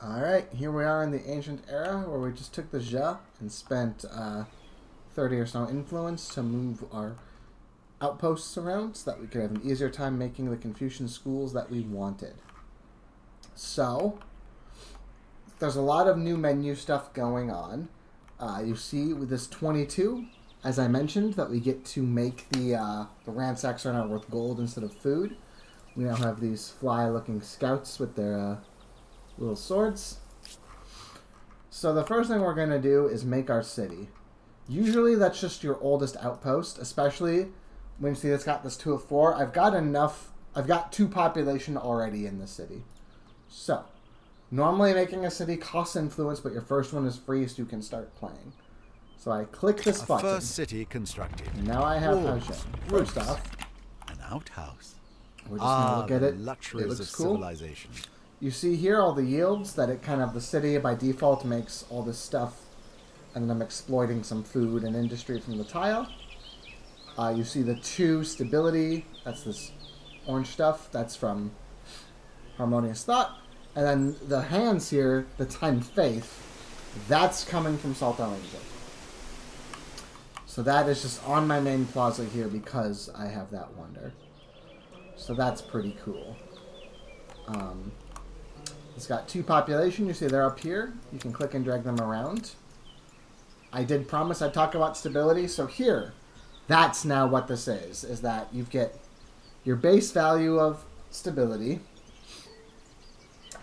Alright, here we are in the ancient era where we just took the Ja and spent 30 or so influence to move our outposts around so that we could have an easier time making the Confucian schools that we wanted. So, there's a lot of new menu stuff going on. You see with this 22, as I mentioned, that we get to make the ransacks are now worth gold instead of food. We now have these fly-looking scouts with their little swords. So the first thing we're going to do is make our city. Usually that's just your oldest outpost, especially when you see it's got this 2 of 4. I've got 2 population already in the city. So, normally making a city costs influence, but your first one is free so you can start playing. So I click this button. First city constructed. Now I have Hajin. First roofs, off, an outhouse. we're just going to look at the it. luxuries It looks of cool. civilization. You see here all the yields that it kind of, the city by default makes all this stuff, and then I'm exploiting some food and industry from the tile. You see the 2 stability, that's this orange stuff, that's from Harmonious Thought. And then the hands here, the 10 faith, that's coming from Salt Angel. So that is just on my main plaza here because I have that wonder. So that's pretty cool. It's got 2 population. You see they're up here. You can click and drag them around. I did promise I'd talk about stability. So here, that's now what this is that you get your base value of stability,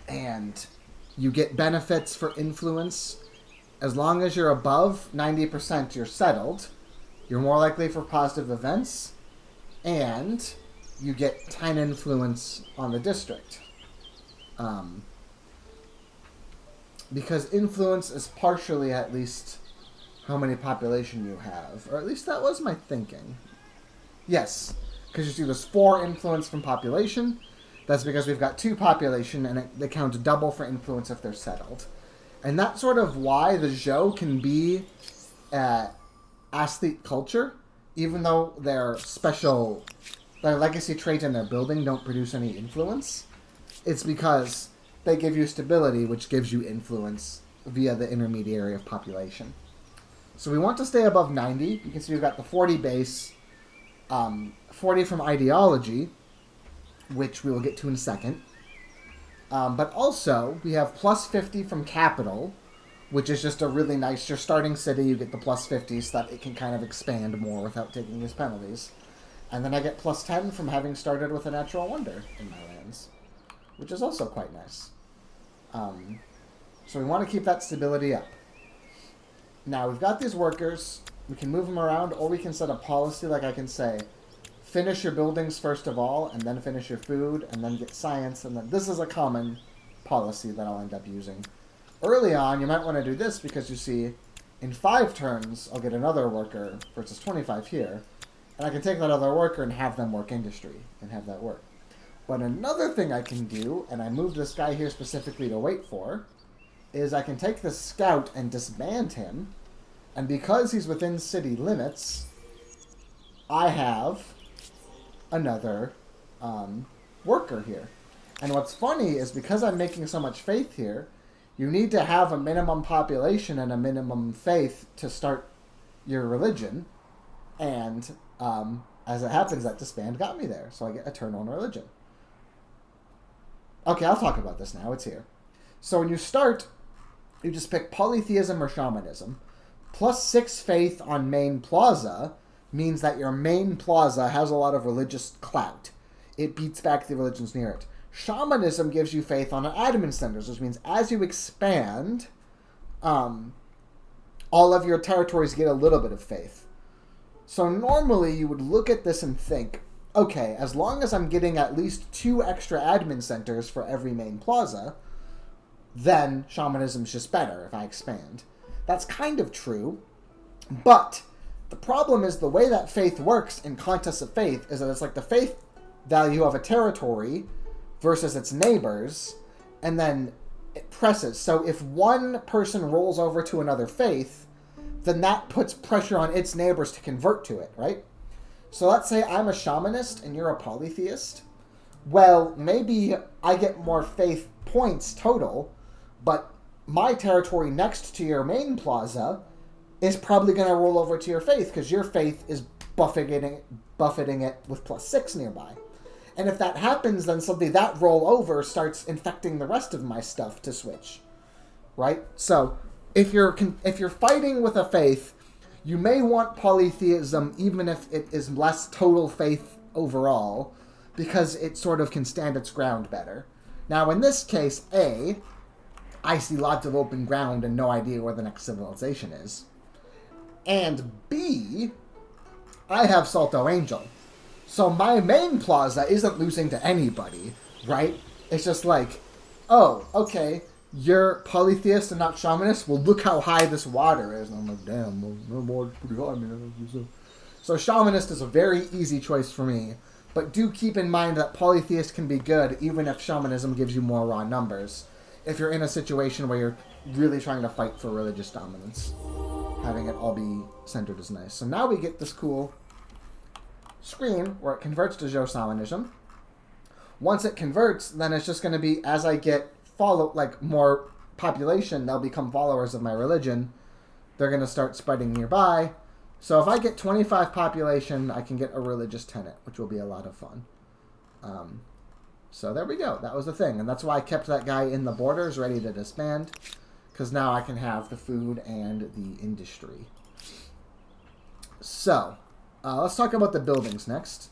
and you get benefits for influence. As long as you're above 90%, you're settled. You're more likely for positive events, and you get 10 influence on the district. Because influence is partially at least how many population you have. Or at least that was my thinking. Yes, because you see there's 4 influence from population. That's because we've got 2 population, and they count double for influence if they're settled. And that's sort of why the Zhou can be aesthete culture, even though their legacy trait in their building don't produce any influence. It's because they give you stability, which gives you influence via the intermediary of population. So we want to stay above 90. You can see we've got the 40 base, 40 from ideology, which we will get to in a second. But also, we have plus 50 from capital, which is just a really nice, your starting city, you get the plus 50 so that it can kind of expand more without taking these penalties. And then I get plus 10 from having started with a natural wonder in my lands, which is also quite nice. So we want to keep that stability up. Now, we've got these workers. We can move them around, or we can set a policy like I can say, finish your buildings first of all, and then finish your food, and then get science, and then this is a common policy that I'll end up using. Early on, you might want to do this because you see, in 5 turns, I'll get another worker versus 25 here, and I can take that other worker and have them work industry, and have that work. But another thing I can do, and I moved this guy here specifically to wait for, is I can take the scout and disband him, and because he's within city limits, I have another worker here. And what's funny is because I'm making so much faith here, you need to have a minimum population and a minimum faith to start your religion. And as it happens, that disband got me there. So I get a turn on religion. Okay, I'll talk about this now. It's here. So when you start, you just pick polytheism or shamanism. Plus 6 faith on main plaza means that your main plaza has a lot of religious clout. It beats back the religions near it. Shamanism gives you faith on admin centers, which means as you expand, all of your territories get a little bit of faith. So normally you would look at this and think, okay, as long as I'm getting at least 2 extra admin centers for every main plaza, then shamanism's just better if I expand. That's kind of true, but the problem is the way that faith works in contests of faith is that it's like the faith value of a territory versus its neighbors, and then it presses. So if one person rolls over to another faith, then that puts pressure on its neighbors to convert to it, right? So let's say I'm a shamanist and you're a polytheist. Well, maybe I get more faith points total, But my territory next to your main plaza is probably going to roll over to your faith because your faith is buffeting it with +6 nearby. And if that happens, then suddenly that rollover starts infecting the rest of my stuff to switch, right? So if you're fighting with a faith, you may want polytheism even if it is less total faith overall, because it sort of can stand its ground better. Now, in this case, A, I see lots of open ground and no idea where the next civilization is. And B, I have Salto Angel. So my main plaza isn't losing to anybody, right? It's just like, oh, okay, you're polytheist and not shamanist? Well, look how high this water is. And I'm like, damn, well, the water's pretty high, man. So shamanist is a very easy choice for me. But do keep in mind that polytheist can be good even if shamanism gives you more raw numbers. If you're in a situation where you're really trying to fight for religious dominance. Having it all be centered is nice. So now we get this cool screen where it converts to Zhou shamanism. Once it converts, then it's just going to be, as I get more population, they'll become followers of my religion. They're going to start spreading nearby. So if I get 25 population, I can get a religious tenant, which will be a lot of fun. So there we go. That was the thing. And that's why I kept that guy in the borders ready to disband. Because now I can have the food and the industry. So, let's talk about the buildings next.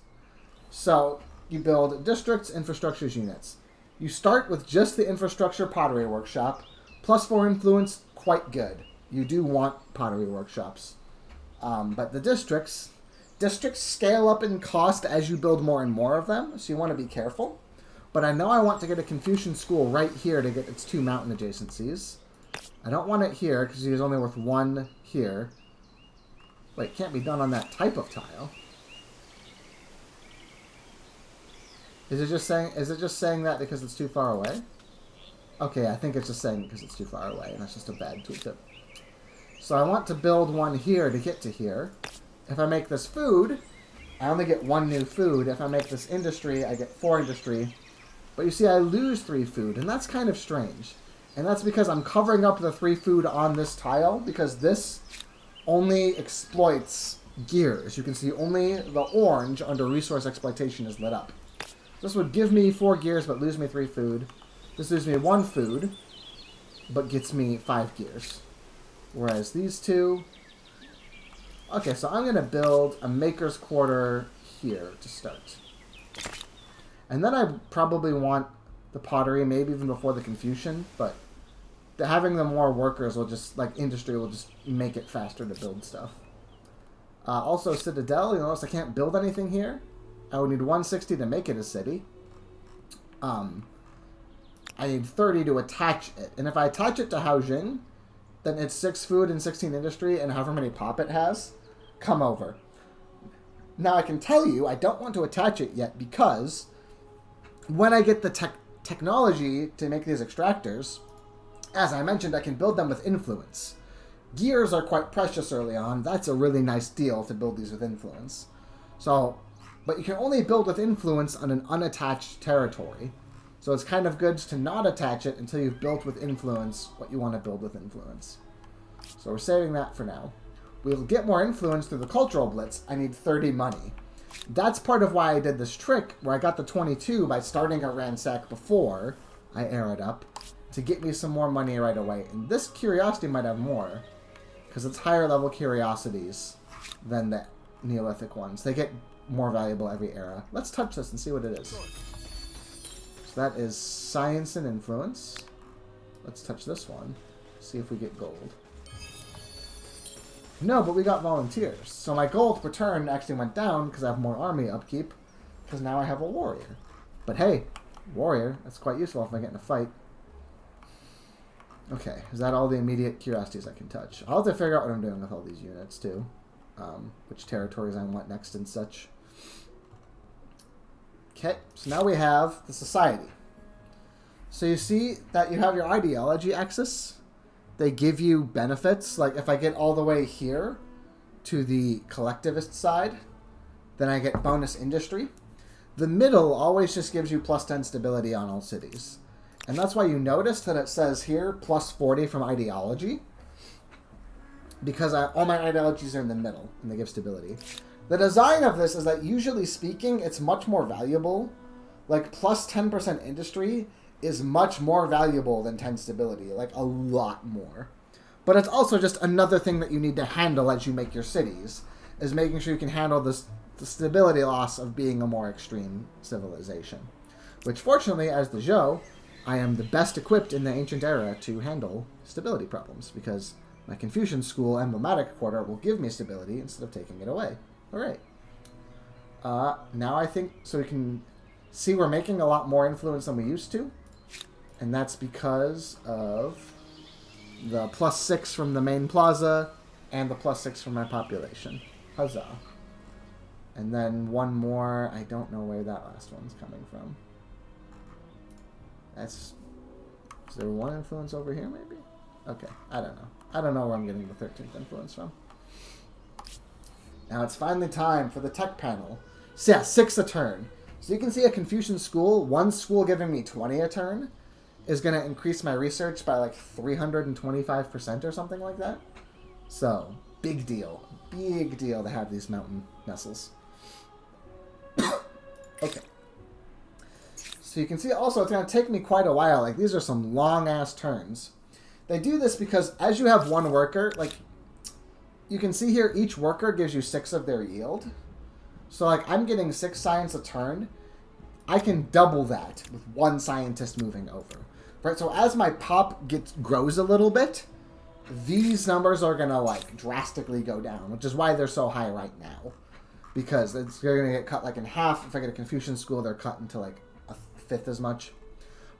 So, you build districts, infrastructures, units. You start with just the infrastructure pottery workshop. +4 influence, quite good. You do want pottery workshops. But the districts scale up in cost as you build more and more of them, so you want to be careful. But I know I want to get a Confucian school right here to get its 2 mountain adjacencies. I don't want it here because it's only worth 1 here. Wait, it can't be done on that type of tile. Is it just saying that because it's too far away? Okay, I think it's just saying because it's too far away, and that's just a bad tooltip. So I want to build 1 here to get to here. If I make this food, I only get 1 new food. If I make this industry, I get 4 industry. But you see, I lose 3 food, and that's kind of strange. And that's because I'm covering up the 3 food on this tile, because this only exploits gears. You can see only the orange under resource exploitation is lit up. This would give me 4 gears, but lose me 3 food. This loses me 1 food, but gets me 5 gears. Whereas these 2... Okay, so I'm going to build a maker's quarter here to start. And then I probably want the pottery, maybe even before the Confucian, but having the more workers will just, industry will just make it faster to build stuff. Also, Citadel, you notice I can't build anything here. I would need 160 to make it a city. I need 30 to attach it. And if I attach it to Haojing, then it's 6 food and 16 industry, and however many pop it has, come over. Now I can tell you, I don't want to attach it yet because when I get the technology to make these extractors, as I mentioned, I can build them with influence. Gears are quite precious early on. That's a really nice deal to build these with influence. So, but you can only build with influence on an unattached territory. So it's kind of good to not attach it until you've built with influence what you want to build with influence. So we're saving that for now. We'll get more influence through the cultural blitz. I need 30 money. That's part of why I did this trick, where I got the 22 by starting a ransack before I air it up, to get me some more money right away. And this curiosity might have more, because it's higher level curiosities than the Neolithic ones. They get more valuable every era. Let's touch this and see what it is. So that is science and influence. Let's touch this one. See if we get gold. No, but we got volunteers. So my gold per turn actually went down because I have more army upkeep, because now I have a warrior. But hey, warrior, that's quite useful if I get in a fight. Okay, is that all the immediate curiosities I can touch? I'll have to figure out what I'm doing with all these units too. Which territories I want next and such. Okay, so now we have the society. So you see that you have your ideology axis. They give you benefits. Like if I get all the way here to the collectivist side, then I get bonus industry. The middle always just gives you +10 stability on all cities. And that's why you notice that it says here plus 40 from ideology. Because all my ideologies are in the middle, and they give stability. The design of this is that, usually speaking, it's much more valuable. Like, plus 10% industry is much more valuable than 10 stability. Like, a lot more. But it's also just another thing that you need to handle as you make your cities, is making sure you can handle the stability loss of being a more extreme civilization. Which, fortunately, as the Zhou, I am the best equipped in the ancient era to handle stability problems, because my Confucian school emblematic quarter will give me stability instead of taking it away. Alright. Now I think, so we can see we're making a lot more influence than we used to. And that's because of the plus 6 from the main plaza and the plus 6 from my population. Huzzah. And then one more, I don't know where that last one's coming from. Is there one influence over here maybe? Okay, I don't know. I don't know where I'm getting the 13th influence from. Now it's finally time for the tech panel. So yeah, 6 a turn. So you can see a Confucian school, one school giving me 20 a turn, is going to increase my research by like 325% or something like that. So, big deal. Big deal to have these mountain nestles. Okay. So you can see also it's going to take me quite a while. Like, these are some long-ass turns. They do this because as you have one worker, like, you can see here each worker gives you 6 of their yield. So, like, I'm getting 6 science a turn. I can double that with one scientist moving over. Right, so as my pop grows a little bit, these numbers are going to, like, drastically go down, which is why they're so high right now. Because they're going to get cut, like, in half. If I get a Confucian school, they're cut into, like, a fifth as much.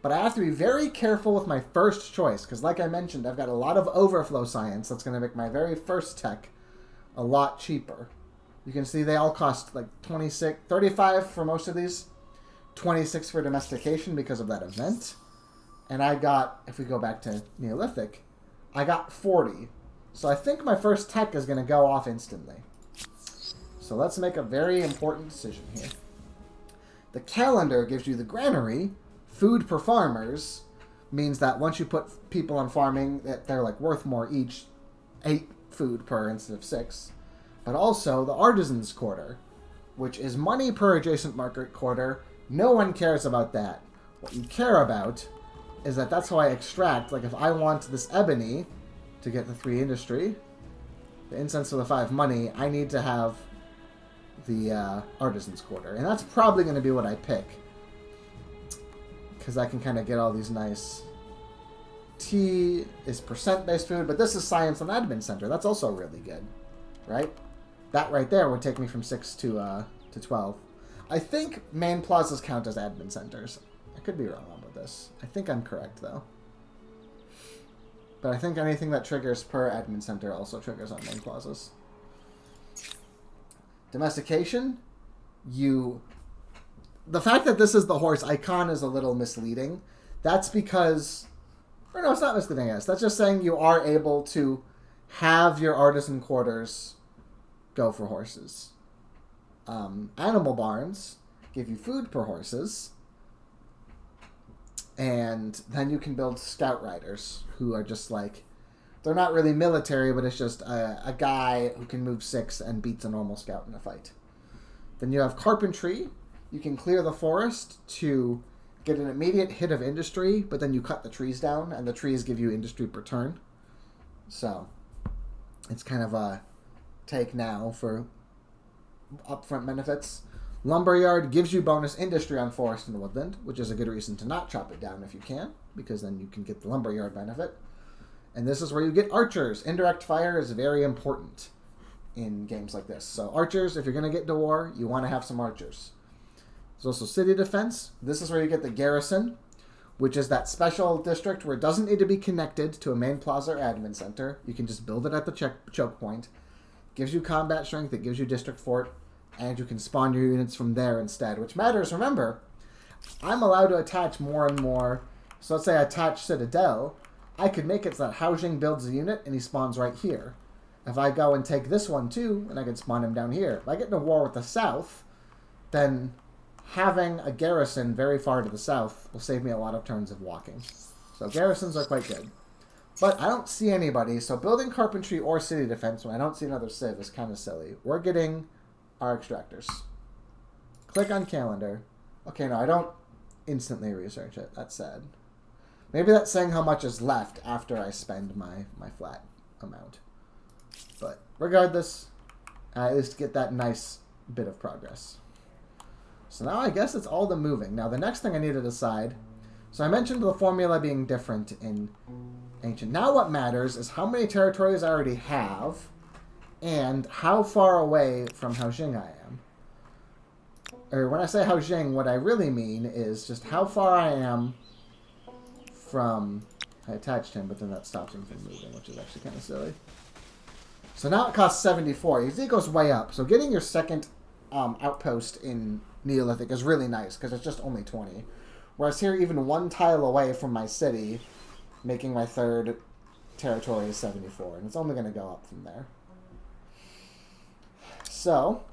But I have to be very careful with my first choice, because like I mentioned, I've got a lot of overflow science that's going to make my very first tech a lot cheaper. You can see they all cost, like, 26, 35 for most of these, 26 for domestication because of that event. And I got, if we go back to Neolithic, I got 40. So I think my first tech is going to go off instantly. So let's make a very important decision here. The calendar gives you the granary. Food per farmers means that once you put people on farming, that they're like worth more each, 8 food per instead of 6. But also the artisans quarter, which is money per adjacent market quarter. No one cares about that. What you care about is that that's how I extract. Like, if I want this ebony to get the 3 industry, the incense for the 5 money, I need to have the artisans quarter. And that's probably going to be what I pick. Because I can kind of get all these nice... Tea is percent-based food, but this is science and admin center. That's also really good, right? That right there would take me from 6 to 12. I think main plazas count as admin centers. I could be wrong about this. I think I'm correct, though. But I think anything that triggers per admin center also triggers on main plazas. Domestication, the fact that this is the horse icon is a little misleading. That's because... Or no, it's not misleading, I guess. That's just saying you are able to have your artisan quarters go for horses. Animal barns give you food per horses. And then you can build scout riders who are just like... They're not really military, but it's just a guy who can move 6 and beats a normal scout in a fight. Then you have carpentry. You can clear the forest to get an immediate hit of industry, but then you cut the trees down, and the trees give you industry per turn. So, it's kind of a take now for upfront benefits. Lumberyard gives you bonus industry on forest and woodland, which is a good reason to not chop it down if you can, because then you can get the lumberyard benefit. And this is where you get archers. Indirect fire is very important in games like this. So archers, if you're going to get to war, you want to have some archers. There's also city defense. This is where you get the garrison, which is that special district where it doesn't need to be connected to a main plaza or admin center. You can just build it at the choke point. Gives you combat strength. It gives you district fort. And you can spawn your units from there instead, which matters. Remember, I'm allowed to attach more and more. So let's say I attach Citadel. I could make it so that Haojing builds a unit and he spawns right here. If I go and take this one too, then I can spawn him down here. If I get into war with the south, then having a garrison very far to the south will save me a lot of turns of walking. So garrisons are quite good. But I don't see anybody, so building carpentry or city defense when I don't see another civ is kind of silly. We're getting our extractors. Click on calendar. Okay, no, I don't instantly research it. That's sad. Maybe that's saying how much is left after I spend my flat amount. But regardless, I at least get that nice bit of progress. So now I guess it's all the moving. Now the next thing I need to decide... So I mentioned the formula being different in Ancient. Now what matters is how many territories I already have and how far away from Haojing I am. Or when I say Haojing, what I really mean is just how far I am from... I attached him, but then that stops him from moving, which is actually kind of silly. So now it costs 74. You see it goes way up. So getting your second outpost in Neolithic is really nice because it's just only 20. Whereas here, even one tile away from my city, making my third territory is 74. And it's only going to go up from there. So,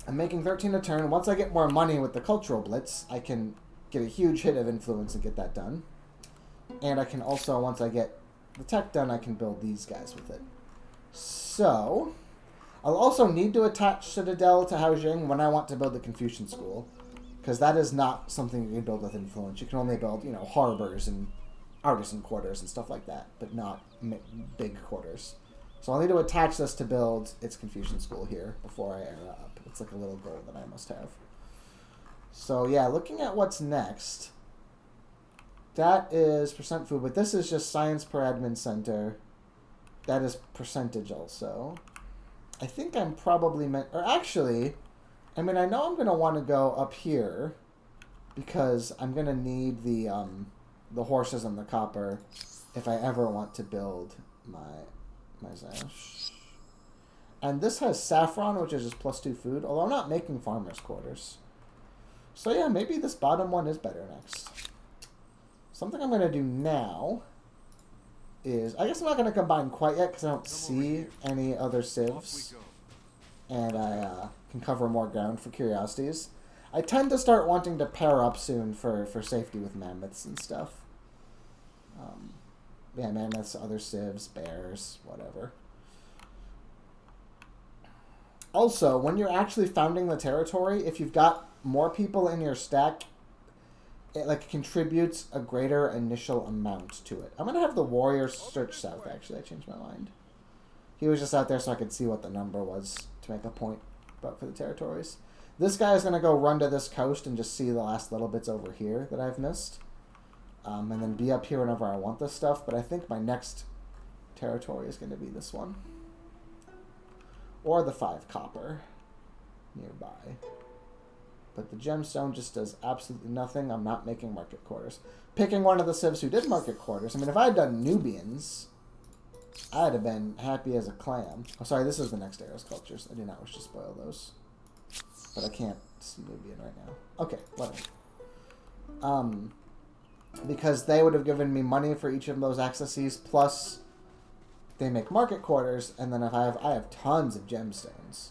I'm making 13 a turn. Once I get more money with the Cultural Blitz, I can get a huge hit of influence and get that done. And I can also, once I get the tech done, I can build these guys with it. So, I'll also need to attach Citadel to Haojing when I want to build the Confucian School. Because that is not something you can build with influence. You can only build, you know, harbors and artisan quarters and stuff like that, but not big quarters. So I'll need to attach this to build its Confucian School here before I era up. It's like a little goal that I must have. So yeah, looking at what's next, that is percent food, but this is just science per admin center. That is percentage also. I think I'm probably meant, or actually, I mean, I know I'm going to want to go up here because I'm going to need the horses and the copper if I ever want to build my Zash. And this has saffron, which is just +2 food, although I'm not making farmers' quarters. So yeah, maybe this bottom one is better next. Something I'm going to do now is, I guess I'm not going to combine quite yet because I don't see any other civs. And I can cover more ground for curiosities. I tend to start wanting to pair up soon for safety with mammoths and stuff. Yeah, mammoths, other civs, bears, whatever. Also, when you're actually founding the territory, if you've got more people in your stack, it like contributes a greater initial amount to it. I'm going to have the warrior search south, actually. I changed my mind. He was just out there so I could see what the number was to make a point about for the territories. This guy is going to go run to this coast and just see the last little bits over here that I've missed. And then be up here whenever I want this stuff. But I think my next territory is going to be this one. Or the 5 copper nearby. But the gemstone just does absolutely nothing. I'm not making market quarters. Picking one of the civs who did market quarters. I mean, if I had done Nubians, I'd have been happy as a clam. Oh, sorry, this is the next era's cultures. I do not wish to spoil those. But I can't see Nubian right now. Okay, whatever. Because they would have given me money for each of those accesses, plus they make market quarters, and then if I have tons of gemstones.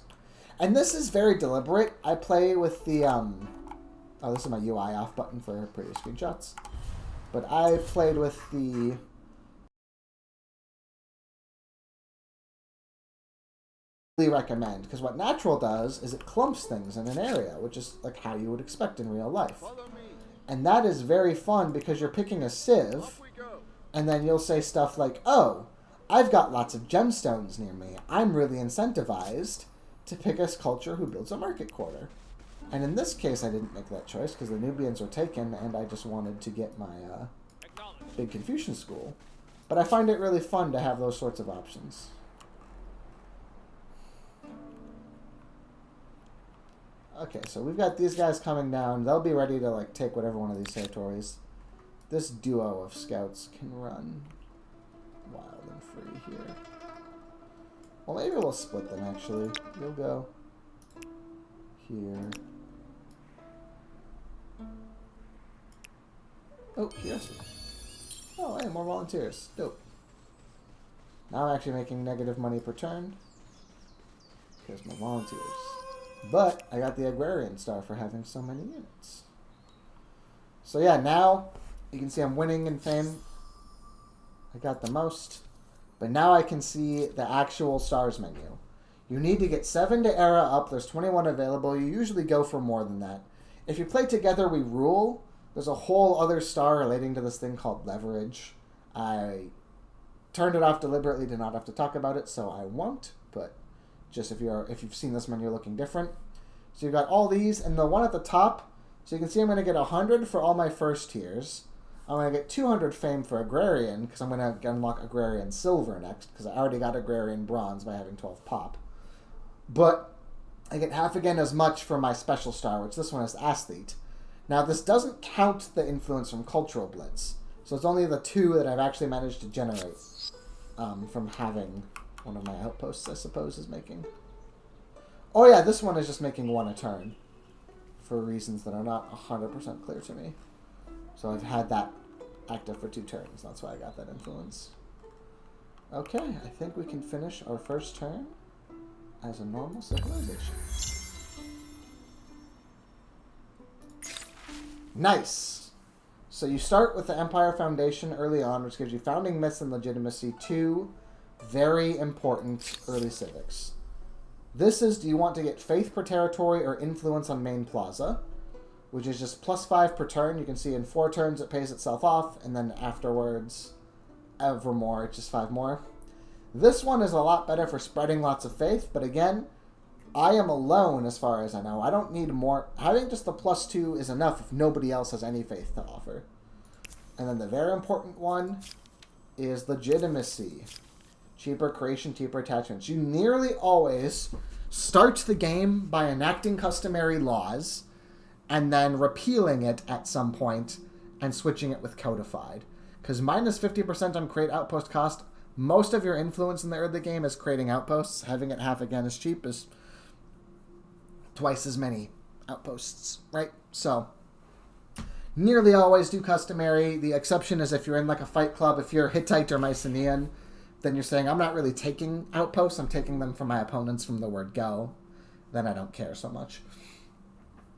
And this is very deliberate. I play with the, oh, this is my UI off button for previous screenshots. But I played with the recommend, because what natural does is it clumps things in an area, which is like how you would expect in real life. And that is very fun because you're picking a civ, and then you'll say stuff like, oh, I've got lots of gemstones near me. I'm really incentivized to pick a culture who builds a market quarter. And in this case, I didn't make that choice because the Nubians were taken, and I just wanted to get my big Confucian school. But I find it really fun to have those sorts of options. Okay, so we've got these guys coming down. They'll be ready to like take whatever one of these territories. This duo of scouts can run wild and free here. Well, maybe we'll split them, actually. You'll go here. Oh, curiosity. Oh, hey, more volunteers. Dope. Now I'm actually making negative money per turn. Because my volunteers. But I got the Agrarian Star for having so many units. So yeah, now you can see I'm winning in fame. I got the most. But now I can see the actual stars menu. You need to get 7 to era up. There's 21 available. You usually go for more than that. If you play Together We Rule, there's a whole other star relating to this thing called leverage. I turned it off deliberately to not have to talk about it, so I won't. But just if you've seen this menu looking different. So you've got all these, and the one at the top, so you can see I'm going to get 100 for all my first tiers. I'm going to get 200 fame for Agrarian, because I'm going to unlock Agrarian Silver next, because I already got Agrarian Bronze by having 12 pop. But I get half again as much for my special star, which this one is Athlete. Now, this doesn't count the influence from Cultural Blitz, so it's only the 2 that I've actually managed to generate from having one of my outposts, I suppose, is making. Oh yeah, this one is just making 1 a turn, for reasons that are not 100% clear to me. So I've had that active for 2 turns. That's why I got that influence. Okay, I think we can finish our first turn as a normal civilization. Nice! So you start with the Empire Foundation early on, which gives you Founding Myths and Legitimacy, 2 very important early civics. This is, do you want to get Faith per territory or Influence on Main Plaza? Which is just +5 per turn. You can see in 4 turns it pays itself off, and then afterwards, ever more, it's just 5 more. This one is a lot better for spreading lots of faith, but again, I am alone as far as I know. I don't need more. Having just the +2 is enough if nobody else has any faith to offer. And then the very important one is Legitimacy. Cheaper creation, cheaper attachments. You nearly always start the game by enacting customary laws and then repealing it at some point and switching it with codified. Because minus 50% on create outpost cost, most of your influence in the early game is creating outposts. Having it half again as cheap is twice as many outposts, right? So, nearly always do customary. The exception is if you're in like a fight club, if you're Hittite or Mycenaean, then you're saying, I'm not really taking outposts, I'm taking them from my opponents from the word go. Then I don't care so much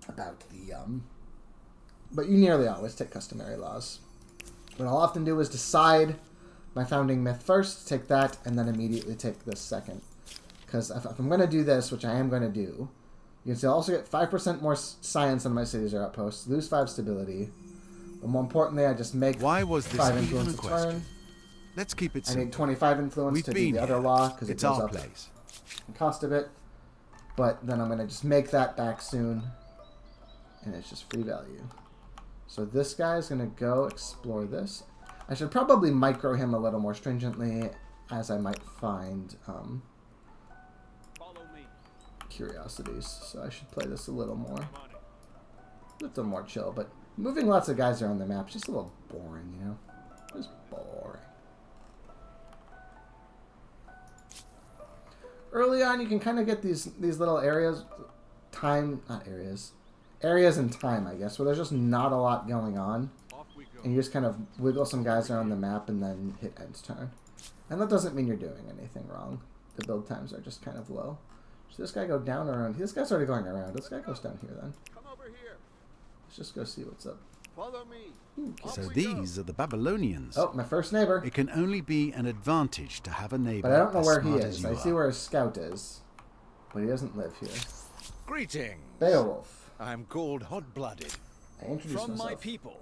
about the, but you nearly always take customary laws. What I'll often do is decide my Founding Myth first, take that, and then immediately take this second. Because if I'm going to do this, which I am going to do, you can see I'll also get 5% more science on my cities or outposts, lose 5 stability, but more importantly, I just make Why was this 5 even influence a a question? turn. Let's keep it I simple. need 25 influence We've to do been the other here. law, because it It's goes our up place. in cost a bit. But then I'm going to just make that back soon, and it's just free value. So this guy is going to go explore this. I should probably micro him a little more stringently, as I might find curiosities. So I should play this a little more. A little more chill, but moving lots of guys around the map is just a little boring, you know? Just boring. Early on, you can kind of get these little areas, areas in time, I guess, where there's just not a lot going on. And you just kind of wiggle some guys around the map and then hit end turn. And that doesn't mean you're doing anything wrong. The build times are just kind of low. Should this guy go down or around? This guy's already going around. This guy goes down here then. Come over here. Let's just go see what's up. Follow me. Ooh, So these are the Babylonians. oh, my first neighbor. It can only be an advantage to have a neighbor. But I don't know as where he smart is. as you I see are. where his scout is. But he doesn't live here. Greetings. Beowulf. I'm called Hot-Blooded. I introduced From myself. my people.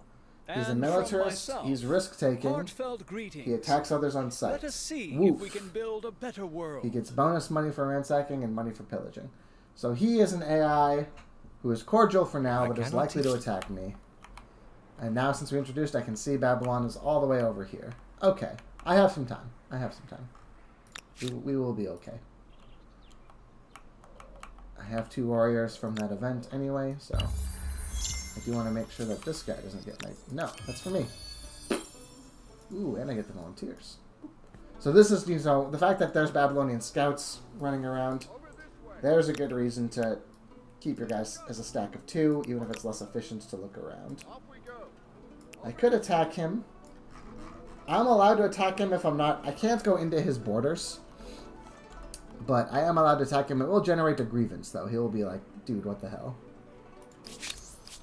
He's a and militarist. from myself. He's risk-taking. Heartfelt greetings. He attacks others on sight. Let us see Woof. if we can build a better world. He gets bonus money for ransacking and money for pillaging. So he is an AI who is cordial for now, but is cannot likely to teach attack me. And now, since we introduced, I can see Babylon is all the way over here. Okay. I have some time. I have some time. We will be okay. I have 2 warriors from that event anyway, so I do want to make sure that this guy doesn't get my... No, that's for me. Ooh, and I get the volunteers. So this is, you know, the fact that there's Babylonian scouts running around, there's a good reason to keep your guys as a stack of 2, even if it's less efficient to look around. Off we go. I could attack him. I'm allowed to attack him if I'm not... I can't go into his borders. But I am allowed to attack him. It will generate a grievance, though. He'll be like, dude, what the hell?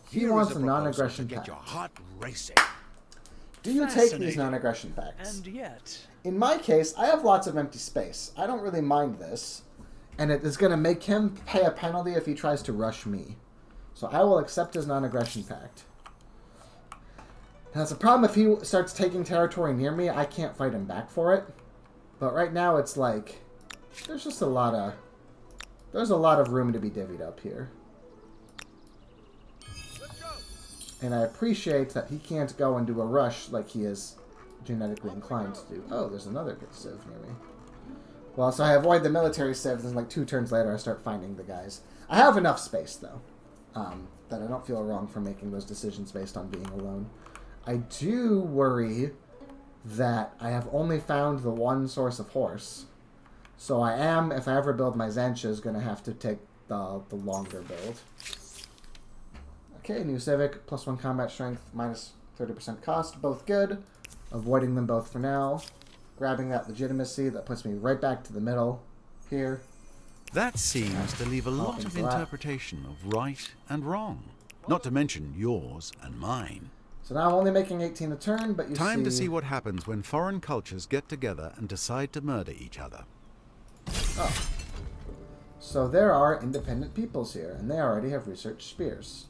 He Here wants is a proposal non-aggression to get pact. your heart racing. Do you take these Fascinating. non-aggression pacts? And yet, In my case, I have lots of empty space. I don't really mind this. And it is going to make him pay a penalty if he tries to rush me. So I will accept his non-aggression pact. Now, it's a problem if he starts taking territory near me, I can't fight him back for it. But right now, it's like... There's just a lot of... There's a lot of room to be divvied up here. And I appreciate that he can't go and do a rush like he is genetically inclined to do. Oh, there's another good civ near me. Well, so I avoid the military civs, and like 2 turns later I start finding the guys. I have enough space, though, that I don't feel wrong for making those decisions based on being alone. I do worry that I have only found the one source of horse. So I am, if I ever build my Zanchas, going to have to take the longer build. Okay, new Civic, +1 combat strength, minus 30% cost, both good. Avoiding them both for now. Grabbing that legitimacy, that puts me right back to the middle here. That seems to leave a lot Opens of that. interpretation of right and wrong. Not to mention yours and mine. So now I'm only making 18 a turn, but you Time to see what happens when foreign cultures get together and decide to murder each other. Oh. So there are independent peoples here, and they already have researched spears.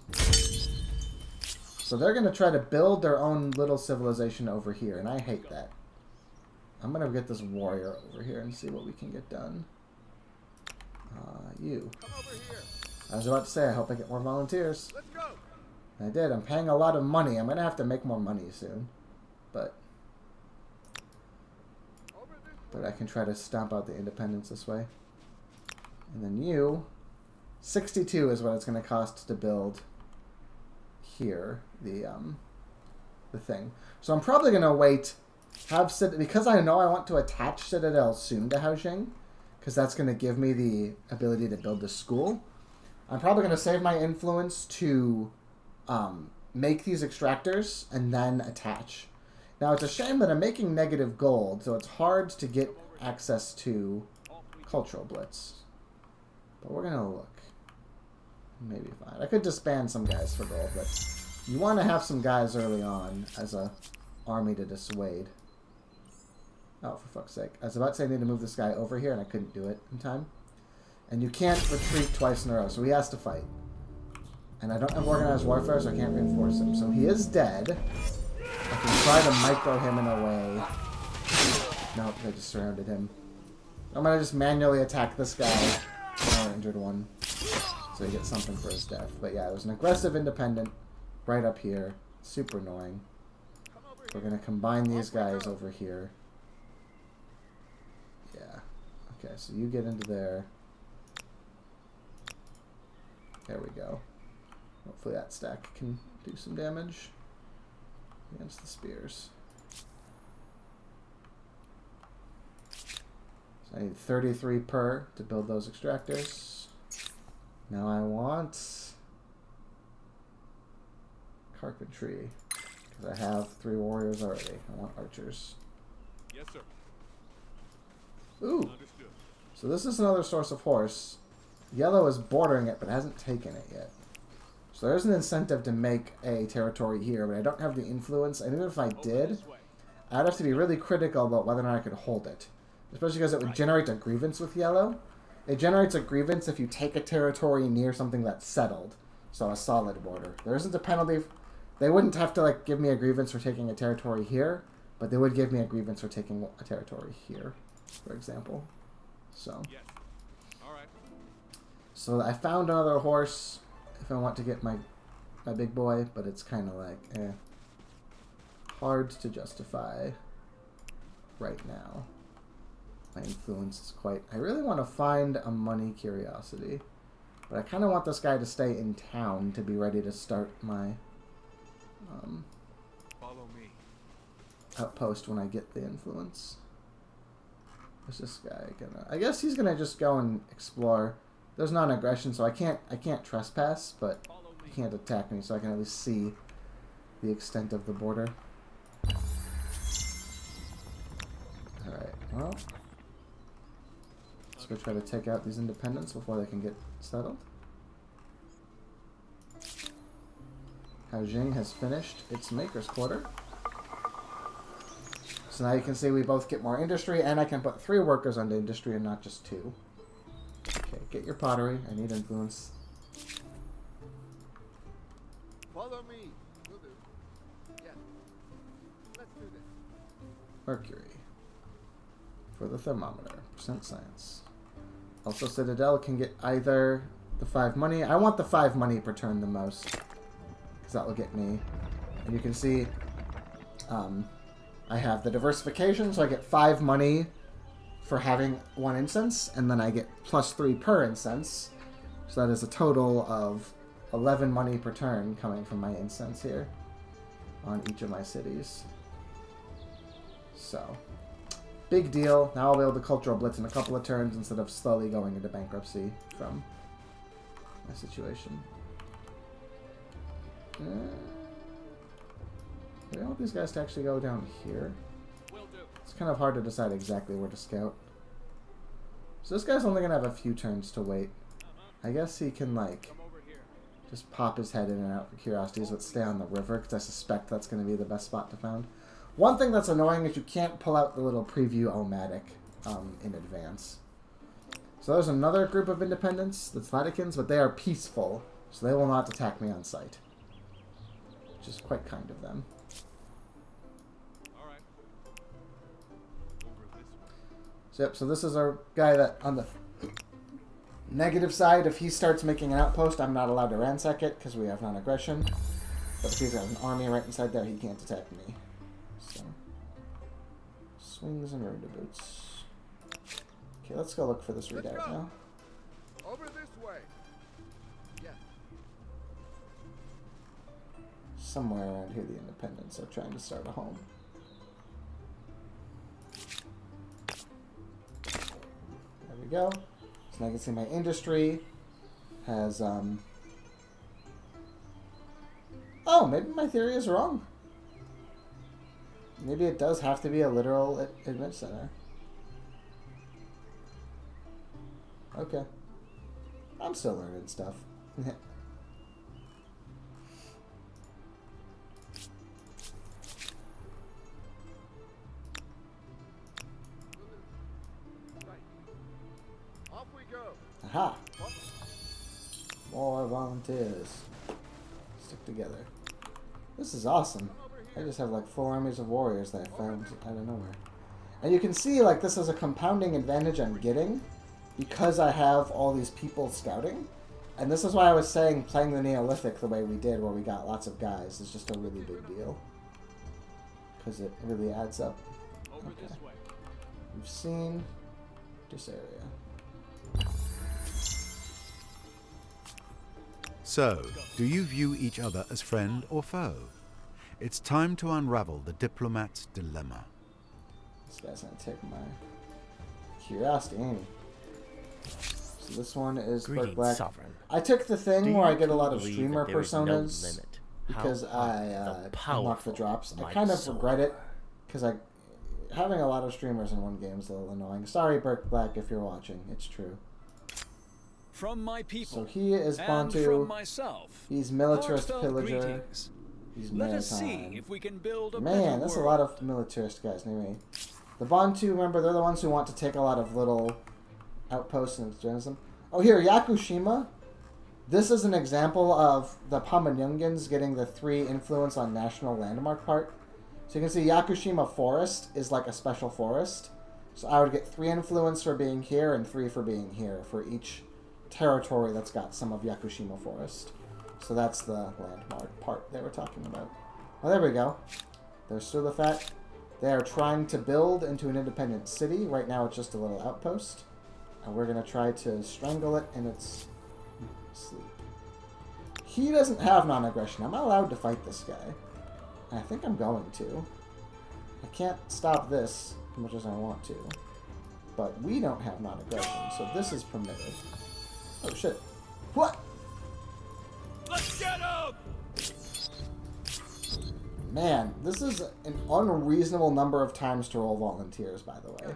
So they're going to try to build their own little civilization over here, and I hate that. I'm going to get this warrior over here and see what we can get done. You. I was about to say, I hope I get more volunteers. let's go. I did. I'm paying a lot of money. I'm going to have to make more money soon. But I can try to stomp out the independents this way. And then you, 62 is what it's going to cost to build here, the thing. So I'm probably going to wait, because I know I want to attach Citadel soon to Haojing, because that's going to give me the ability to build the school. I'm probably going to save my influence to make these extractors and then attach. Now, it's a shame that I'm making negative gold, so it's hard to get access to Cultural Blitz. But we're going to look. Maybe fine. I could disband some guys for gold, but you want to have some guys early on as a army to dissuade. Oh, for fuck's sake. I was about to say I need to move this guy over here, and I couldn't do it in time. And you can't retreat twice in a row, so he has to fight. And I don't have organized warfare, so I can't reinforce him. So he is dead. I can try to micro him in a way. Nope, I just surrounded him. I'm going to just manually attack this guy. Another injured one. So he gets something for his death. But yeah, there's an aggressive independent right up here. Super annoying. We're going to combine these guys over here. Yeah. Okay, so you get into there. There we go. Hopefully that stack can do some damage against the spears. So I need 33 per to build those extractors. Now I want carpentry, because I have 3 warriors already. I want archers. Yes, sir. Ooh! Understood. So this is another source of horse. Yellow is bordering it, but hasn't taken it yet. So there's an incentive to make a territory here, but I don't have the influence. And even if I did, I'd have to be really critical about whether or not I could hold it. Especially because it would generate a grievance with yellow. It generates a grievance if you take a territory near something that's settled. So a solid border. There isn't a penalty. They wouldn't have to like give me a grievance for taking a territory here, but they would give me a grievance for taking a territory here, for example. So. Yes. All right. So I found another horse if I want to get my big boy, but it's kind of like, hard to justify right now. My influence is quite... I really want to find a money curiosity, but I kind of want this guy to stay in town to be ready to start my Follow me. outpost when I get the influence. What's this guy gonna... I guess he's gonna just go and explore. There's non-aggression, so I can't trespass, but he can't attack me, so I can at least see the extent of the border. Alright, well... Let's go try to take out these independents before they can get settled. Haojing has finished its maker's quarter. So now you can see we both get more industry, and I can put 3 workers onto industry and not just 2. Okay, get your pottery. I need influence. Follow me. Will do. Yeah. Let's do this. Mercury. For the thermometer. Percent science. Also, Citadel can get either the 5 money. I want the 5 money per turn the most, because that will get me. And you can see I have the diversification, so I get 5 money for having 1 incense, and then I get +3 per incense. So that is a total of 11 money per turn coming from my incense here on each of my cities. So, big deal. Now I'll be able to cultural blitz in a couple of turns instead of slowly going into bankruptcy from my situation. I want these guys to actually go down here. It's kind of hard to decide exactly where to scout. So this guy's only going to have a few turns to wait. I guess he can, like, just pop his head in and out for curiosities, but stay on the river, because I suspect that's going to be the best spot to find. One thing that's annoying is you can't pull out the little preview Omatic in advance. So there's another group of independents, the Slatikins, but they are peaceful, so they will not attack me on sight. Which is quite kind of them. So, yep, so this is our guy that, on the negative side, if he starts making an outpost, I'm not allowed to ransack it, because we have non-aggression. But if he's got an army right inside there, he can't attack me. So, swings and round boots. Okay, let's go look for this redoubt now. Over this way. Yeah. Somewhere around here, the independents are trying to start a home. There we go. So now I can see my industry has, oh, maybe my theory is wrong. Maybe it does have to be a literal admit center. Okay. I'm still learning stuff. Off we go. Aha! More volunteers. Stick together. This is awesome. I just have like full armies of warriors that I found out of nowhere. And you can see like this is a compounding advantage I'm getting because I have all these people scouting. And this is why I was saying playing the Neolithic the way we did, where we got lots of guys, is just a really big deal. Because it really adds up. Okay. We've seen this area. So, do you view each other as friend or foe? It's time to unravel the diplomat's dilemma. This guy's gonna take my curiosity, ain't he? So this one is Berk Black. Sovereign. I took the thing where I get a lot of believe streamer that there is no personas limit? because How I the unlocked the powerful drops. I might kind of soar. regret it because having a lot of streamers in one game is a little annoying. Sorry, Berk Black, if you're watching. It's true. From my people, So he is and Bantu. from myself, He's militarist heartfelt pillager. greetings. He's Let us see maritime. if we can build a Man, better that's a world. lot of militarist guys near me. The Bantu, remember, they're the ones who want to take a lot of little outposts and join them. Oh, here, Yakushima. This is an example of the Pamanyungans getting the 3 influence on national landmark part. So you can see Yakushima Forest is like a special forest. So I would get 3 influence for being here and 3 for being here for each territory that's got some of Yakushima Forest. So that's the landmark part they were talking about. Oh, there we go. There's Sulafat. They are trying to build into an independent city. Right now it's just a little outpost. And we're going to try to strangle it in its sleep. He doesn't have non-aggression. Am I allowed to fight this guy? I think I'm going to. I can't stop this as much as I want to. But we don't have non-aggression, so this is permitted. Oh shit. What? Let's get him! Man, this is an unreasonable number of times to roll volunteers, by the way.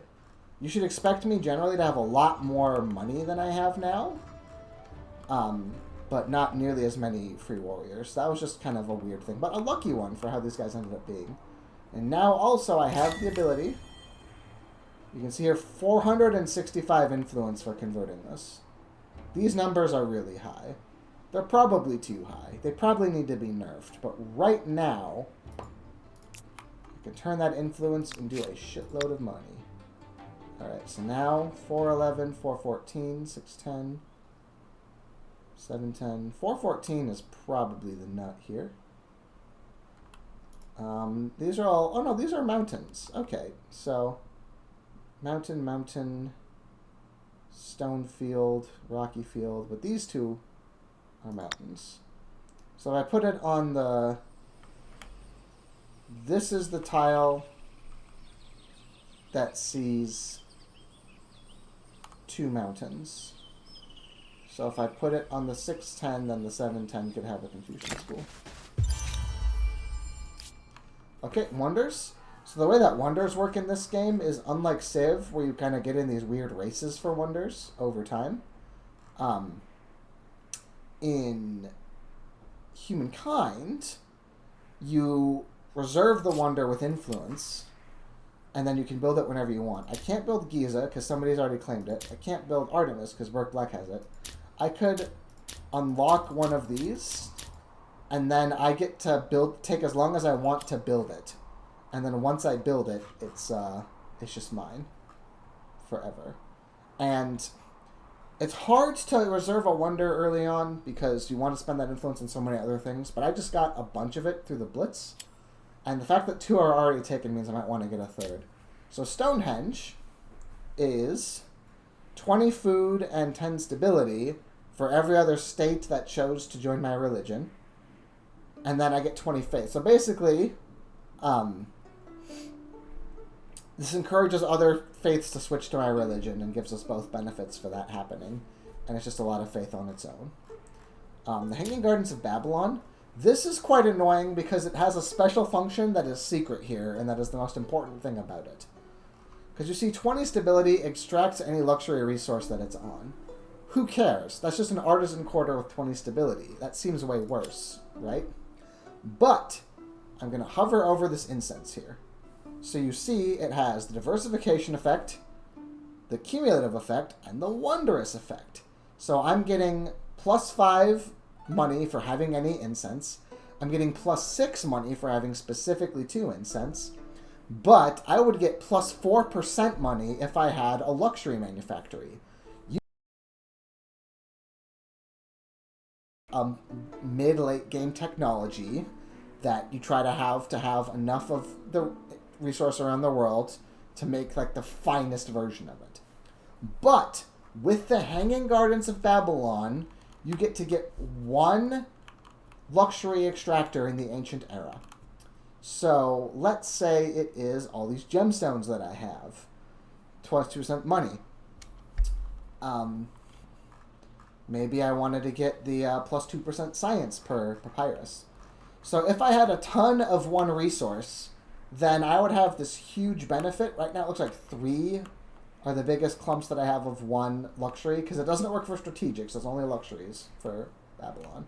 You should expect me generally to have a lot more money than I have now. But not nearly as many free warriors. That was just kind of a weird thing. But a lucky one for how these guys ended up being. And now also I have the ability. You can see here 465 influence for converting this. These numbers are really high. They're probably too high. They probably need to be nerfed. But right now, you can turn that influence into a shitload of money. Alright, so now 411, 414, 610, 710. 414 is probably the nut here. These are all... Oh no, these are mountains. Okay, so... Mountain, stone field, rocky field. But these two are mountains. So if I put it on the... This is the tile that sees 2 mountains. So if I put it on the 610, then the 710 could have a confusion school. Okay, wonders. So the way that wonders work in this game is unlike Civ, where you kind of get in these weird races for wonders over time. In Humankind, you reserve the wonder with influence, and then you can build it whenever you want. I can't build Giza because somebody's already claimed it. I can't build Artemis because Burke Black has it. I could unlock one of these, and then I get to take as long as I want to build it. And then once I build it, it's just mine forever. And it's hard to reserve a wonder early on because you want to spend that influence on so many other things. But I just got a bunch of it through the Blitz. And the fact that 2 are already taken means I might want to get a 3rd. So Stonehenge is 20 food and 10 stability for every other state that chose to join my religion. And then I get 20 faith. So basically... this encourages other faiths to switch to my religion and gives us both benefits for that happening. And it's just a lot of faith on its own. The Hanging Gardens of Babylon. This is quite annoying because it has a special function that is secret here, and that is the most important thing about it. Because you see 20 stability extracts any luxury resource that it's on. Who cares? That's just an artisan quarter with 20 stability. That seems way worse, right? But I'm going to hover over this incense here. So you see it has the diversification effect, the cumulative effect, and the wondrous effect. So I'm getting +5 money for having any incense. I'm getting +6 money for having specifically 2 incense. But I would get +4% money if I had a luxury manufactory. Mid-late game technology that you try to have enough of the resource around the world to make like the finest version of it. But with the Hanging Gardens of Babylon, you get to get 1 luxury extractor in the ancient era. So let's say it is all these gemstones that I have. 22% money. Maybe I wanted to get the +2% science per papyrus. So if I had a ton of one resource, then I would have this huge benefit. Right now it looks like 3 are the biggest clumps that I have of 1 luxury, because it doesn't work for strategics, it's only luxuries for Babylon.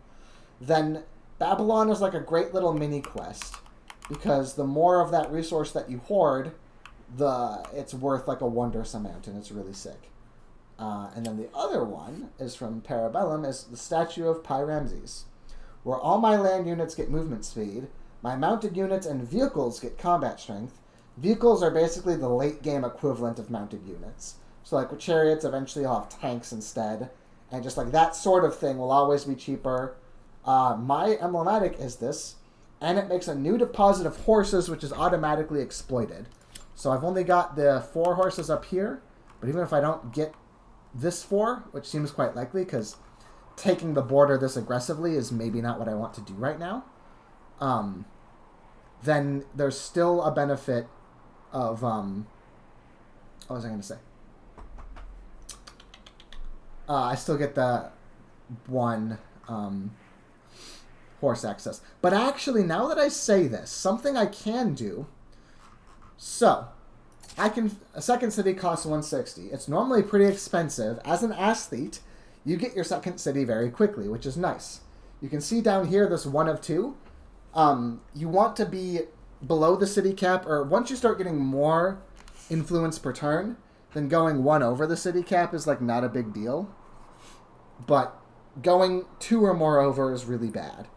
Then Babylon is like a great little mini quest, because the more of that resource that you hoard, it's worth like a wondrous amount, and it's really sick. And then the other one is from Parabellum, is the Statue of Pi Ramses, where all my land units get movement speed, my mounted units and vehicles get combat strength. Vehicles are basically the late game equivalent of mounted units. So like with chariots, eventually I'll have tanks instead. And just like that sort of thing will always be cheaper. My emblematic is this. And it makes a new deposit of horses, which is automatically exploited. So I've only got the 4 horses up here. But even if I don't get this 4, which seems quite likely, because taking the border this aggressively is maybe not what I want to do right now, then there's still a benefit of, what was I going to say? I still get the 1 horse access. But actually, now that I say this, something I can do, so A second city costs 160. It's normally pretty expensive. As an aesthete, you get your second city very quickly, which is nice. You can see down here this 1 of 2. You want to be below the city cap, or once you start getting more influence per turn, then going 1 over the city cap is like not a big deal. But going 2 or more over is really bad.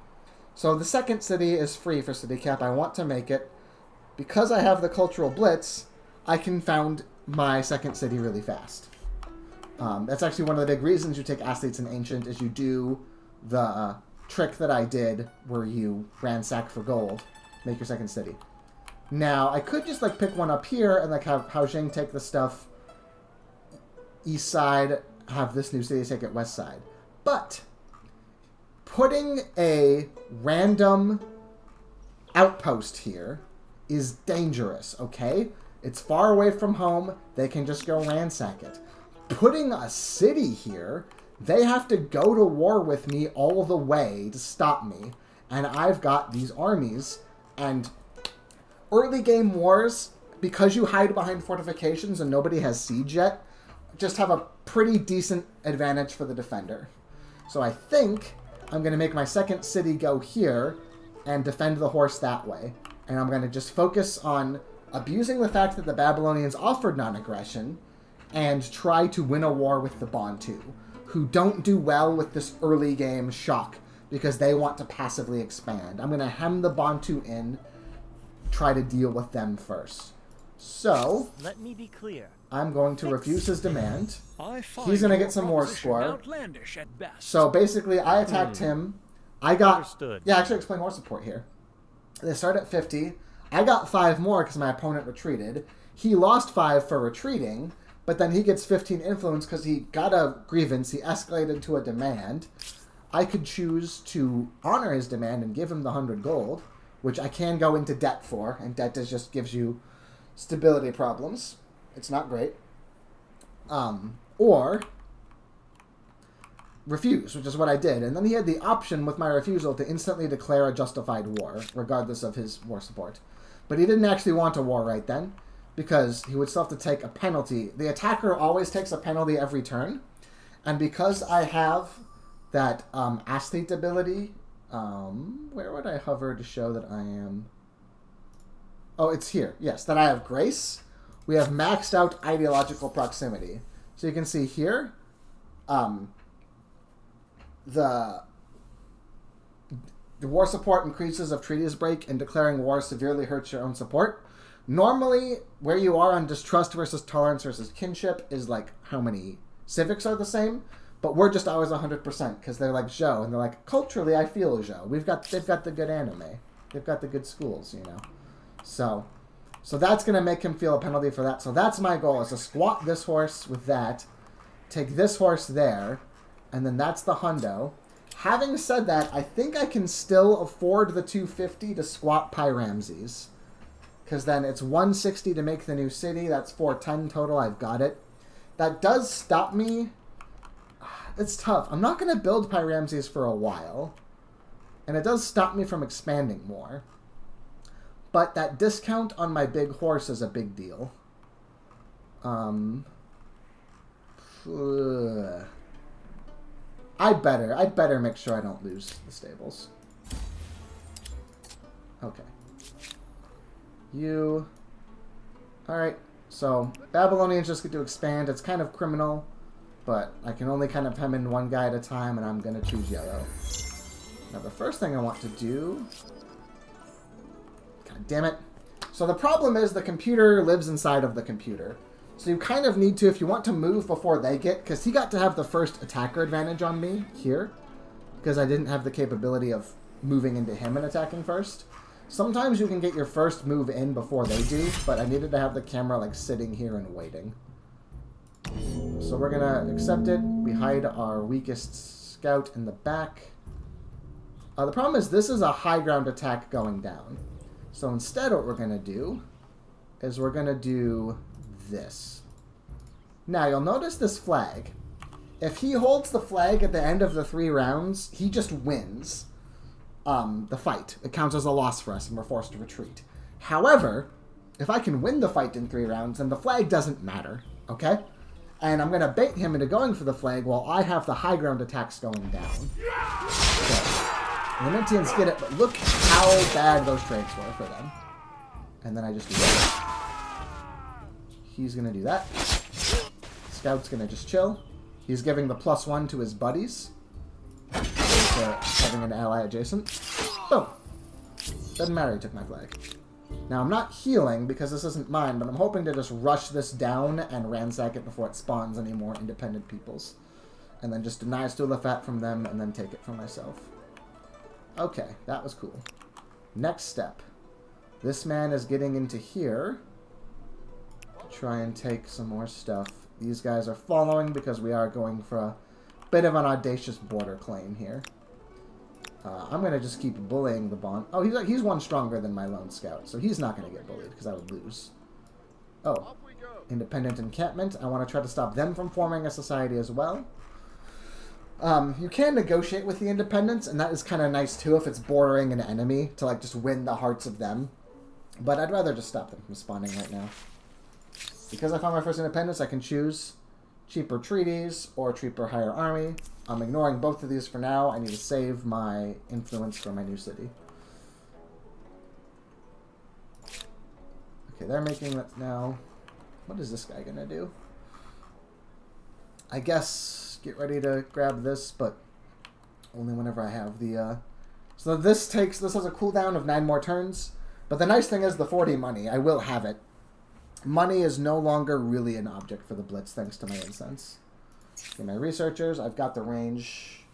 So the second city is free for city cap. I want to make it. Because I have the cultural blitz, I can found my second city really fast. That's actually one of the big reasons you take athletes in Ancient is you do the trick that I did where you ransack for gold, make your second city. Now, I could just like pick one up here and like have Haojing take the stuff east side, have this new city take it west side. But putting a random outpost here is dangerous, okay? It's far away from home. They can just go ransack it. Putting a city here, they have to go to war with me all the way to stop me. And I've got these armies. And early game wars, because you hide behind fortifications and nobody has siege yet, just have a pretty decent advantage for the defender. So I think I'm going to make my second city go here and defend the horse that way. And I'm going to just focus on abusing the fact that the Babylonians offered non-aggression and try to win a war with the Bantu, who don't do well with this early game shock because they want to passively expand. I'm going to hem the Bantu in, try to deal with them first. So, let me be clear. I'm going to refuse his demand. I find He's going to your get some more proposition score. outlandish at best. So basically, I attacked him. I got... Understood. Yeah, actually explain more support here. They start at 50. I got 5 more because my opponent retreated. He lost 5 for retreating, but then he gets 15 influence because he got a grievance. He escalated to a demand. I could choose to honor his demand and give him the 100 gold, which I can go into debt for, and debt just gives you stability problems. It's not great. Or refuse, which is what I did. And then he had the option with my refusal to instantly declare a justified war, regardless of his war support. But he didn't actually want a war right then, because he would still have to take a penalty. The attacker always takes a penalty every turn. And because I have that athlete ability, where would I hover to show that I am? Oh, it's here. Yes, that I have grace. We have maxed out ideological proximity. So you can see here, the war support increases if treaties break, and declaring war severely hurts your own support. Normally, where you are on distrust versus tolerance versus kinship is like how many civics are the same, but we're just always 100% because they're like Zhou, and they're like, culturally, I feel Zhou. They've got the good anime. They've got the good schools, you know. So that's going to make him feel a penalty for that. So that's my goal, is to squat this horse with that, take this horse there, and then that's the hundo. Having said that, I think I can still afford the 250 to squat Pyramses. Because then it's 160 to make the new city. That's 410 total. I've got it. That does stop me. It's tough. I'm not going to build Pyramses for a while. And it does stop me from expanding more. But that discount on my big horse is a big deal. I'd better make sure I don't lose the stables. Okay. You... Alright, so Babylonians just get to expand. It's kind of criminal, but I can only kind of hem in one guy at a time, and I'm going to choose yellow. Now the first thing I want to do... God damn it. So the problem is the computer lives inside of the computer. So you kind of need to, if you want to move before they get, because he got to have the first attacker advantage on me here, because I didn't have the capability of moving into him and attacking first. Sometimes you can get your first move in before they do, but I needed to have the camera like sitting here and waiting. So we're going to accept it. We hide our weakest scout in the back. The problem is this is a high ground attack going down. So instead what we're going to do is we're going to do this. Now you'll notice this flag. If he holds the flag at the end of the 3 rounds, he just wins the fight. It counts as a loss for us and we're forced to retreat. However, if I can win the fight in 3 rounds, then the flag doesn't matter, okay? And I'm going to bait him into going for the flag while I have the high ground attacks going down. So, the Mintians get it, but look how bad those trades were for them. And then I just do that. He's going to do that. Scout's going to just chill. He's giving the +1 to his buddies. Having an ally adjacent. Boom. Doesn't matter, he took my flag. Now, I'm not healing because this isn't mine, but I'm hoping to just rush this down and ransack it before it spawns any more independent peoples. And then just deny Stulafat from them and then take it for myself. Okay, that was cool. Next step. This man is getting into here to try and take some more stuff. These guys are following because we are going for a bit of an audacious border claim here. I'm going to just keep bullying the Bond. Oh, he's one stronger than my lone scout, so he's not going to get bullied because I would lose. Oh, independent encampment. I want to try to stop them from forming a society as well. You can negotiate with the independents, and that is kind of nice too if it's bordering an enemy to like just win the hearts of them. But I'd rather just stop them from spawning right now. Because I found my first independence, I can choose cheaper treaties or cheaper higher army. I'm ignoring both of these for now. I need to save my influence for my new city. Okay, they're making that now. What is this guy gonna do? I guess get ready to grab this, but only whenever I have the... So this has a cooldown of 9 more turns. But the nice thing is the 40 money. I will have it. Money is no longer really an object for the Blitz, thanks to my incense. Okay, my researchers, I've got the range.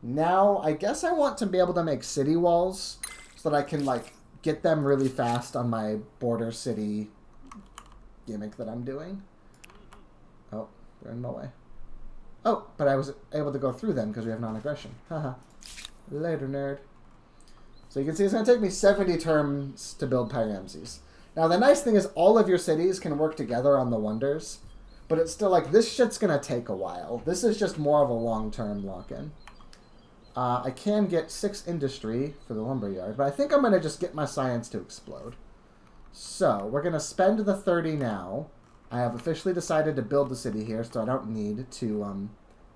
Now, I guess I want to be able to make city walls so that I can, like, get them really fast on my border city gimmick that I'm doing. Oh, they're in my way. Oh, but I was able to go through them because we have non-aggression. Haha. Later, nerd. So you can see it's going to take me 70 turns to build Pyramses. Now, the nice thing is all of your cities can work together on the wonders. But it's still like, this shit's going to take a while. This is just more of a long-term lock-in. I can get 6 industry for the lumberyard, but I think I'm going to just get my science to explode. So, we're going to spend the 30 now. I have officially decided to build the city here, so I don't need to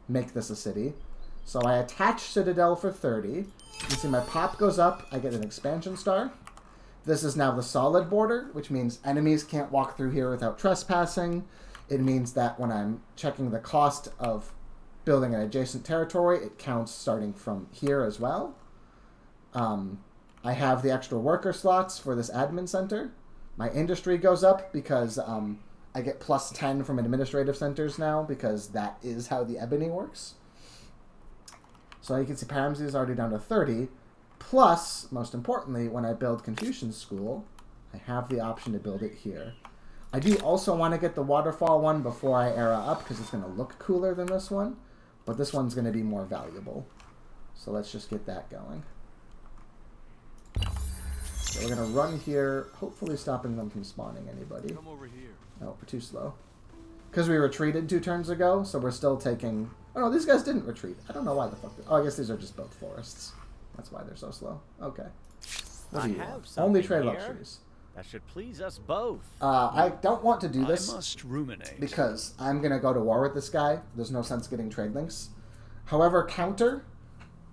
make this a city. So I attach Citadel for 30. You can see my pop goes up. I get an expansion star. This is now the solid border, which means enemies can't walk through here without trespassing. It means that when I'm checking the cost of building an adjacent territory, it counts starting from here as well. I have the extra worker slots for this admin center. My industry goes up because I get +10 from administrative centers now because that is how the ebony works. So you can see Paramsy is already down to 30. Plus, most importantly, when I build Confucian School, I have the option to build it here. I do also want to get the waterfall one before I era up because it's going to look cooler than this one. But this one's going to be more valuable. So let's just get that going. So we're going to run here, hopefully stopping them from spawning anybody. Come over here. No, we're too slow. Because we retreated 2 turns ago, so we're still taking... Oh no, these guys didn't retreat. I don't know why the fuck... Oh, I guess these are just both forests. That's why they're so slow. Okay. What do you want? Only trade luxuries. That should please us both. I don't want to do this. I must ruminate. Because I'm going to go to war with this guy. There's no sense getting trade links. However, counter,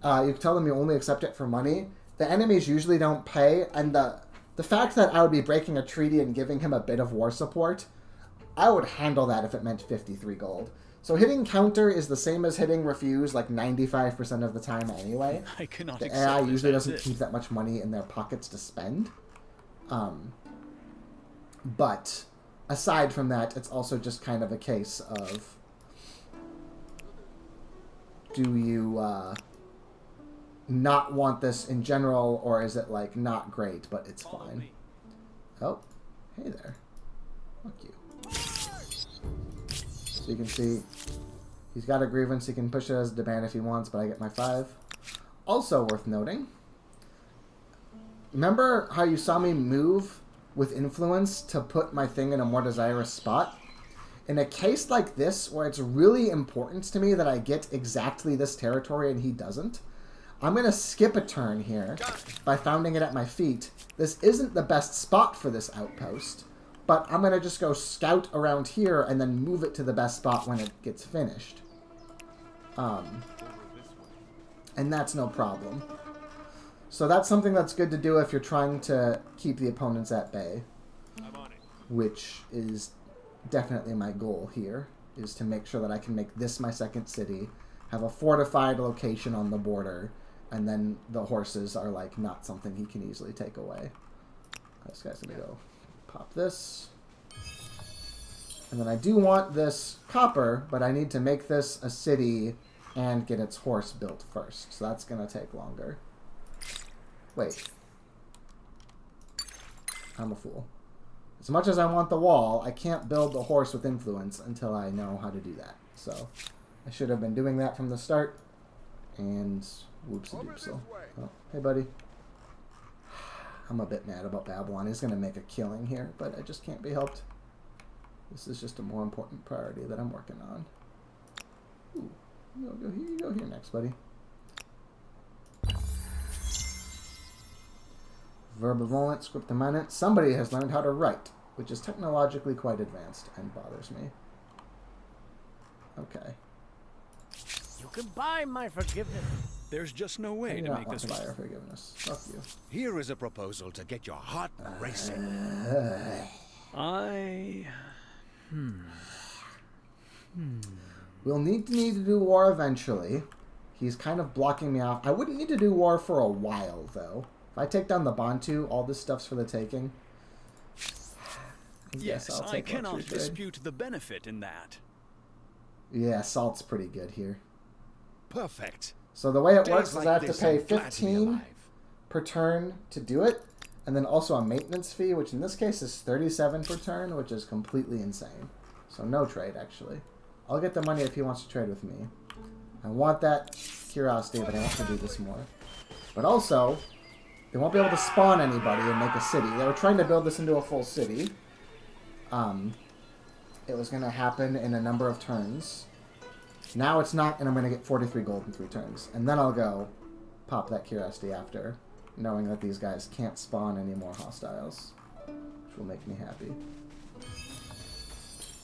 you tell them you only accept it for money. The enemies usually don't pay, and the fact that I would be breaking a treaty and giving him a bit of war support, I would handle that if it meant 53 gold. So hitting counter is the same as hitting refuse like 95% of the time anyway. I cannot The AI accept usually this as doesn't it. keep that much money in their pockets to spend. But aside from that, it's also just kind of a case of, do you not want this in general, or is it like not great but it's fine? Oh, hey there. Fuck you. So you can see he's got a grievance. He can push it as a demand if he wants, but I get my 5. Also worth noting, remember how you saw me move with influence to put my thing in a more desirous spot? In a case like this, where it's really important to me that I get exactly this territory and he doesn't, I'm going to skip a turn here by founding it at my feet. This isn't the best spot for this outpost, but I'm going to just go scout around here and then move it to the best spot when it gets finished. And that's no problem. So that's something that's good to do if you're trying to keep the opponents at bay. I'm on it. Which is definitely my goal here, is to make sure that I can make this my second city, have a fortified location on the border, and then the horses are like not something he can easily take away. This guy's gonna go pop this. And then I do want this copper, but I need to make this a city and get its horse built first. So that's gonna take longer. Wait. I'm a fool. As much as I want the wall, I can't build the horse with influence until I know how to do that. So I should have been doing that from the start. And whoopsie-doopsie. Oh, hey, buddy. I'm a bit mad about Babylon. He's going to make a killing here, but I just can't be helped. This is just a more important priority that I'm working on. Ooh, you go here next, buddy. Verbivolent, scriptominant. Somebody has learned how to write, which is technologically quite advanced and bothers me. Okay. You can buy my forgiveness. There's just no way I do to not make want this to buy work. your forgiveness. Fuck you. Here is a proposal to get your heart racing. We'll need to do war eventually. He's kind of blocking me off. I wouldn't need to do war for a while, though. If I take down the Bantu, all this stuff's for the taking. Yes, I'll I take cannot luxury trade. dispute the benefit in that. Yeah, salt's pretty good here. Perfect. So the way it Days works is like I have to this, pay I'm glad to be 15 alive. per turn to do it, and then also a maintenance fee, which in this case is 37 per turn, which is completely insane. So no trade, actually. I'll get the money if he wants to trade with me. I want that curiosity, but I have to do this more. But also, they won't be able to spawn anybody and make a city. They were trying to build this into a full city. It was going to happen in a number of turns. Now it's not, and I'm going to get 43 gold in 3 turns. And then I'll go pop that curiosity after, knowing that these guys can't spawn any more hostiles, which will make me happy.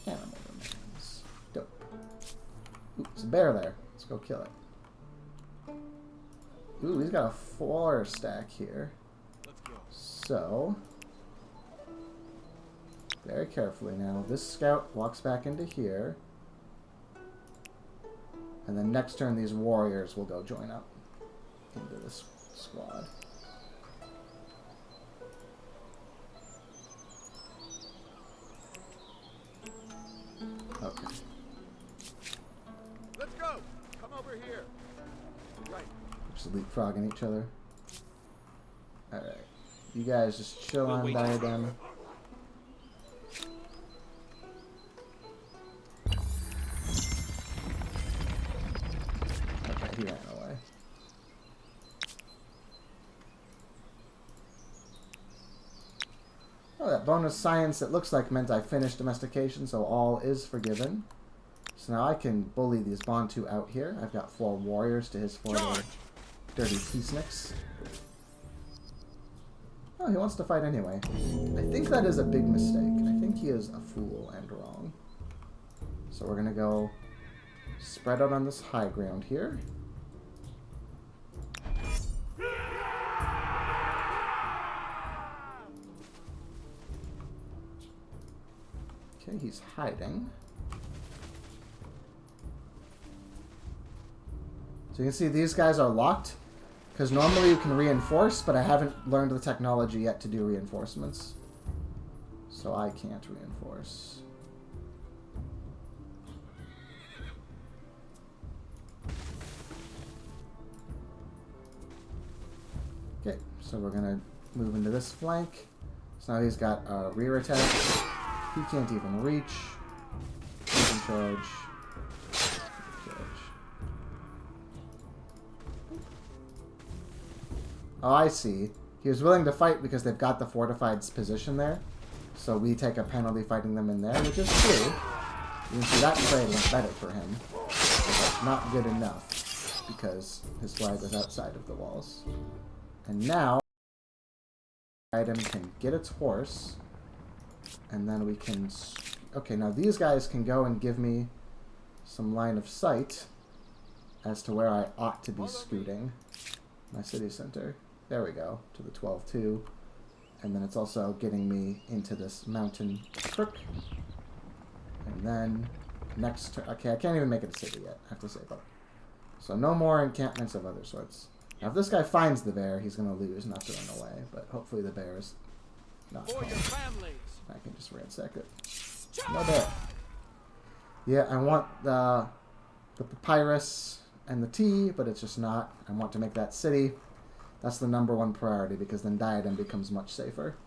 Animal remains. Dope. Ooh, there's a bear there. Let's go kill it. Ooh, he's got a 4 stack here. Let's go. So, very carefully now. This scout walks back into here. And then next turn, these warriors will go join up into this squad. Okay. Let's go. Come over here. Right. Just leapfrogging each other. Alright. You guys just chill on Diadem. Okay, he ran away. Oh, that bonus science, it looks like meant I finished domestication, so all is forgiven. So now I can bully these Bantu out here. I've got 4 warriors to his 4 little dirty peaceniks. Oh, he wants to fight anyway. I think that is a big mistake. I think he is a fool and wrong. So we're going to go spread out on this high ground here. Okay, he's hiding. So you can see these guys are locked, because normally you can reinforce, but I haven't learned the technology yet to do reinforcements. So I can't reinforce. Okay, so we're going to move into this flank. So now he's got a rear attack. He can't even reach. He can charge. Oh, I see. He was willing to fight because they've got the fortified position there. So we take a penalty fighting them in there, which is true. You can see that trade went better for him. But not good enough. because his flag was outside of the walls. And now, item can get its horse, and then we can... Okay, now these guys can go and give me some line of sight as to where I ought to be scooting my city center. There we go, to the 12-2. And then it's also getting me into this mountain crook. And then next turn... Okay, I can't even make it a city yet. I have to save up. So no more encampments of other sorts. Now if this guy finds the bear, he's going to lose, not to run away. But hopefully the bear is not For home. your families. I can just ransack it. No bear. Yeah, I want the papyrus and the tea, but it's just not. I want to make that city. That's the #1 priority, because then diadem becomes much safer.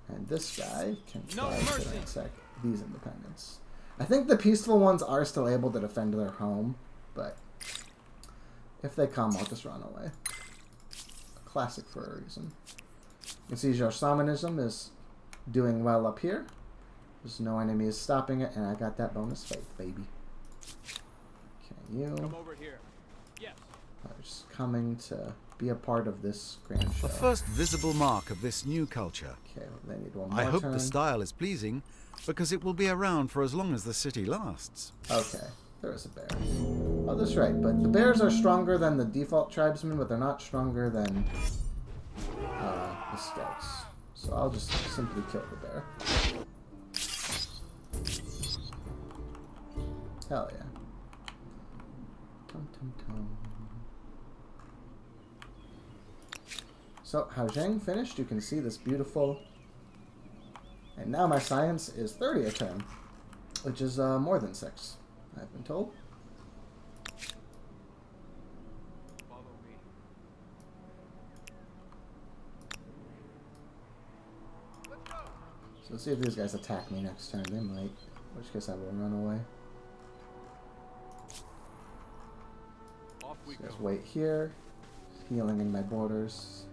And this guy can try to ransack these independents. I think the peaceful ones are still able to defend their home, but if they come, I'll just run away. A classic for a reason. You can see your shamanism is doing well up here. There's no enemies stopping it, and I got that bonus faith, baby. Okay, you Come over here. Yes. are just coming to be a part of this grand show. The first visible mark of this new culture. Okay, well, they need one more I hope turn. the style is pleasing, because it will be around for as long as the city lasts. Okay, there is a bear. Oh, that's right, but the bears are stronger than the default tribesmen, but they're not stronger than the scouts. So I'll just simply kill the bear. Hell yeah. Tum, tum, tum. So, Haojing finished. You can see this beautiful... And now my science is 30 a turn, which is more than 6, I've been told. Follow me. Let's go. So let's see if these guys attack me next turn. They might. In which case I will run away. Off we So guys go. wait here. Healing in my borders.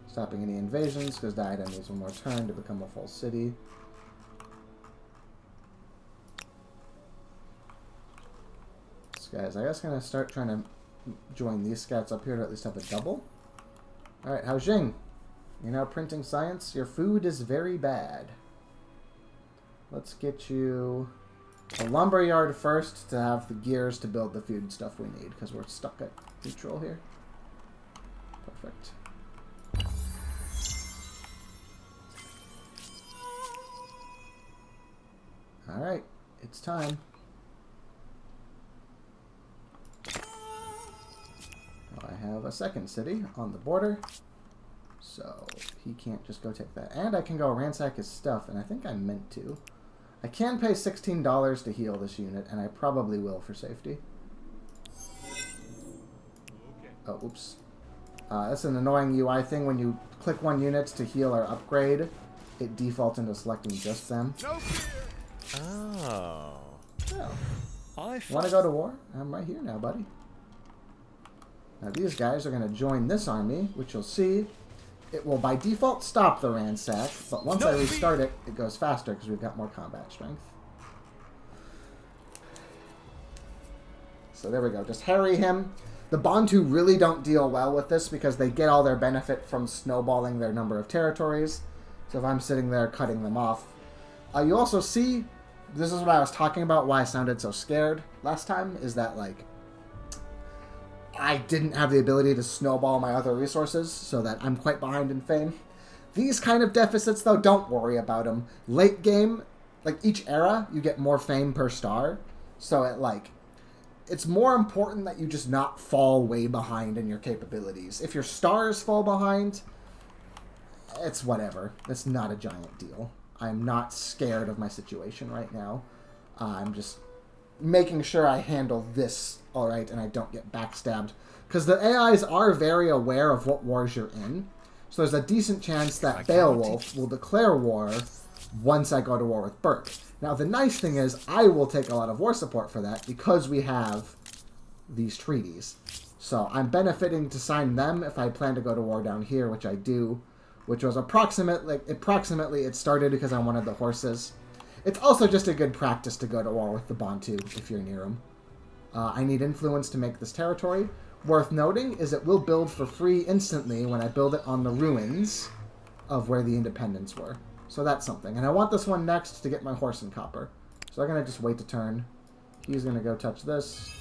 Stopping any invasions, because diadem needs one more turn to become a full city. So guys, I guess I'm going to start trying to join these scouts up here to at least have a double. Alright, Haojing. You're now printing science. Your food is very bad. Let's get you a lumberyard first to have the gears to build the food stuff we need, because we're stuck at neutral here. Perfect. Alright, it's time. I have a second city on the border, so he can't just go take that. And I can go ransack his stuff, and I think I meant to. I can pay $16 to heal this unit, and I probably will for safety. Okay. Oh, oops. That's an annoying UI thing. When you click one unit to heal or upgrade, it defaults into selecting just them. No fear. Oh. Oh. I Want to go to war? I'm right here now, buddy. Now these guys are going to join this army, which you'll see. It will by default stop the ransack, but once I restart it, it goes faster because we've got more combat strength. So there we go. Just harry him. The Bantu really don't deal well with this because they get all their benefit from snowballing their number of territories. So if I'm sitting there cutting them off. You also see, this is what I was talking about, why I sounded so scared last time, is that, like, I didn't have the ability to snowball my other resources, so that I'm quite behind in fame. These kind of deficits, though, don't worry about them. Late game, like, each era, you get more fame per star, so it, like, it's more important that you just not fall way behind in your capabilities. If your stars fall behind, it's whatever. It's not a giant deal. I'm not scared of my situation right now. I'm just making sure I handle this all right and I don't get backstabbed. Because the AIs are very aware of what wars you're in. So there's a decent chance that Beowulf will declare war once I go to war with Burke. Now, the nice thing is I will take a lot of war support for that because we have these treaties. So I'm benefiting to sign them if I plan to go to war down here, which I do. Which was approximately it started because I wanted the horses. It's also just a good practice to go to war with the Bantu if you're near them. I need influence to make this territory. Worth noting is it will build for free instantly when I build it on the ruins of where the independents were. So that's something. And I want this one next to get my horse and copper. So I'm going to just wait a turn. He's going to go touch this.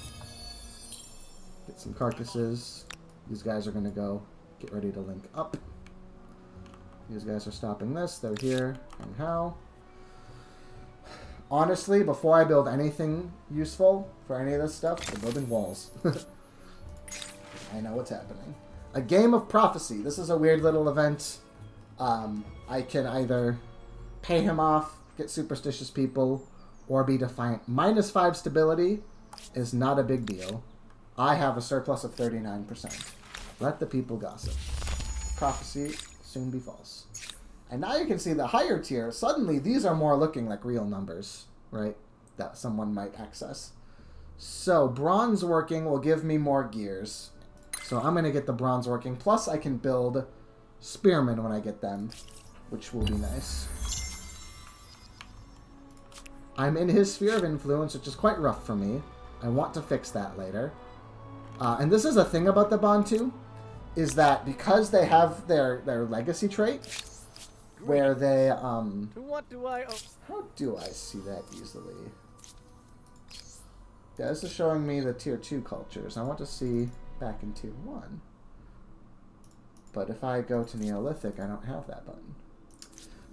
Get some carcasses. These guys are going to go get ready to link up. These guys are stopping this. They're here. And how? Honestly, before I build anything useful for any of this stuff, I'm building walls. I know what's happening. A game of prophecy. This is a weird little event. I can either pay him off, get superstitious people, or be defiant. -5 stability is not a big deal. I have a surplus of 39%. Let the people gossip. Prophecy soon be false. And now you can see the higher tier. Suddenly, these are more looking like real numbers, right? That someone might access. So, bronze working will give me more gears. So I'm going to get the bronze working. Plus, I can build spearmen when I get them, which will be nice. I'm in his sphere of influence, which is quite rough for me. I want to fix that later. And this is a thing about the Bantu, is that because they have their legacy trait, where they... To what do I... How do I see that easily? Yeah, this is showing me the tier 2 cultures. I want to see back in tier 1. But if I go to Neolithic, I don't have that button.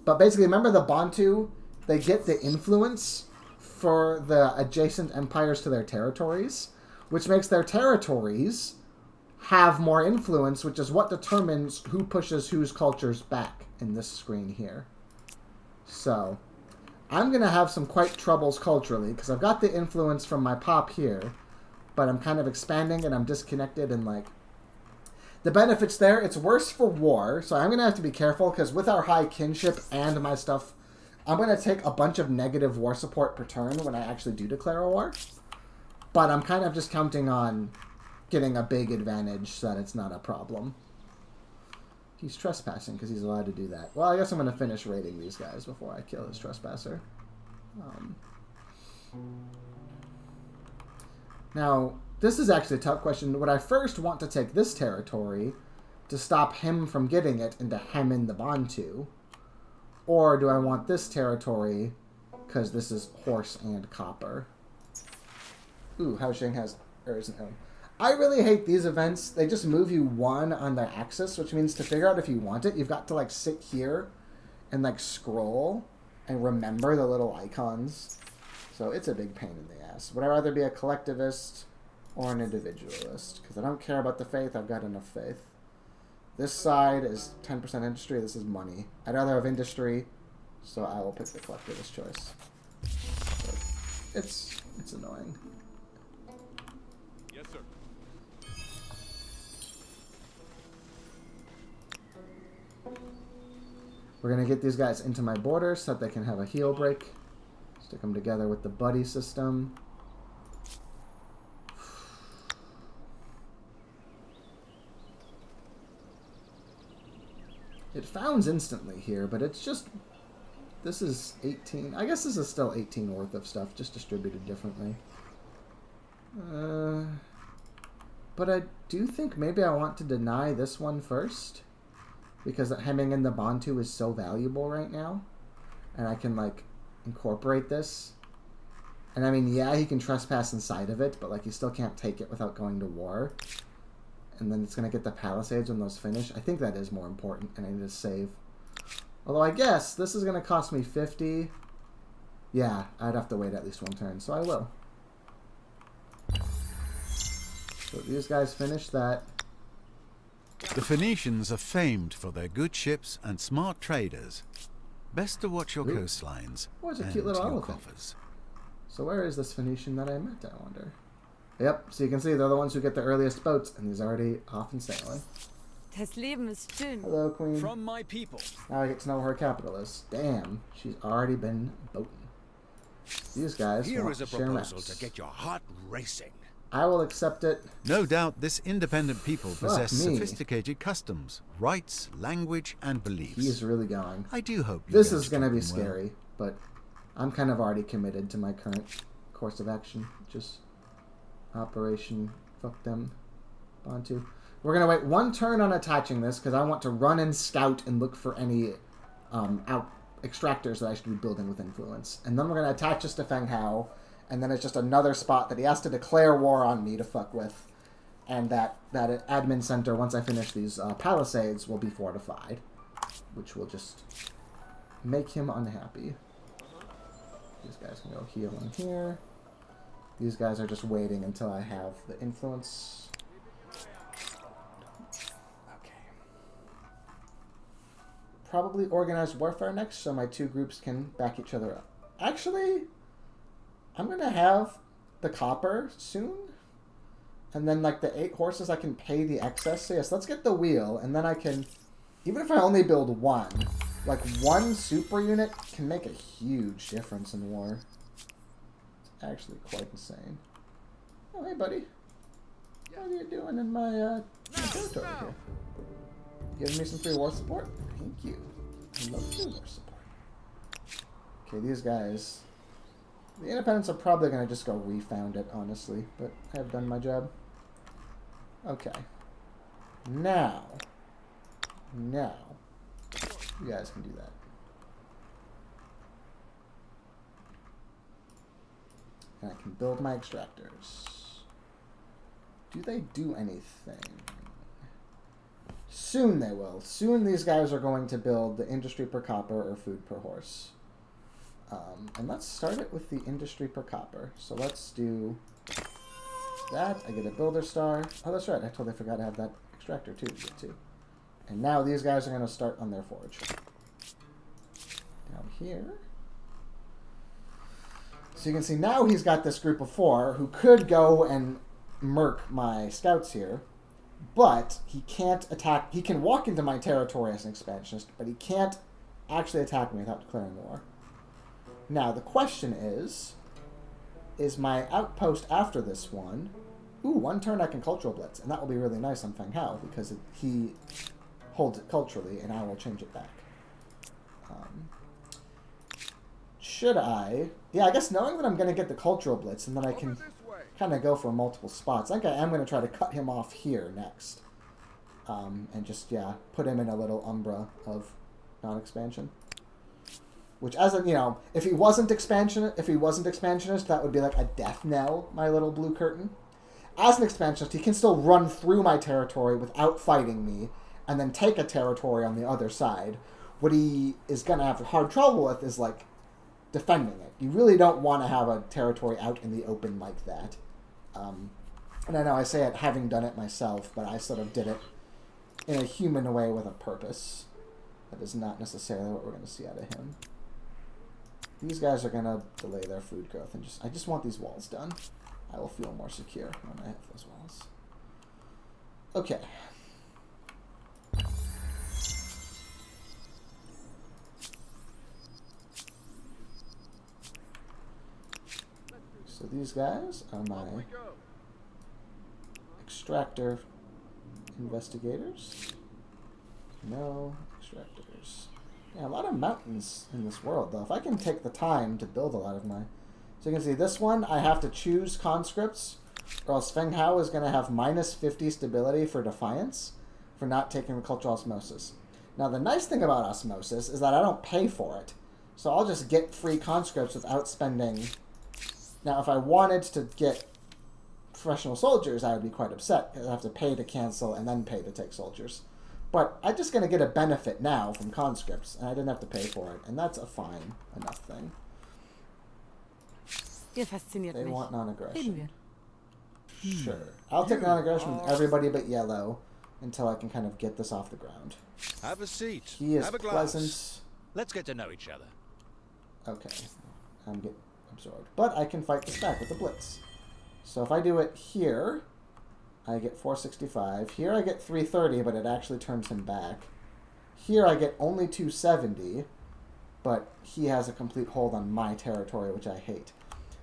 But basically, remember the Bantu? They get the influence for the adjacent empires to their territories, which makes their territories have more influence, which is what determines who pushes whose cultures back in this screen here. So, I'm going to have some quite troubles culturally, because I've got the influence from my pop here, but I'm kind of expanding and I'm disconnected and like... The benefits there, it's worse for war, so I'm going to have to be careful, because with our high kinship and my stuff, I'm going to take a bunch of negative war support per turn when I actually do declare a war. But I'm kind of just counting on getting a big advantage so that it's not a problem. He's trespassing because he's allowed to do that. Well, I guess I'm going to finish raiding these guys before I kill his trespasser. Now, this is actually a tough question. Would I first want to take this territory to stop him from getting it and to hem in the Bantu? Or do I want this territory because this is horse and copper? Ooh, Haosheng has... Or isn't him. I really hate these events. They just move you one on their axis, which means to figure out if you want it, you've got to like sit here and like scroll and remember the little icons. So it's a big pain in the ass. Would I rather be a collectivist or an individualist? Because I don't care about the faith. I've got enough faith. This side is 10% industry. This is money. I'd rather have industry, so I will pick the collectivist choice. But it's annoying. Yes, sir. We're going to get these guys into my border so that they can have a heal break. Stick them together with the buddy system. It founds instantly here, but it's just... This is 18. I guess this is still 18 worth of stuff, just distributed differently. But I do think maybe I want to deny this one first. Because hemming in the Bantu is so valuable right now. And I can, like, incorporate this. And I mean, yeah, he can trespass inside of it, but, like, he still can't take it without going to war. And then it's going to get the Palisades when those finish. I think that is more important, and I need to save. Although I guess this is going to cost me 50. Yeah, I'd have to wait at least one turn, so I will. So these guys finish that. The Phoenicians are famed for their good ships and smart traders. Best to watch your coastlines Oh, it's a and cute little your elephant. coffers. So where is this Phoenician that I met, I wonder? Yep, so you can see they're the ones who get the earliest boats, and he's already off and sailing. Das Leben ist schön. Hello, Queen. From my people. Now I get to know where her capital is. Damn, she's already been boating. These guys Here want is a to share proposal maps. to get your heart racing. I will accept it. No doubt this independent people possess me. sophisticated customs, rights, language, and beliefs. He's really going. I do hope you This go is going to be strong and well. scary, but I'm kind of already committed to my current course of action, which is Operation fuck them. Bantu. We're going to wait 1 turn on attaching this because I want to run and scout and look for any extractors that I should be building with influence. And then we're going to attach this to Feng Hao, and then it's just another spot that he has to declare war on me to fuck with. And that admin center, once I finish these palisades, will be fortified, which will just make him unhappy. These guys can go heal in here. These guys are just waiting until I have the influence. Probably organized warfare next, so my 2 groups can back each other up. Actually, I'm going to have the copper soon. And then, like, the 8 horses, I can pay the excess. So, yes, let's get the wheel. And then I can, even if I only build 1, like, 1 super unit can make a huge difference in war. It's actually quite insane. Oh, hey, buddy. What are you doing in my territory here? Giving me some free war support? Thank you. I love free war support. Okay, these guys... The independents are probably going to just go refound it, honestly. But I have done my job. Okay. Now. You guys can do that. And I can build my extractors. Do they do anything? Soon they will. Soon these guys are going to build the industry per copper or food per horse. And let's start it with the industry per copper. So let's do that. I get a builder star. Oh, that's right. I totally forgot to have that extractor too to get to. And now these guys are going to start on their forge. Down here. So you can see now he's got this group of 4 who could go and murk my scouts here. But he can't attack. He can walk into my territory as an expansionist, but he can't actually attack me without declaring war. Now, the question is my outpost after this one... Ooh, 1 turn I can cultural blitz, and that will be really nice on Feng Hao, because he holds it culturally, and I will change it back. Should I... Yeah, I guess knowing that I'm going to get the cultural blitz, and then I can kind of go for multiple spots. I think I am going to try to cut him off here next. And just, yeah, put him in a little umbra of non-expansion. Which, as a, you know, if he wasn't expansionist, that would be like a death knell, my little blue curtain. As an expansionist, he can still run through my territory without fighting me, and then take a territory on the other side. What he is going to have hard trouble with is, like, defending it. You really don't want to have a territory out in the open like that. And I know I say it having done it myself, but I sort of did it in a human way with a purpose. That is not necessarily what we're going to see out of him. These guys are going to delay their food growth, and I just want these walls done. I will feel more secure when I have those walls. Okay. So these guys are my extractor investigators. No extractors. Yeah, a lot of mountains in this world, though. If I can take the time to build a lot of my... So you can see this one, I have to choose conscripts, or else Feng Hao is going to have minus 50 stability for defiance for not taking the cultural osmosis. Now, the nice thing about osmosis is that I don't pay for it. So I'll just get free conscripts without spending... Now, if I wanted to get professional soldiers, I would be quite upset, because I have to pay to cancel and then pay to take soldiers. But I'm just going to get a benefit now from conscripts, and I didn't have to pay for it, and that's a fine enough thing. Ihr fasziniert They mich. want Reden non-aggression. wir. Sure. I'll take non-aggression with everybody but yellow until I can kind of get this off the ground. Have a seat. He is Have a glass. pleasant. Let's get to know each other. Okay. I'm getting absorbed. But I can fight this back with the blitz. So if I do it here, I get 465. Here I get 330, but it actually turns him back. Here I get only 270, but he has a complete hold on my territory, which I hate.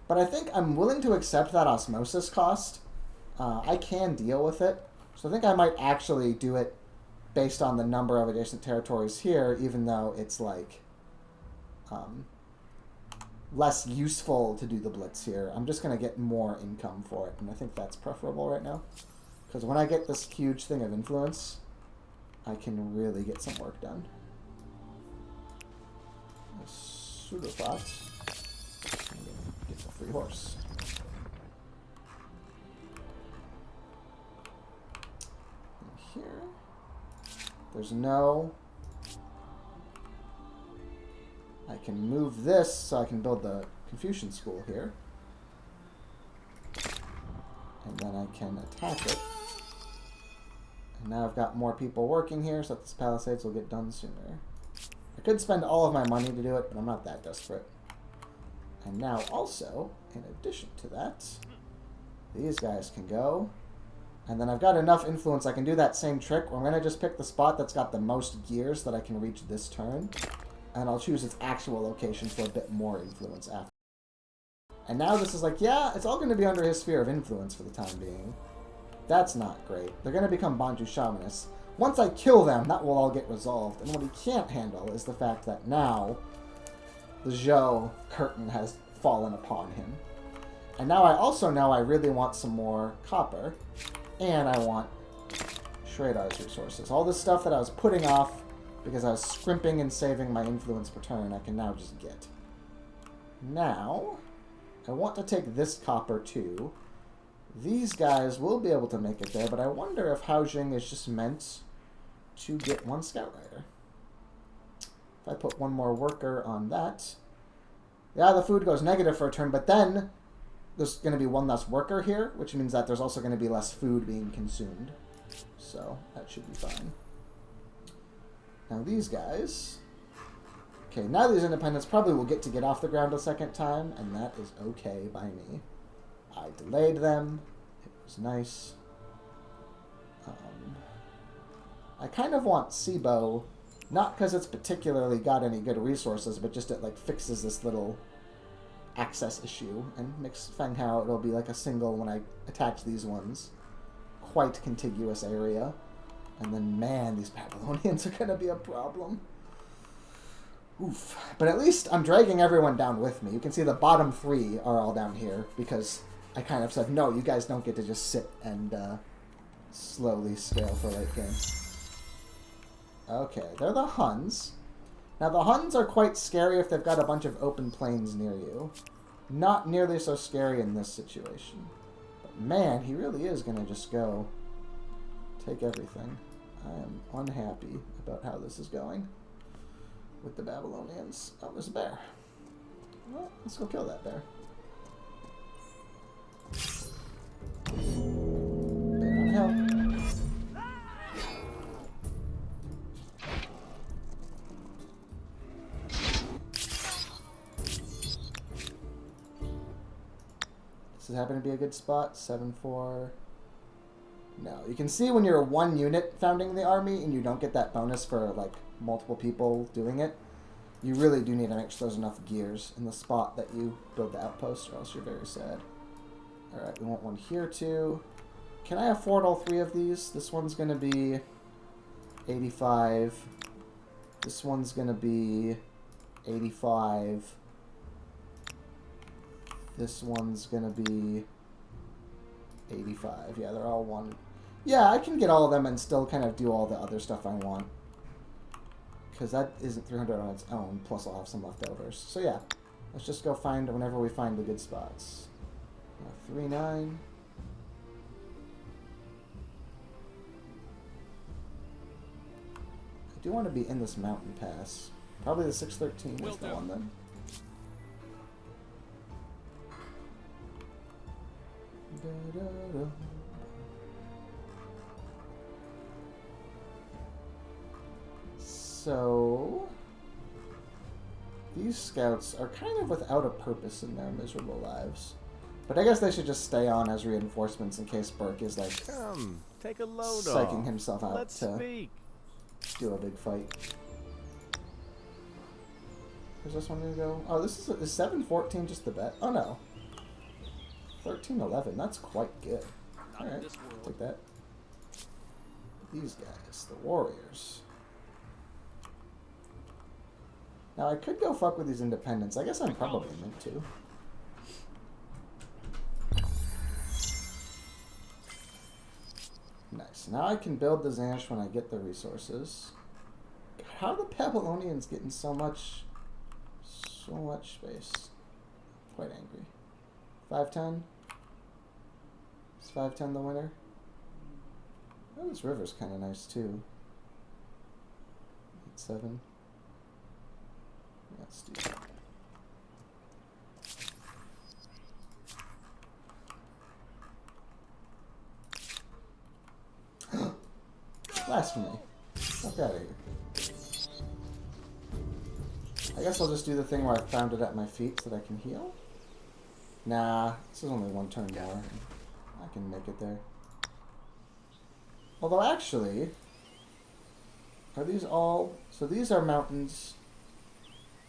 But I think I'm willing to accept that osmosis cost. I can deal with it. So I think I might actually do it based on the number of adjacent territories here, even though it's like... less useful to do the blitz here. I'm just going to get more income for it, and I think that's preferable right now. Because when I get this huge thing of influence, I can really get some work done. A pseudopod. Get the free horse. And here, there's no... I can move this so I can build the Confucian school here. And then I can attack it. And now I've got more people working here so that this Palisades will get done sooner. I could spend all of my money to do it, but I'm not that desperate. And now also, in addition to that, these guys can go. And then I've got enough influence I can do that same trick where I'm going to just pick the spot that's got the most gears that I can reach this turn. And I'll choose its actual location for a bit more influence after. And now this is like, yeah, it's all going to be under his sphere of influence for the time being. That's not great. They're going to become Bantu Shamanists. Once I kill them, that will all get resolved. And what he can't handle is the fact that now the Zhou curtain has fallen upon him. And now I also know I really want some more copper. And I want Shradar's resources. All this stuff that I was putting off because I was scrimping and saving my influence per turn, I can now just get. Now, I want to take this copper too. These guys will be able to make it there, but I wonder if Haojing is just meant to get one Scout Rider. If I put one more worker on that... Yeah, the food goes negative for a turn, but then there's going to be one less worker here, which means that there's also going to be less food being consumed. So, that should be fine. Now these guys... Okay, now these independents probably will get off the ground a second time, and that is okay by me. I delayed them. It was nice. I kind of want Sibo, not because it's particularly got any good resources, but just it like fixes this little access issue, and makes Feng Hao, it'll be like a single when I attach these ones. Quite contiguous area. And then, man, these Babylonians are going to be a problem. Oof. But at least I'm dragging everyone down with me. You can see the bottom three are all down here because I kind of said, no, you guys don't get to just sit and slowly scale for late game. Okay, they're the Huns. Now, the Huns are quite scary if they've got a bunch of open plains near you. Not nearly so scary in this situation. But, man, he really is going to just go take everything. I am unhappy about how this is going with the Babylonians. Oh, there's a bear. Well, let's go kill that bear. Bear on hill. Does it happen to be a good spot? 7-4. No. You can see when you're one unit founding the army and you don't get that bonus for, like, multiple people doing it, you really do need to make sure there's enough gears in the spot that you build the outpost, or else you're very sad. Alright, we want one here, too. Can I afford all three of these? This one's going to be 85. This one's going to be 85. This one's going to be 85. Yeah, they're all one. Yeah, I can get all of them and still kind of do all the other stuff I want. Because that isn't 300 on its own, plus I'll have some leftovers. So yeah, let's just go find whenever we find the good spots. 3-9. I do want to be in this mountain pass. Probably the 613 is the one then. So, these scouts are kind of without a purpose in their miserable lives. But I guess they should just stay on as reinforcements in case Burke is like Come, take a load psyching off. himself out Let's to speak. do a big fight. Where's this one gonna go? Oh, this is 7-14 just the bet? Oh no. 13-11, that's quite good. Alright, take that. These guys, the warriors. Now, I could go fuck with these independents. I guess I'm probably meant to. Nice. Now I can build the Xanish when I get the resources. God, how are the Babylonians getting so much space? Quite angry. 510? Is 510 the winner? Oh, this river's kind of nice too. 8-7. Let's do that. Blasphemy. Fuck out of here. I guess I'll just do the thing where I found it at my feet so that I can heal. Nah, this is only one turn more. I can make it there. Although actually, are these all... So these are mountains.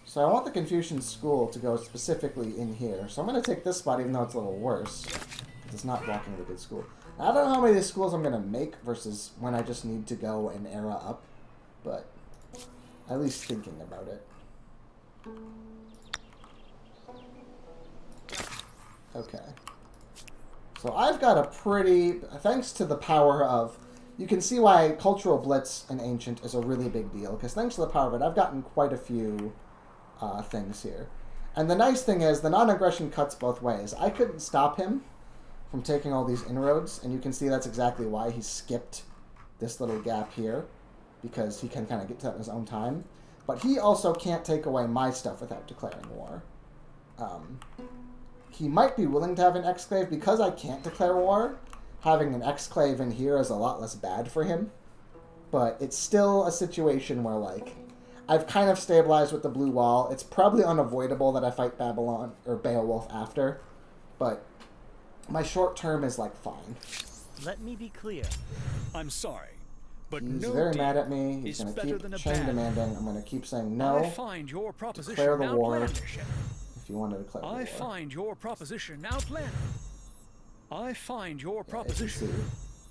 So I want the Confucian school to go specifically in here. So I'm going to take this spot even though it's a little worse. Because it's not blocking the good school. I don't know how many of these schools I'm going to make versus when I just need to go an era up. But at least thinking about it. Okay. So I've got a pretty... Thanks to the power of... You can see why Cultural Blitz in Ancient is a really big deal. Because thanks to the power of it, I've gotten quite a few things here. And the nice thing is, the non-aggression cuts both ways. I couldn't stop him from taking all these inroads. And you can see that's exactly why he skipped this little gap here. Because he can kind of get to that in his own time. But he also can't take away my stuff without declaring war. He might be willing to have an exclave. Because I can't declare war, having an exclave in here is a lot less bad for him. But it's still a situation where, like, I've kind of stabilized with the blue wall. It's probably unavoidable that I fight Babylon or Beowulf after. But my short term is, like, fine. Let me be clear. I'm sorry, but He's no very deal mad at me. He's is going to better keep than a chain bad demanding. I'm going to keep saying I no. find your proposition Declare the war. outlandish. If you want to declare the war. I find your proposition outlandish. I find your Yeah, as you proposition. see.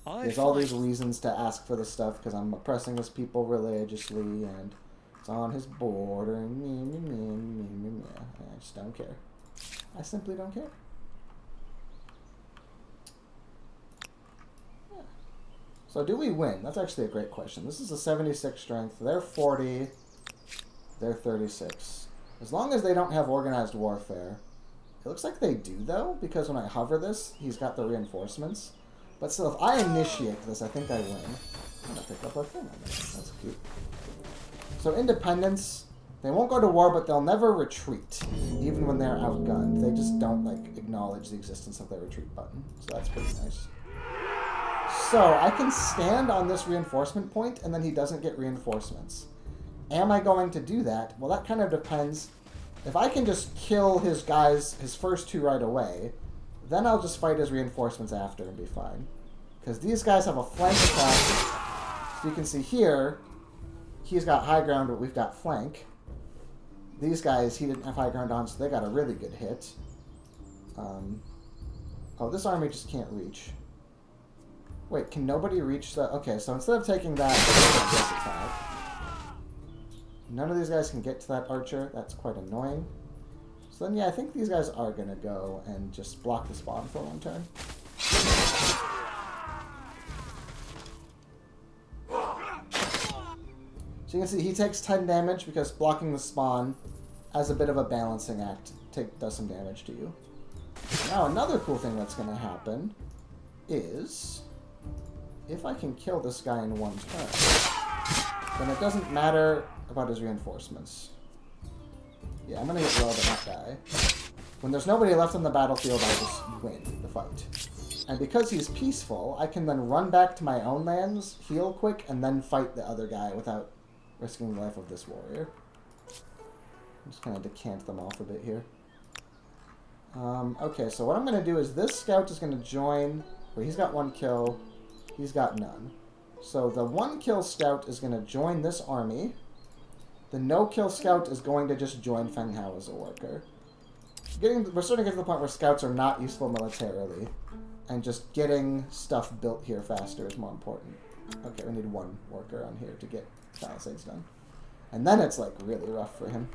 I There's all find these reasons to ask for the stuff because I'm oppressing his people religiously and it's on his border and I just don't care. I simply don't care. Yeah. So do we win? That's actually a great question. This is a 76 strength. They're 40. They're 36. As long as they don't have organized warfare. It looks like they do though, because when I hover this, he's got the reinforcements. But still, if I initiate this, I think I win. I'm gonna pick up a thing on that. That's cute. So independence, they won't go to war, but they'll never retreat, even when they're outgunned. They just don't like acknowledge the existence of their retreat button. So that's pretty nice. So I can stand on this reinforcement point, and then he doesn't get reinforcements. Am I going to do that? Well, that kind of depends. If I can just kill his guys, his first two right away, then I'll just fight his reinforcements after and be fine. Because these guys have a flank attack. So you can see here, he's got high ground, but we've got flank. These guys, he didn't have high ground on, so they got a really good hit. Oh, this army just can't reach. Wait, can nobody reach the... Okay, so instead of taking that, this attack, none of these guys can get to that archer. That's quite annoying. So then, yeah, I think these guys are going to go and just block the spawn for one turn. So you can see he takes 10 damage because blocking the spawn as a bit of a balancing act does some damage to you. Now, another cool thing that's going to happen is if I can kill this guy in one turn, then it doesn't matter about his reinforcements. Yeah, I'm gonna get rid of that guy. When there's nobody left on the battlefield, I just win the fight. And because he's peaceful, I can then run back to my own lands, heal quick, and then fight the other guy without risking the life of this warrior. I'm just kind of decant them off a bit here. Okay, so what I'm going to do is this scout is going to join... Wait, he's got 1 kill. He's got none. So the 1 kill scout is going to join this army. The no-kill scout is going to just join Feng Hao as a worker. We're starting to get to the point where scouts are not useful militarily. And just getting stuff built here faster is more important. Okay, we need 1 worker on here to get palisades done. And then it's like really rough for him.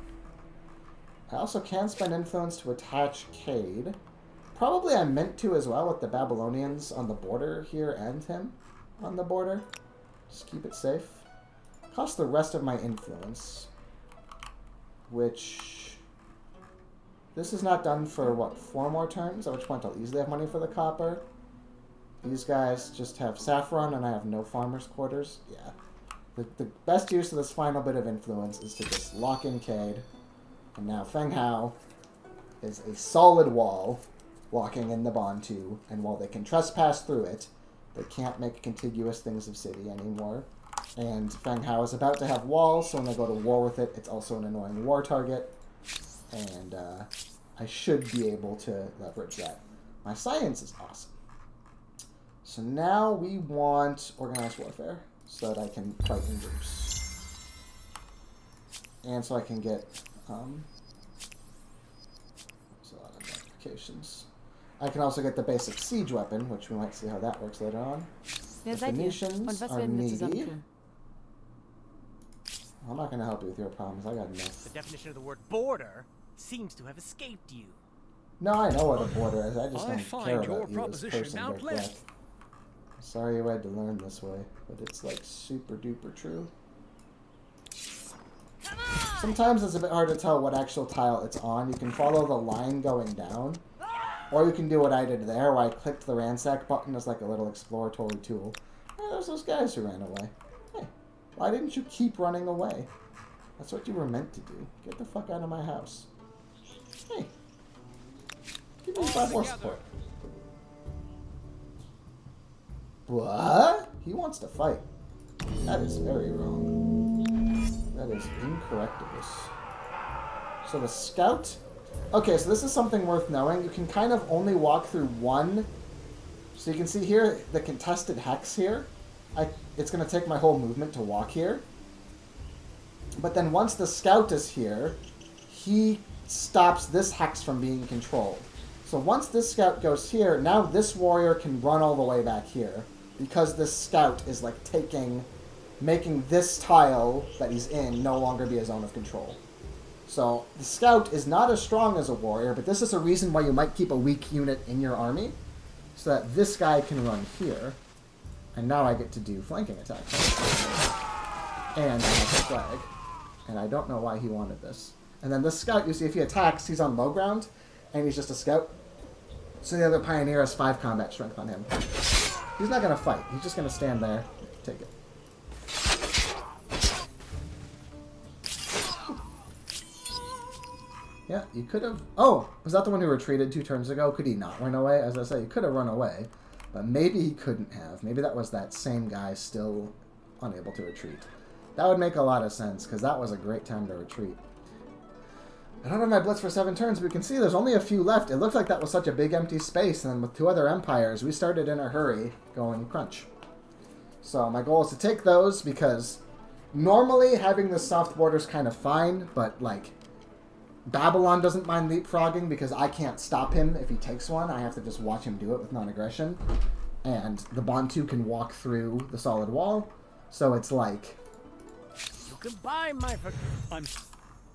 I also can spend influence to attach Cade. Probably I meant to as well with the Babylonians on the border here and him on the border. Just keep it safe. Cost the rest of my influence. Which... This is not done for, what, 4 more turns? At which point I'll easily have money for the copper. These guys just have saffron and I have no farmer's quarters. Yeah. The best use of this final bit of influence is to just lock in Cade. And now Feng Hao is a solid wall walking in the Bantu, and while they can trespass through it, they can't make contiguous things of city anymore. And Feng Hao is about to have walls, so when they go to war with it, it's also an annoying war target. And I should be able to leverage that. My science is awesome. So now we want organized warfare, so that I can fight in groups. And so I can get... there's a lot of notifications. I can also get the basic siege weapon, which we might see how that works later on. Wer The seid ihr? Phoenicians Und was are werden wir needy. zusammen tun? I'm not going to help you with your problems. I got enough. The definition of the word border seems to have escaped you. No, I know what a border is. I just I don't find care your about you as a proposition person now like planned. that. Sorry you had to learn this way, but it's like super duper true. Sometimes it's a bit hard to tell what actual tile it's on. You can follow the line going down, or you can do what I did there, where I clicked the ransack button as like a little exploratory tool. Oh, there's those guys who ran away. Hey, why didn't you keep running away? That's what you were meant to do. Get the fuck out of my house. Hey, give me 5 more support. What? He wants to fight. That is very wrong. That is incorrectibus. So the scout... Okay, so this is something worth knowing. You can kind of only walk through one. So you can see here, the contested hex here. It's going to take my whole movement to walk here. But then once the scout is here, he stops this hex from being controlled. So once this scout goes here, now this warrior can run all the way back here. Because this scout is like making this tile that he's in no longer be a zone of control. So the scout is not as strong as a warrior, but this is a reason why you might keep a weak unit in your army. So that this guy can run here. And now I get to do flanking attacks. And I have a flag. And I don't know why he wanted this. And then this scout, you see if he attacks, he's on low ground. And he's just a scout. So the other pioneer has 5 combat strength on him. He's not going to fight. He's just going to stand there. Take it. Yeah, you could have... Oh, was that the one who retreated 2 turns ago? Could he not run away? As I say, he could have run away. But maybe he couldn't have. Maybe that was that same guy still unable to retreat. That would make a lot of sense, because that was a great time to retreat. I don't have my blitz for 7 turns, but we can see there's only a few left. It looked like that was such a big empty space, and then with 2 other empires, we started in a hurry going crunch. So my goal is to take those, because normally having the soft border is kind of fine, but like Babylon doesn't mind leapfrogging because I can't stop him if he takes one. I have to just watch him do it with non-aggression. And the Bantu can walk through the solid wall, so it's like... You can buy my...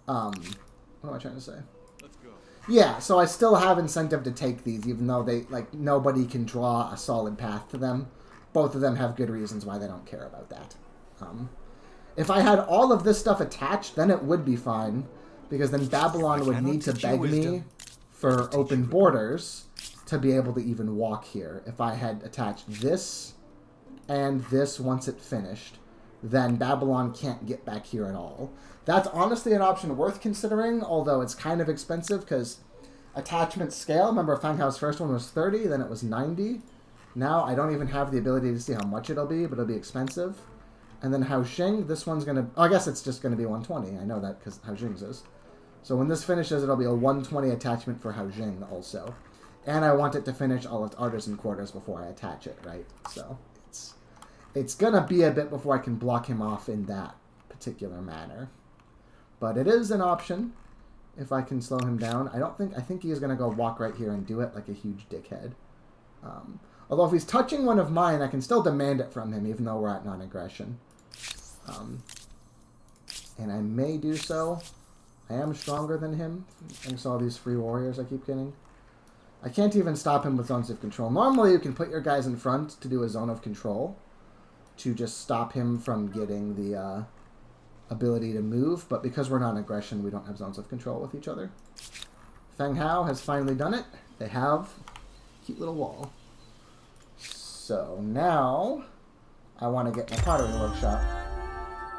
What am I trying to say? Let's go. Yeah, so I still have incentive to take these, even though they like nobody can draw a solid path to them. Both of them have good reasons why they don't care about that. If I had all of this stuff attached, then it would be fine, because then Babylon would need to beg me for open borders to be able to even walk here. If I had attached this and this once it finished, then Babylon can't get back here at all. That's honestly an option worth considering, although it's kind of expensive because attachment scale, remember Feng Hao's first one was 30, then it was 90. Now I don't even have the ability to see how much it'll be, but it'll be expensive. And then Hao Xing, this one's going to... Oh, I guess it's just going to be 120. I know that because Hao Xing's is. So when this finishes, it'll be a 120 attachment for Hao Xing also. And I want it to finish all its artisan quarters before I attach it, right? So it's going to be a bit before I can block him off in that particular manner. But it is an option if I can slow him down. I think he is going to go walk right here and do it like a huge dickhead. Although if he's touching one of mine, I can still demand it from him, even though we're at non-aggression. And I may do so. I am stronger than him, thanks to all these free warriors I keep getting. I can't even stop him with zones of control. Normally, you can put your guys in front to do a zone of control to just stop him from getting the ability to move, but because we're not in aggression, we don't have zones of control with each other. Feng Hao has finally done it. They have a cute little wall. So now I want to get my pottery workshop.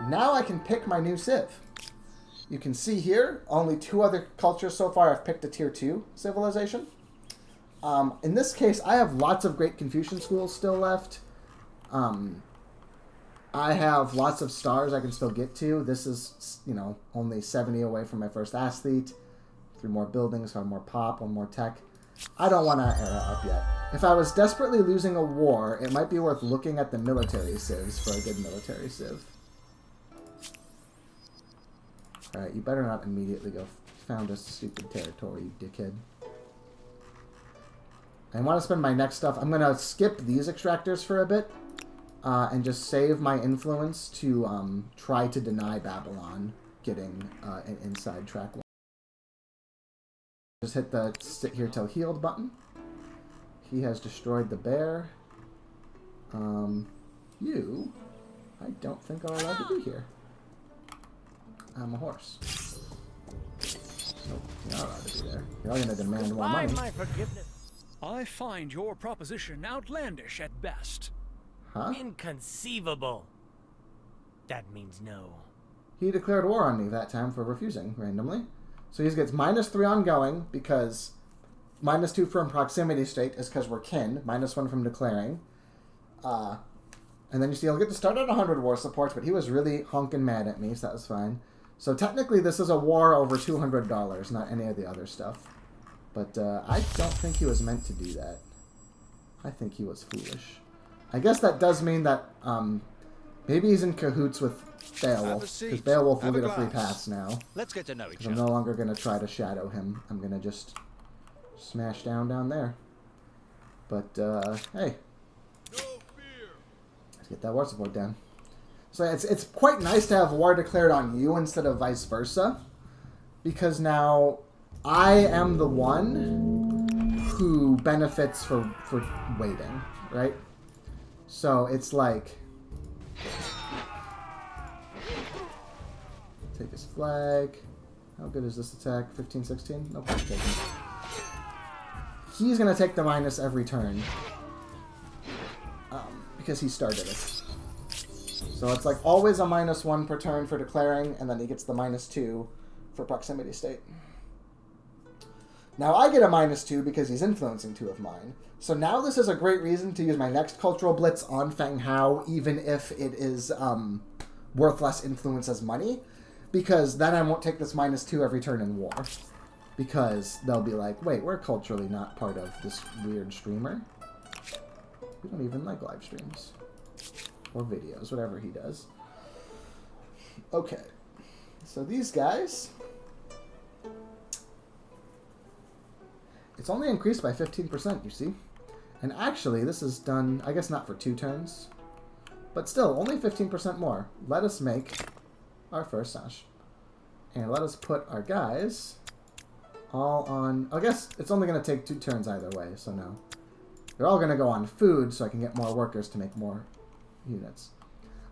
Now I can pick my new civ. You can see here, only 2 other cultures so far have picked a tier 2 civilization. In this case, I have lots of great Confucian schools still left. I have lots of stars I can still get to. This is, you know, only 70 away from my first athlete. 3 more buildings, 1 more pop, 1 more tech. I don't want to era up yet. If I was desperately losing a war, it might be worth looking at the military civs for a good military civ. Alright, you better not immediately go found a stupid territory, you dickhead. I want to spend my next stuff. I'm going to skip these extractors for a bit and just save my influence to try to deny Babylon getting an inside track. Just hit the sit here till healed button. He has destroyed the bear. You, I don't think are allowed to be here. I'm a horse. So, you're not allowed to be there. You're all going to demand more Why money. my forgiveness? I find your proposition outlandish at best. Huh? Inconceivable. That means no. He declared war on me that time for refusing randomly. So he gets -3 ongoing because -2 from proximity state is because we're kin. -1 from declaring. And then you see he'll get to start at 100 war supports, but he was really honking mad at me, so that was fine. So technically this is a war over $200, not any of the other stuff. But I don't think he was meant to do that. I think he was foolish. I guess that does mean that maybe he's in cahoots with Beowulf, because Beowulf will get a free pass now. Let's get to know each Because I'm no longer going to try to shadow him. I'm going to just smash down there. But, hey. Let's get that war support down. So it's quite nice to have war declared on you instead of vice versa. Because now I am the one who benefits for waiting, right? So it's like... Take his flag. How good is this attack? 15, 16? Nope, I'm taking it. He's going to take the minus every turn. Because he started it. So it's like always a -1 per turn for declaring, and then he gets the -2 for proximity state. Now I get a -2 because he's influencing 2 of mine. So now this is a great reason to use my next cultural blitz on Feng Hao, even if it is worth less influence as money. Because then I won't take this -2 every turn in war. Because they'll be like, wait, we're culturally not part of this weird streamer. We don't even like live streams. Or videos, whatever he does. Okay. So these guys... It's only increased by 15%, you see. And actually, this is done, I guess not for 2 turns. But still, only 15% more. Let us make our first sash. And let us put our guys all on... I guess it's only going to take 2 turns either way, so no. They're all going to go on food so I can get more workers to make more units.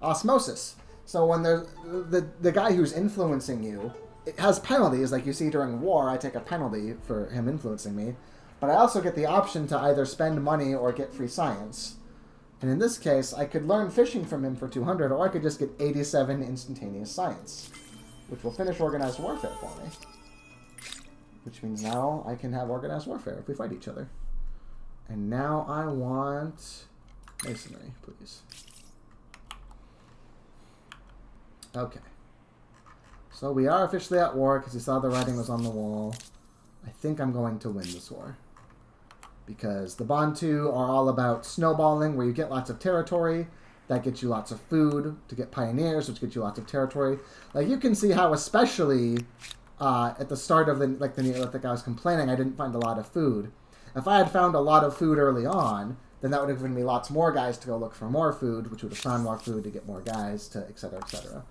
Osmosis. So when there's the guy who's influencing you, it has penalties. Like you see during war, I take a penalty for him influencing me. But I also get the option to either spend money or get free science. And in this case, I could learn fishing from him for 200, or I could just get 87 instantaneous science, which will finish organized warfare for me. Which means now I can have organized warfare if we fight each other. And now I want masonry, please. Okay. So we are officially at war because you saw the writing was on the wall. I think I'm going to win this war. Because the Bantu are all about snowballing, where you get lots of territory. That gets you lots of food to get pioneers, which gets you lots of territory. Like, you can see how, especially at the start of the Neolithic, I was complaining I didn't find a lot of food. If I had found a lot of food early on, then that would have given me lots more guys to go look for more food, which would have found more food to get more guys, to etc., etc.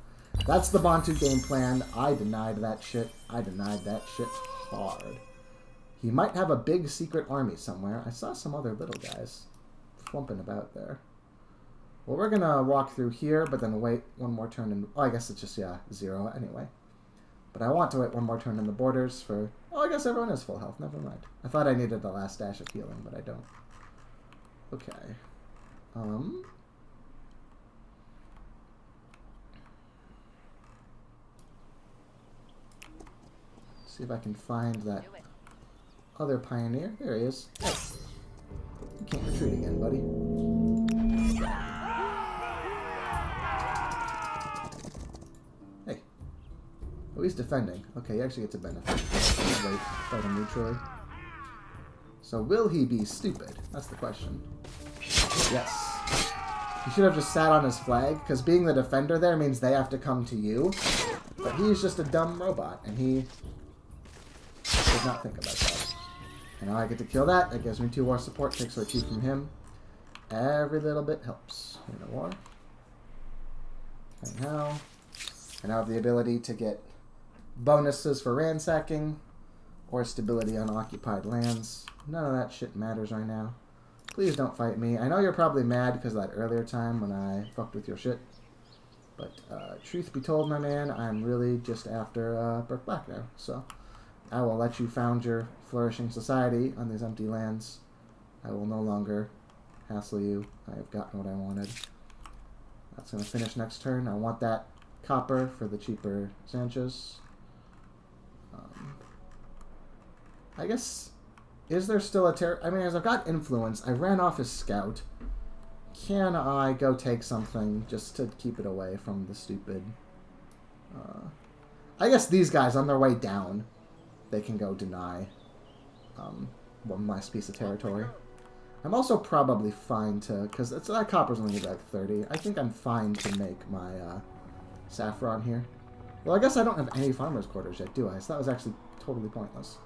That's the Bantu game plan. I denied that shit. I denied that shit hard. He might have a big secret army somewhere. I saw some other little guys flumping about there. Well, we're going to walk through here, but then wait one more turn. And oh, I guess it's just, yeah, 0 anyway. But I want to wait one more turn in the borders for... Oh, I guess everyone is full health. Never mind. I thought I needed the last dash of healing, but I don't. Okay. See if I can find that other pioneer. There he is. Hey. You can't retreat again, buddy. Hey. Oh, he's defending. Okay, he actually gets a benefit. Wait, fight him neutrally. So will he be stupid? That's the question. Yes. He should have just sat on his flag, because being the defender there means they have to come to you. But he's just a dumb robot, and he did not think about that. And now I get to kill that. That gives me 2 war support, takes away 2 from him. Every little bit helps. In a war. And now I have the ability to get bonuses for ransacking or stability on occupied lands. None of that shit matters right now. Please don't fight me. I know you're probably mad because of that earlier time when I fucked with your shit. But truth be told, my man, I'm really just after Burke Black now. So I will let you found your flourishing society on these empty lands. I will no longer hassle you. I have gotten what I wanted. That's going to finish next turn. I want that copper for the cheaper Sanchez. I guess... Is there still a I mean, as I've got influence, I ran off his scout. Can I go take something just to keep it away from the stupid... I guess these guys, on their way down, they can go deny one last piece of territory. I'm also probably fine to... Because that copper's only like 30. I think I'm fine to make my saffron here. Well, I guess I don't have any farmer's quarters yet, do I? So that was actually totally pointless.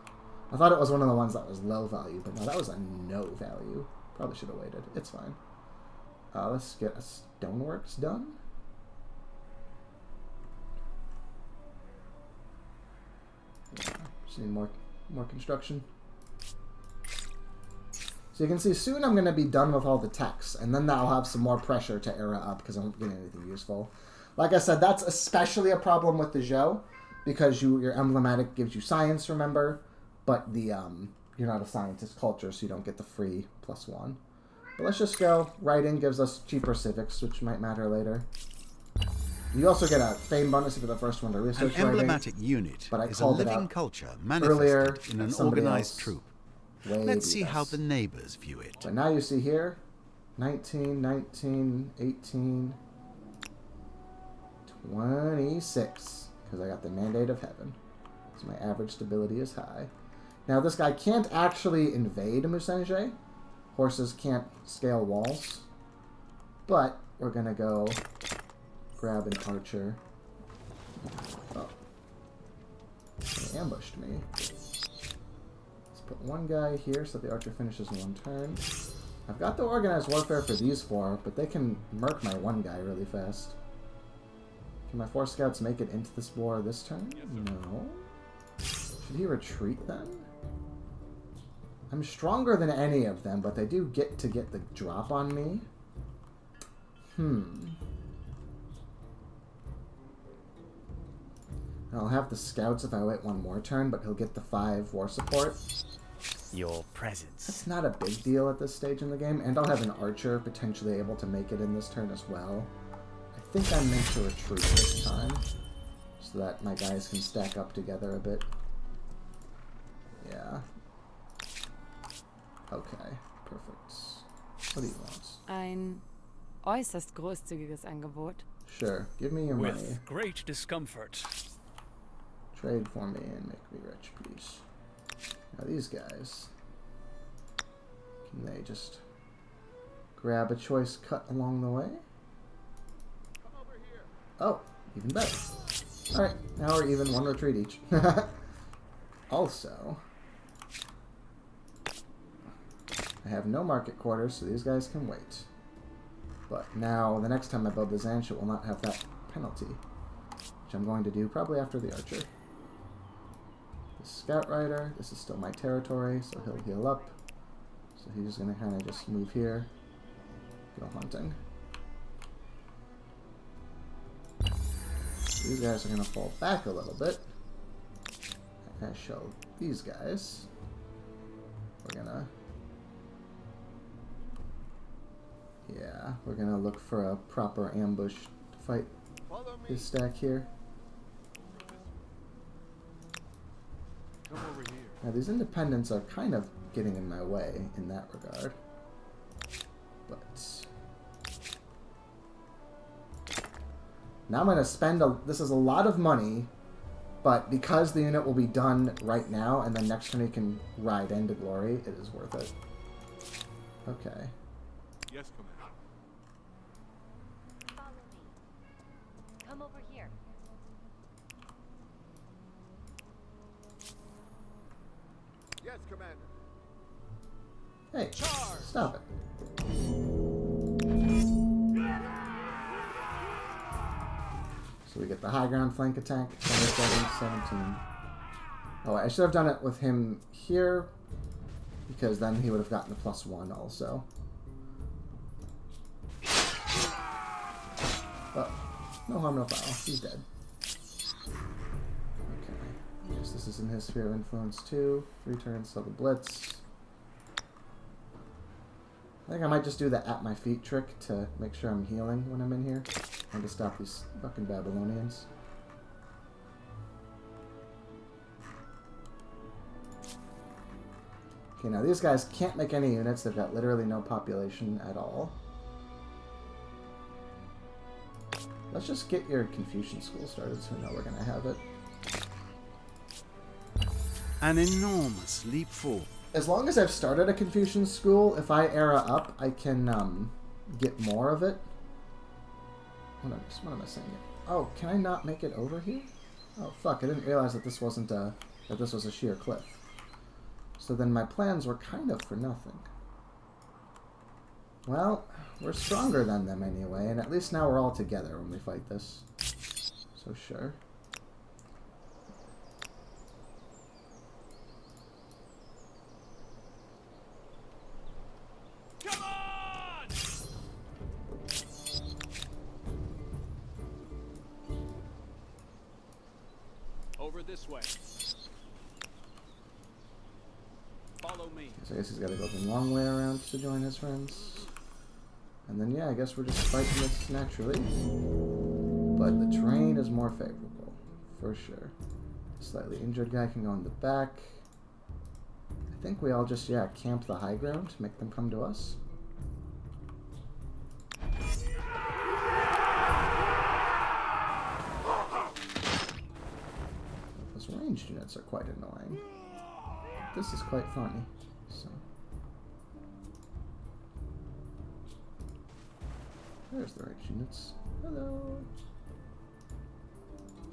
I thought it was one of the ones that was low value, but no, that was a no value. Probably should have waited. It's fine. Let's get a stoneworks done. Yeah, just need more construction. So you can see soon I'm going to be done with all the techs, and then I'll have some more pressure to era up because I won't get anything useful. Like I said, that's especially a problem with the Zhou, because your emblematic gives you science, remember? But the you're not a scientist culture, so you don't get the free +1. But let's just go. Writing gives us cheaper civics, which might matter later. You also get a fame bonus if you're the first one to research An writing. emblematic unit But I is a called it living out culture earlier manifested in an somebody organized else troop. way Let's see beat how us. the neighbors view it. But now you see here, 19, 19, 18, 26, because I got the Mandate of Heaven. So my average stability is high. Now this guy can't actually invade Musenge. Horses can't scale walls. But we're going to go grab an archer. Oh. They ambushed me. Let's put one guy here so the archer finishes in 1 turn. I've got the organized warfare for these 4, but they can murk my one guy really fast. Can my 4 scouts make it into this war this turn? No. Should he retreat then? I'm stronger than any of them, but they do get to get the drop on me. I'll have the scouts if I wait 1 more turn, but he'll get the 5 war support. Your presence. That's not a big deal at this stage in the game, and I'll have an archer potentially able to make it in this turn as well. I think I'm meant to retreat this time, so that my guys can stack up together a bit. Yeah. Okay, perfect. What do you want? Ein äußerst großzügiges Angebot. Sure, give me your money. With great discomfort. Trade for me and make me rich, please. Now these guys, can they just grab a choice cut along the way? Come over here. Oh, even better. Alright, now we're even, 1 retreat each. Also, I have no market quarters, so these guys can wait. But now, the next time I build the Zanch, it will not have that penalty. which I'm going to do probably after the archer. The scout rider, this is still my territory, so he'll heal up. So he's going to kind of just move here, go hunting. These guys are going to fall back a little bit. I show these guys. We're going to... Yeah, we're going to look for a proper ambush to fight Follow me. this stack here. Come over here. Now these independents are kind of getting in my way in that regard. But... Now I'm going to spend this is a lot of money, but because the unit will be done right now and then next turn he can ride into glory, it is worth it. Okay. Yes, Commander. Follow me. Come over here. Yes, Commander. Hey, stop it. So we get the high ground flank attack, 27, 17. Oh, I should have done it with him here, because then he would have gotten the +1 also. But, no harm, no foul. He's dead. Okay. Yes, this is in his sphere of influence too. 3 turns till the blitz. I think I might just do the at my feet trick to make sure I'm healing when I'm in here. And to stop these fucking Babylonians. Okay, now these guys can't make any units. They've got literally no population at all. Let's just get your Confucian school started so we know we're going to have it. An enormous leap forward. As long as I've started a Confucian school, if I era up, I can get more of it. What am I saying? Oh, can I not make it over here? Oh, fuck, I didn't realize that this wasn't that this was a sheer cliff. So then my plans were kind of for nothing. Well, we're stronger than them anyway, and at least now we're all together when we fight this. So sure. Over this way. Follow me. So I guess he's got to go the long way around to join his friends. And then, yeah, I guess we're just fighting this naturally. But the terrain is more favorable, for sure. Slightly injured guy can go in the back. I think we all just, yeah, camp the high ground to make them come to us. Those ranged units are quite annoying. This is quite funny, so... There's the ranged units. Hello!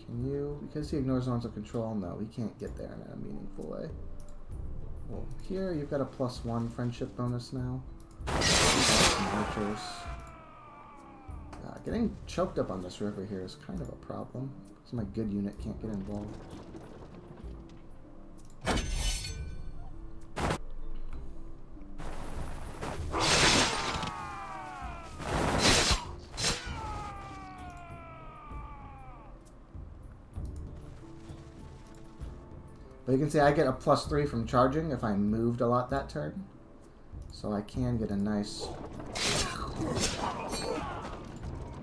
Can you... Because he ignores zones of control, no, he can't get there in a meaningful way. Well, here you've got a +1 friendship bonus now. Some archers. Getting choked up on this river here is kind of a problem, because my good unit can't get involved. But you can see I get a +3 from charging if I moved a lot that turn. So I can get a nice...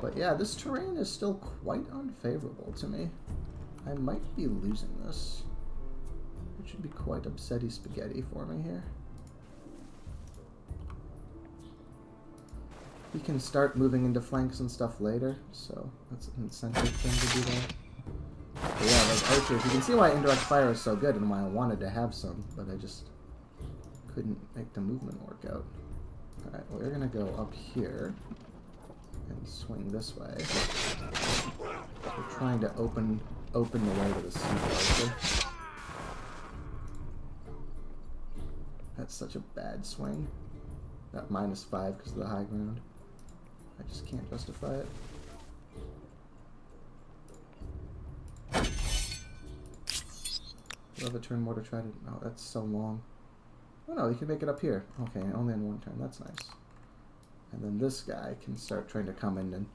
But yeah, this terrain is still quite unfavorable to me. I might be losing this. It should be quite upsetty spaghetti for me here. We can start moving into flanks and stuff later, so that's an incentive thing to do that. But yeah, those archers, you can see why indirect fire is so good and why I wanted to have some, but I just couldn't make the movement work out. Alright, well, we're going to go up here and swing this way. We're trying to open the way to the sea archer. That's such a bad swing. That -5 because of the high ground. I just can't justify it. We'll have a turn more to try to... Oh, that's so long. Oh no, you can make it up here. Okay, only in one turn. That's nice. And then this guy can start trying to come in and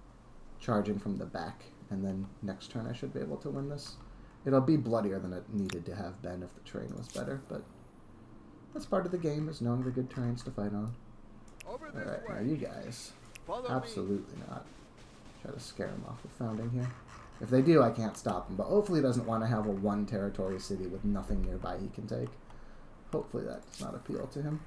charge in from the back. And then next turn I should be able to win this. It'll be bloodier than it needed to have been if the terrain was better, but that's part of the game, is knowing the good terrains to fight on. Alright, now you guys. Absolutely not. Try to scare him off with founding here. If they do, I can't stop him, but hopefully he doesn't want to have a one territory city with nothing nearby he can take. Hopefully that does not appeal to him.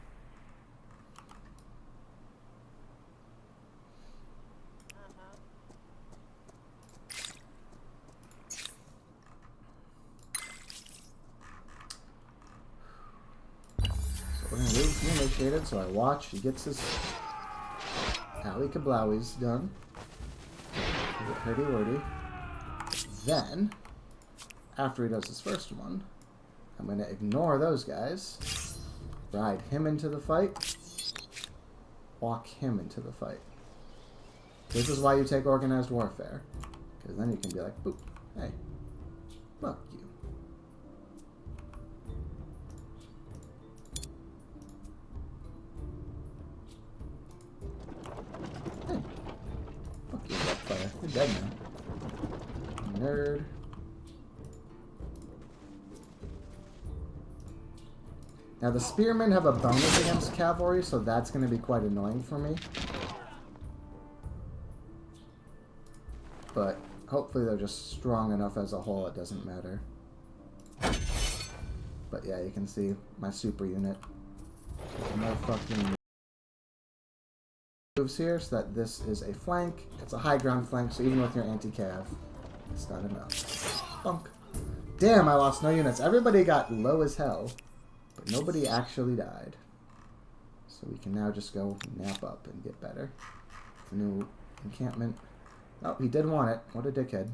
So we're going to leave him initiated, so I watch. He gets his Alley Kablowies done. Hurdy-wordy. Then, after he does his first one, I'm going to ignore those guys, ride him into the fight, walk him into the fight. This is why you take organized warfare, because then you can be like, boop, hey, fuck you. Hey, fuck you, Blackfire. You're dead now. Nerd. Now the spearmen have a bonus against cavalry, so that's going to be quite annoying for me. But hopefully they're just strong enough as a whole, it doesn't matter. But yeah, you can see my super unit. No fucking moves here, so that this is a flank. It's a high ground flank, so even with your anti-cav, it's not enough. Bunk. Damn, I lost no units. Everybody got low as hell, but nobody actually died. So we can now just go nap up and get better. The new encampment. Oh, he did want it. What a dickhead.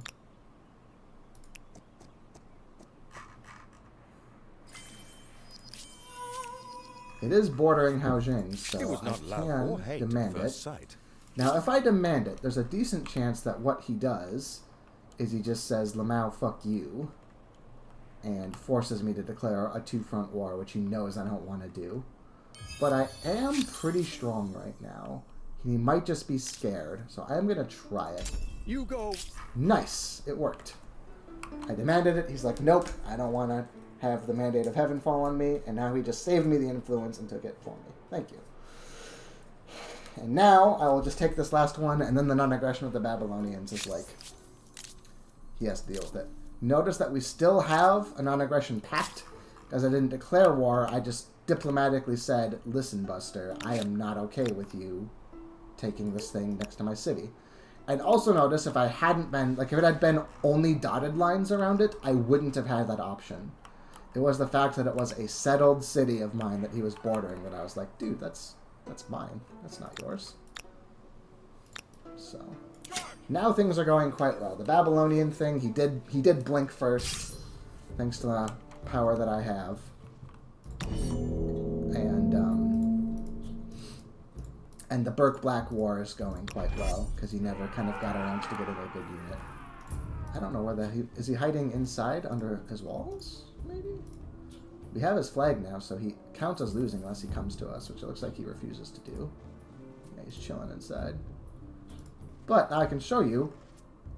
It is bordering Haojing, so I can demand it. Now, if I demand it, there's a decent chance that what he does is he just says, Lamau, fuck you, and forces me to declare a two-front war, which he knows I don't want to do. But I am pretty strong right now. He might just be scared, so I am going to try it. You go. Nice. It worked. I demanded it. He's like, nope, I don't want to have the mandate of heaven fall on me, and now he just saved me the influence and took it for me. Thank you. And now I will just take this last one, and then the non-aggression of the Babylonians is like, he has to deal with it. Notice that we still have a non-aggression pact. As I didn't declare war, I just diplomatically said, listen, Buster, I am not okay with you taking this thing next to my city. I'd also notice if I hadn't been, like if it had been only dotted lines around it, I wouldn't have had that option. It was the fact that it was a settled city of mine that he was bordering that I was like, dude, that's mine. That's not yours. So now things are going quite well. The Babylonian thing, he did blink first, thanks to the power that I have. And the Burke Black War is going quite well, because he never kind of got around to getting a good unit. I don't know whether is he hiding inside under his walls, maybe? We have his flag now, so he counts as losing unless he comes to us, which it looks like he refuses to do. Yeah, he's chilling inside. But now I can show you,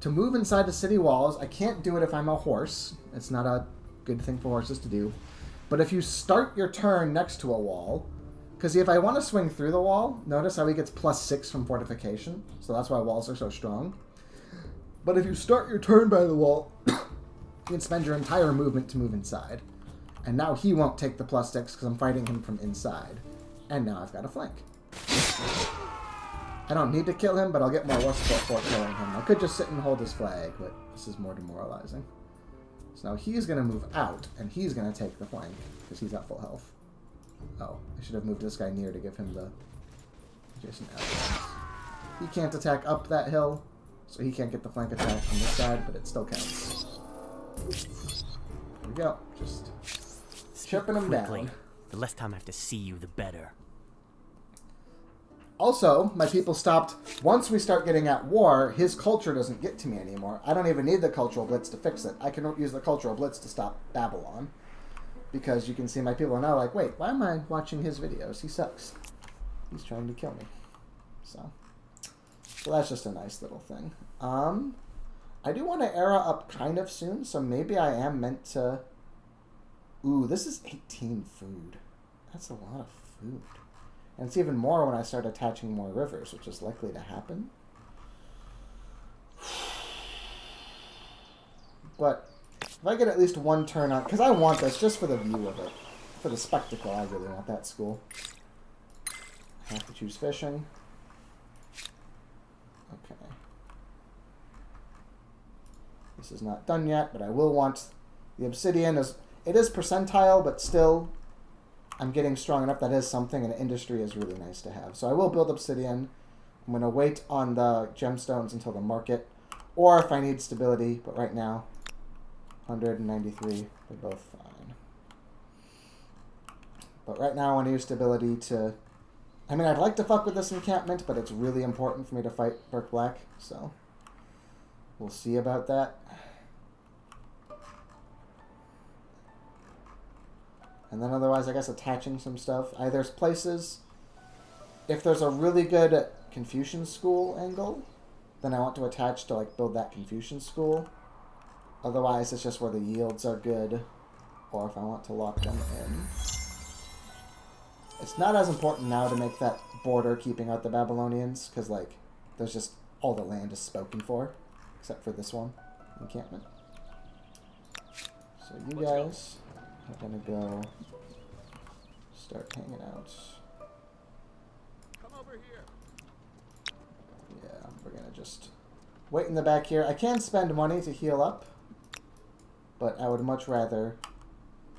to move inside the city walls, I can't do it if I'm a horse. It's not a good thing for horses to do. But if you start your turn next to a wall, because if I want to swing through the wall, notice how he gets +6 from fortification. So that's why walls are so strong. But if you start your turn by the wall, you can spend your entire movement to move inside. And now he won't take the +6 because I'm fighting him from inside. And now I've got a flank. I don't need to kill him, but I'll get more war support for killing him. I could just sit and hold his flag, but this is more demoralizing. So now he's going to move out, and he's going to take the flank because he's at full health. Oh, I should have moved this guy near to give him the adjacent allies. He can't attack up that hill, so he can't get the flank attack on this side, but it still counts. There we go. Just chipping him down. The less time I have to see you, the better. Also, my people stopped. Once we start getting at war, his culture doesn't get to me anymore. I don't even need the cultural blitz to fix it. I can use the cultural blitz to stop Babylon. because you can see my people are now like, wait, why am I watching his videos? He sucks. He's trying to kill me. So that's just a nice little thing. I do want to era up kind of soon, so maybe I am meant to... Ooh, this is 18 food. That's a lot of food. And it's even more when I start attaching more rivers, which is likely to happen. But if I get at least one turn on... Because I want this just for the view of it. For the spectacle, I really want that school. I have to choose fishing. Okay. This is not done yet, but I will want the obsidian. It is percentile, but still I'm getting strong enough. That is something, and industry is really nice to have. So I will build obsidian. I'm going to wait on the gemstones until the market, or if I need stability, but right now, 193, they're both fine. But right now I want to use stability to... I mean, I'd like to fuck with this encampment, but it's really important for me to fight Burke Black, so we'll see about that. And then otherwise, I guess attaching some stuff. There's places... If there's a really good Confucian school angle, then I want to attach to, like, build that Confucian school. Otherwise, it's just where the yields are good, or if I want to lock them in. It's not as important now to make that border keeping out the Babylonians, because, like, there's just all the land is spoken for, except for this one, encampment. So you guys are going to go start hanging out. Come over here. Yeah, we're going to just wait in the back here. I can spend money to heal up, but I would much rather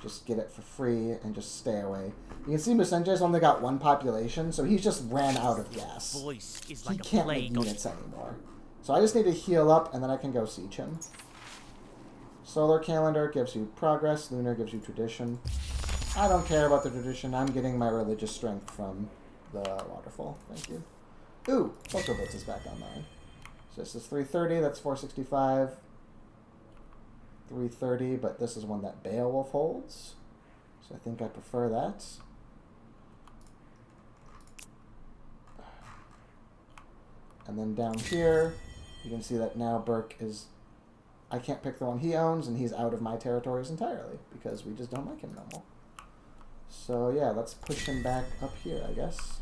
just get it for free and just stay away. You can see Musenja's only got one population, so he's just ran out of gas. Voice is He like a can't make plague on units anymore. So I just need to heal up, and then I can go siege him. Solar calendar gives you progress. Lunar gives you tradition. I don't care about the tradition. I'm getting my religious strength from the waterfall. Thank you. Ooh, Pokeblitz is back online. So this is 330. That's 465. 330, but this is one that Beowulf holds. So I think I prefer that. And then down here, you can see that now Burke is... I can't pick the one he owns, and he's out of my territories entirely, because we just don't like him no more. So yeah, let's push him back up here, I guess.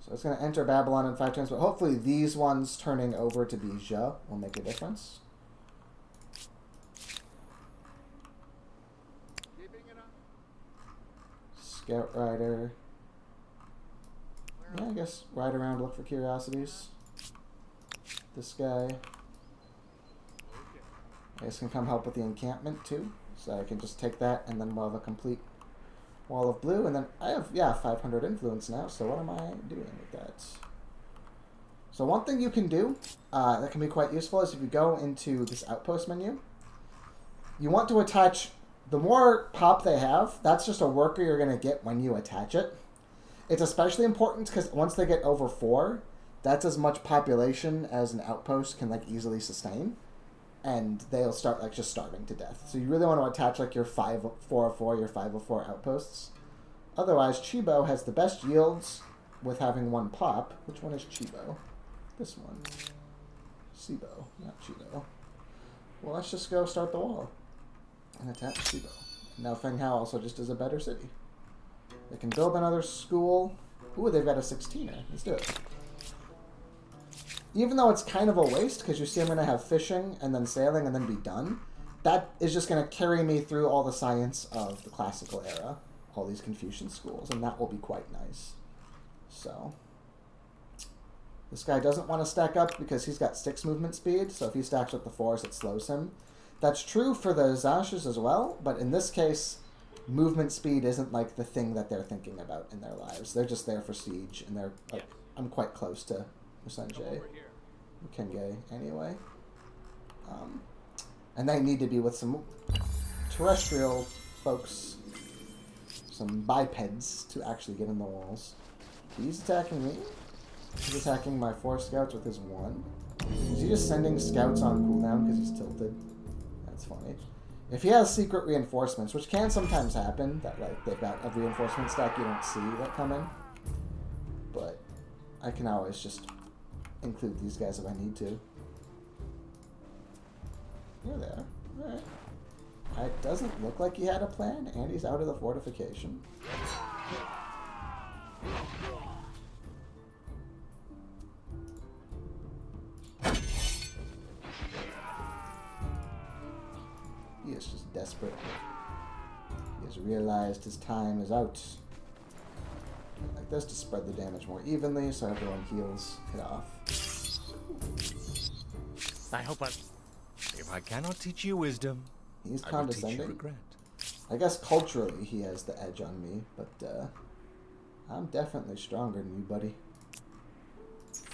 So it's going to enter Babylon in 5 turns, but hopefully these ones turning over to be Zhe will make a difference. Scout Rider. Yeah, I guess ride around, look for curiosities. This guy. I guess can come help with the encampment too. So I can just take that and then we'll have a complete wall of blue. And then I have, yeah, 500 influence now. So what am I doing with that? So one thing you can do that can be quite useful is if you go into this outpost menu, you want to attach... The more pop they have, that's just a worker you're going to get when you attach it. It's especially important because once they get over 4, that's as much population as an outpost can like easily sustain. And they'll start like just starving to death. So you really want to attach like your 404, your 504 outposts. Otherwise, Chibo has the best yields with having 1 pop. Which one is Chibo? This one. Sibo, not Chibo. Well, let's just go start the wall. And attack Sibo. Now Fenghao also just is a better city. They can build another school. Ooh, they've got a 16er. Let's do it. Even though it's kind of a waste, because you see I'm going to have fishing and then sailing and then be done, that is just going to carry me through all the science of the classical era, all these Confucian schools, and that will be quite nice. So, this guy doesn't want to stack up because he's got 6 movement speed, so if he stacks up the 4s, it slows him. That's true for the Zashes as well, but in this case, movement speed isn't like the thing that they're thinking about in their lives. They're just there for siege, and they're like, I'm quite close to Musenjae, Kenge anyway. And they need to be with some terrestrial folks, some bipeds to actually get in the walls. He's attacking me. He's attacking my 4 scouts with his 1. Is he just sending scouts on cooldown because he's tilted? That's funny. If he has secret reinforcements, which can sometimes happen, that like they've got a reinforcement stack you don't see that come in, but I can always just include these guys if I need to. Here they are. Alright. It doesn't look like he had a plan, and he's out of the fortification. He is just desperate. He has realized his time is out. Like this to spread the damage more evenly so everyone heals it off. I hope I... If I cannot teach you wisdom, He's I will teach you condescending. regret. I guess culturally he has the edge on me, but I'm definitely stronger than you, buddy.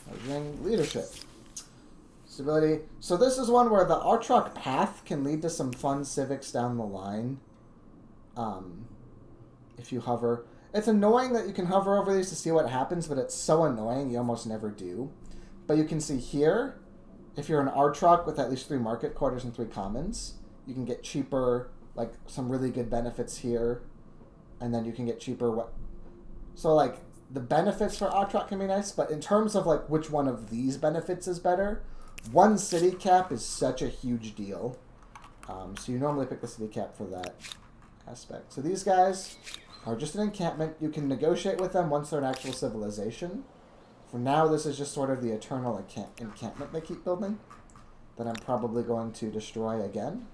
Measuring leadership. Stability. So this is one where the Artrock path can lead to some fun civics down the line. If you hover. It's annoying that you can hover over these to see what happens, but it's so annoying you almost never do. But you can see here, if you're an Artrock with at least 3 market quarters and 3 commons, you can get cheaper, like some really good benefits here, and then you can get cheaper what. So like the benefits for Artrock can be nice, but in terms of like which one of these benefits is better, 1 city cap is such a huge deal. So you normally pick the city cap for that aspect. So these guys are just an encampment. You can negotiate with them once they're an actual civilization. For now, this is just sort of the eternal encampment they keep building that I'm probably going to destroy again.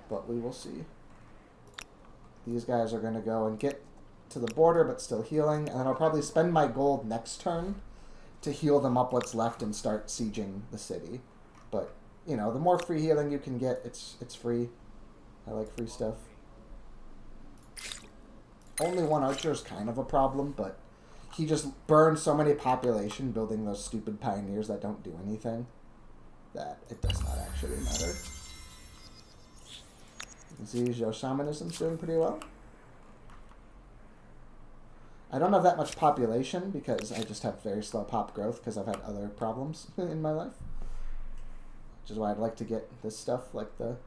But we will see. These guys are going to go and get to the border, but still healing. And then I'll probably spend my gold next turn to heal them up what's left and start sieging the city. But, you know, the more free healing you can get, it's free. I like free stuff. Only 1 archer is kind of a problem, but he just burns so many population building those stupid pioneers that don't do anything that it does not actually matter. Zizhou Shamanism's doing pretty well. I don't have that much population because I just have very slow pop growth because I've had other problems in my life. Which is why I'd like to get this stuff like the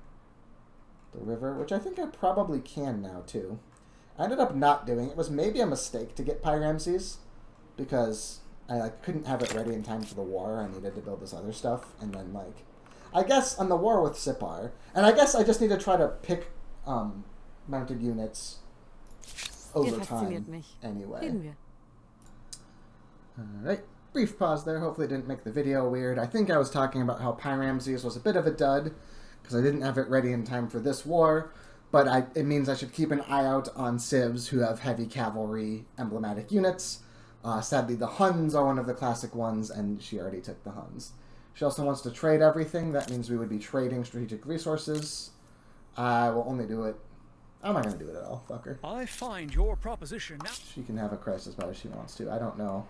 river, which I think I probably can now too. I ended up not doing it. It was maybe a mistake to get Pyramses because I couldn't have it ready in time for the war. I needed to build this other stuff, and then I guess on the war with Sipar, and I guess I just need to try to pick mounted units over time anyway. Alright, brief pause there. Hopefully it didn't make the video weird. I think I was talking about how Pyramses was a bit of a dud because I didn't have it ready in time for this war, but it means I should keep an eye out on civs who have heavy cavalry emblematic units. Sadly, the Huns are one of the classic ones, and she already took the Huns. She also wants to trade everything. That means we would be trading strategic resources. I will only do it. I'm not going to do it at all. Fuck her. I find your proposition now. She can have a crisis about if she wants to. I don't know.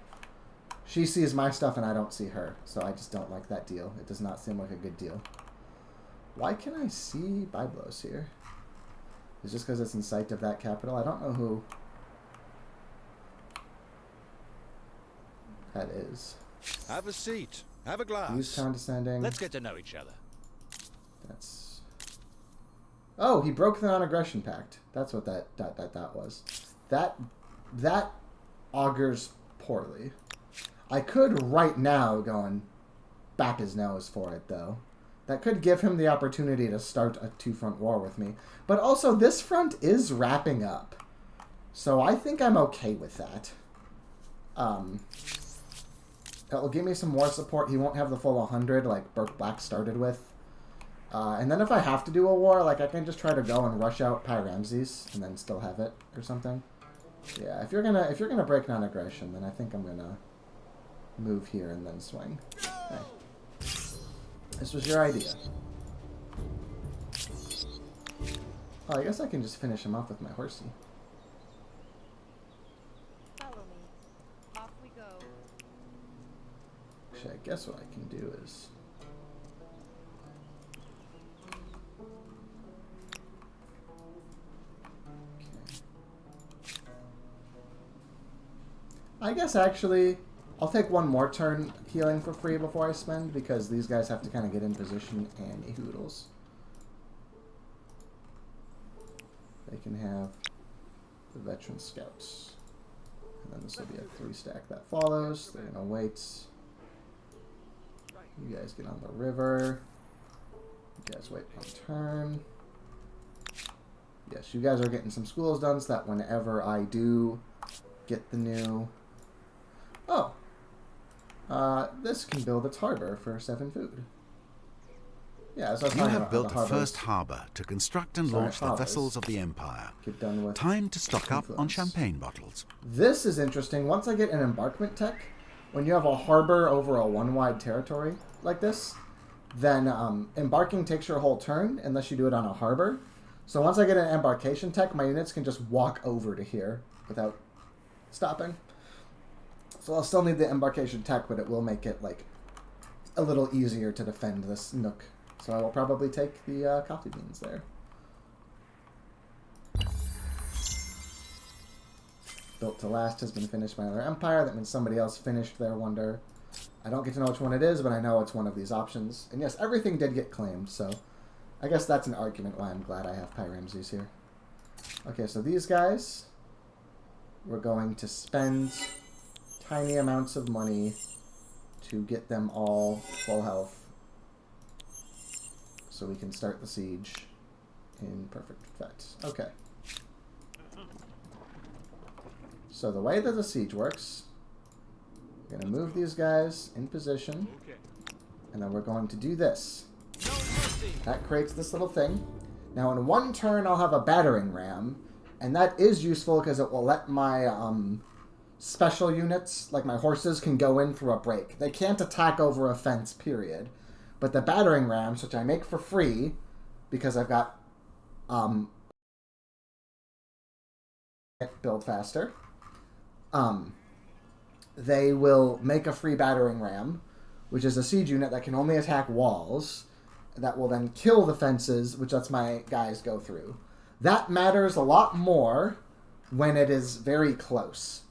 She sees my stuff and I don't see her, so I just don't like that deal. It does not seem like a good deal. Why can I see Byblos here? Is it just because it's in sight of that capital? I don't know who that is. Have a seat. Have a glass. He's condescending. Let's get to know each other. That's... Oh, he broke the non-aggression pact. That's what that was. That augurs poorly. I could right now go and bap his nose for it, though. That could give him the opportunity to start a 2-front war with me. But also, this front is wrapping up. So I think I'm okay with that. It'll give me some more support. He won't have the full 100 like Burke Black started with. And then if I have to do a war, like I can just try to go and rush out Pyramses and then still have it or something. Yeah, if you're gonna break non-aggression, then I think I'm gonna move here and then swing. Hey. This was your idea. Oh, I guess I can just finish him off with my horsey. Follow me. Off we go. Actually, I guess what I can do is... Okay. I guess actually I'll take one more turn healing for free before I spend, because these guys have to kind of get in position and hoodles. They can have the veteran scouts. And then this will be a 3-stack that follows. They're going to wait. You guys get on the river. You guys wait one turn. Yes, you guys are getting some schools done so that whenever I do get the new... Oh! This can build its harbor for 7 food. Yeah, so you have built the first harbour to construct and launch the vessels of the Empire. Get done with Time to stock up on influence. champagne bottles. This is interesting. Once I get an embarkment tech, when you have a harbor over a 1-wide territory like this, then embarking takes your whole turn unless you do it on a harbor. So once I get an embarkation tech, my units can just walk over to here without stopping. So I'll still need the embarkation tech, but it will make it like a little easier to defend this nook. So I will probably take the coffee beans there. Built to last has been finished by another empire. That means somebody else finished their wonder. I don't get to know which one it is, but I know it's one of these options. And yes, everything did get claimed, so I guess that's an argument why I'm glad I have Pyramses here. Okay, so these guys, we're going to spend tiny amounts of money to get them all full health so we can start the siege in perfect effect. Okay. So the way that the siege works, we're going to move these guys in position, and then we're going to do this. That creates this little thing. Now in one turn I'll have a battering ram, and that is useful because it will let my special units, like my horses, can go in through a break. They can't attack over a fence, period. But the battering rams, which I make for free, because I've got build faster, they will make a free battering ram, which is a siege unit that can only attack walls, that will then kill the fences, which lets my guys go through. That matters a lot more when it is very close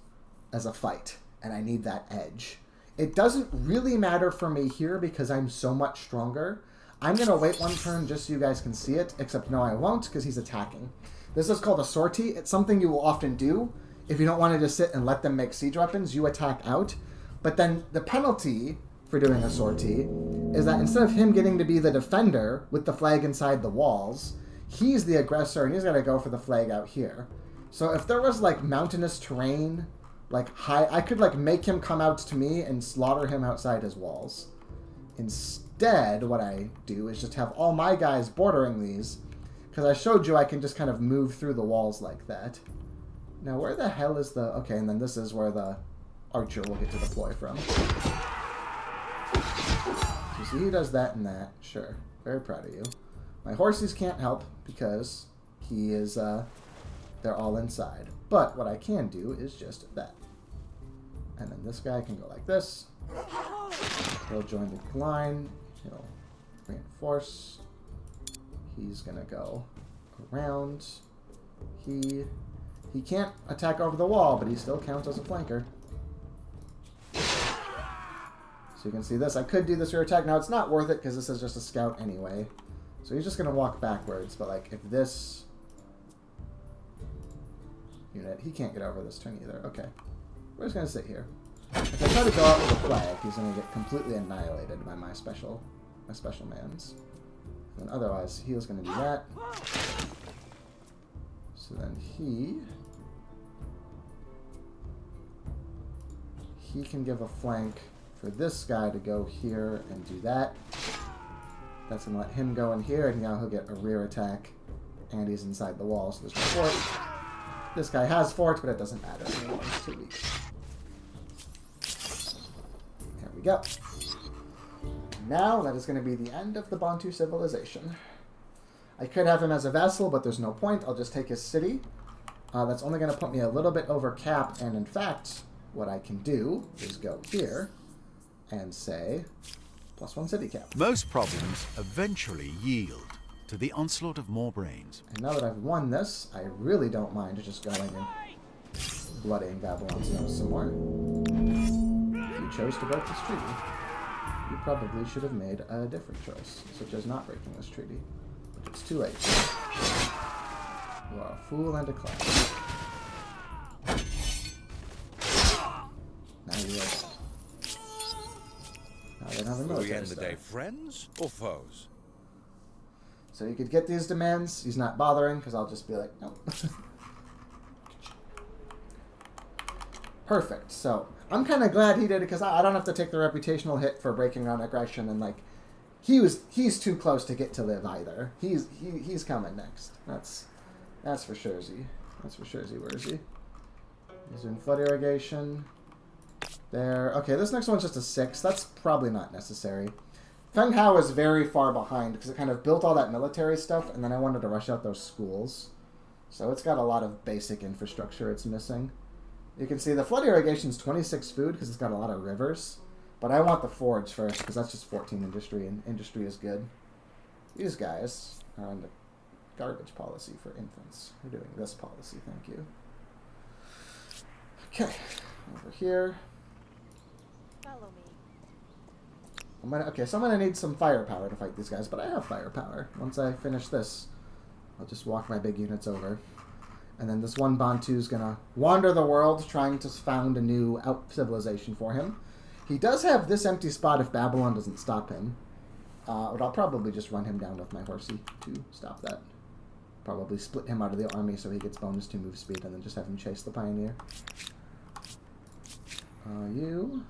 as a fight, and I need that edge. It doesn't really matter for me here because I'm so much stronger. I'm going to wait one turn just so you guys can see it, except no, I won't because he's attacking. This is called a sortie. It's something you will often do. If you don't want to just sit and let them make siege weapons, you attack out. But then the penalty for doing a sortie is that instead of him getting to be the defender with the flag inside the walls, he's the aggressor and he's got to go for the flag out here. So if there was like mountainous terrain, like high, I could like make him come out to me and slaughter him outside his walls. Instead, what I do is just have all my guys bordering these, because I showed you I can just kind of move through the walls like that. Now, where the hell is the... Okay, and then this is where the archer will get to deploy from. So see, he does that and that. Sure. Very proud of you. My horses can't help because he is... they're all inside. But what I can do is just that. And then this guy can go like this. He'll join the line. He'll reinforce. He's going to go around. He can't attack over the wall, but he still counts as a flanker. So you can see this. I could do this rear attack. Now, it's not worth it because this is just a scout anyway. So he's just going to walk backwards. But, like, if this unit... He can't get over this turn either. Okay. We're just going to sit here. If I try to go out with a flag, he's going to get completely annihilated by my special mans. And otherwise, he's going to do that. So then he can give a flank for this guy to go here and do that. That's going to let him go in here, and now he'll get a rear attack, and he's inside the wall, so there's no fort. This guy has fort, but it doesn't matter. He's too weak. There we go. Now, that is going to be the end of the Bantu civilization. I could have him as a vassal, but there's no point. I'll just take his city. That's only going to put me a little bit over cap, and in fact, what I can do is go here and say, +1 city cap. Most problems eventually yield to the onslaught of more brains. And now that I've won this, I really don't mind just going and bloodying Babylon's nose some more. You chose to break this treaty. You probably should have made a different choice, such as not breaking this treaty. But it's too late. You are a fool and a clown. Now you are dead. Now they don't have a Will we military end the star. day friends or foes? So you could get these demands. He's not bothering, because I'll just be like, nope. Perfect. So I'm kind of glad he did it, because I don't have to take the reputational hit for breaking non-aggression, and like he's too close to get to live either. He's coming next. That's for sure. That's for sure. Where is he? He's doing flood irrigation. There. Okay, this next one's just a 6. That's probably not necessary. Feng Hao is very far behind because it kind of built all that military stuff, and then I wanted to rush out those schools. So it's got a lot of basic infrastructure it's missing. You can see the flood irrigation's 26 food because it's got a lot of rivers. But I want the forge first because that's just 14 industry, and industry is good. These guys are on the garbage policy for infants. We're doing this policy, thank you. Okay, over here. Follow me. Okay, so I'm gonna need some firepower to fight these guys, but I have firepower. Once I finish this, I'll just walk my big units over. And then this one Bantu's gonna wander the world trying to found a new civilization for him. He does have this empty spot if Babylon doesn't stop him. But I'll probably just run him down with my horsey to stop that. Probably split him out of the army so he gets bonus to move speed, and then just have him chase the pioneer. You...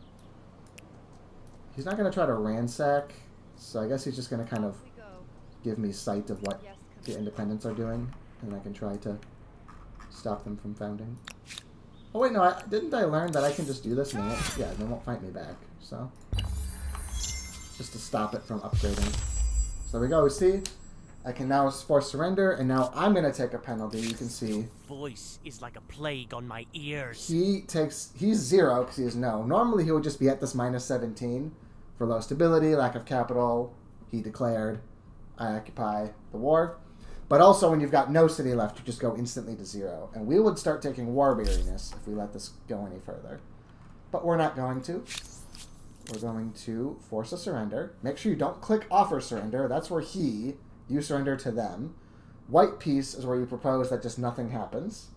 He's not going to try to ransack, so I guess he's just going to kind of give me sight of what the independents are doing, and I can try to stop them from founding. Oh wait, no, didn't I learn that I can just do this and they won't fight me back, so... Just to stop it from upgrading. So there we go, see? I can now force surrender, and now I'm going to take a penalty. You can see... Voice is like a plague on my ears. He's 0 because he is no. Normally he would just be at this minus 17 for low stability, lack of capital. He declared, I occupy the war. But also when you've got no city left, you just go instantly to 0. And we would start taking war weariness if we let this go any further. But we're not going to. We're going to force a surrender. Make sure you don't click offer surrender. That's where you surrender to them. White peace is where you propose that just nothing happens.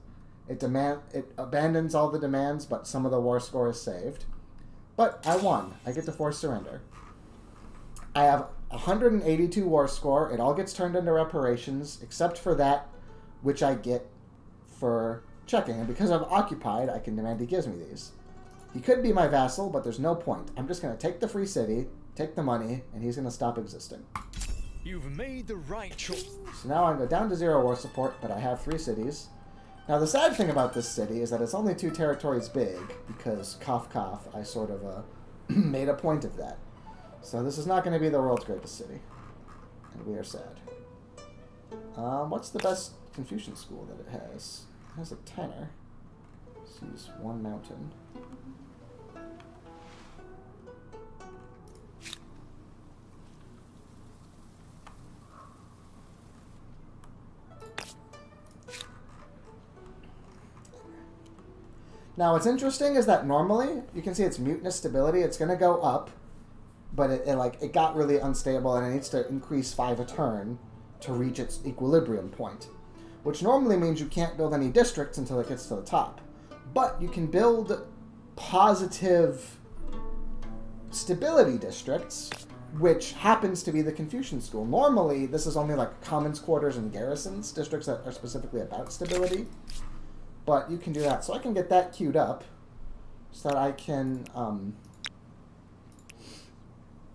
It abandons all the demands, but some of the war score is saved. But I won. I get to force surrender. I have 182 war score. It all gets turned into reparations, except for that which I get for checking. And because I've occupied, I can demand he gives me these. He could be my vassal, but there's no point. I'm just going to take the free city, take the money, and he's going to stop existing. You've made the right choice. So now I go down to 0 war support, but I have 3 cities. Now the sad thing about this city is that it's only 2 territories big, because cough cough, I sort of made a point of that. So this is not going to be the world's greatest city. And we are sad. What's the best Confucian school that it has? It has a tenor. Let's use one mountain. Now, what's interesting is that normally, you can see its mutinous stability, it's going to go up, but it got really unstable, and it needs to increase 5 a turn to reach its equilibrium point, which normally means you can't build any districts until it gets to the top. But you can build positive stability districts, which happens to be the Confucian school. Normally, this is only like commons quarters and garrisons, districts that are specifically about stability. But you can do that. So I can get that queued up so that I can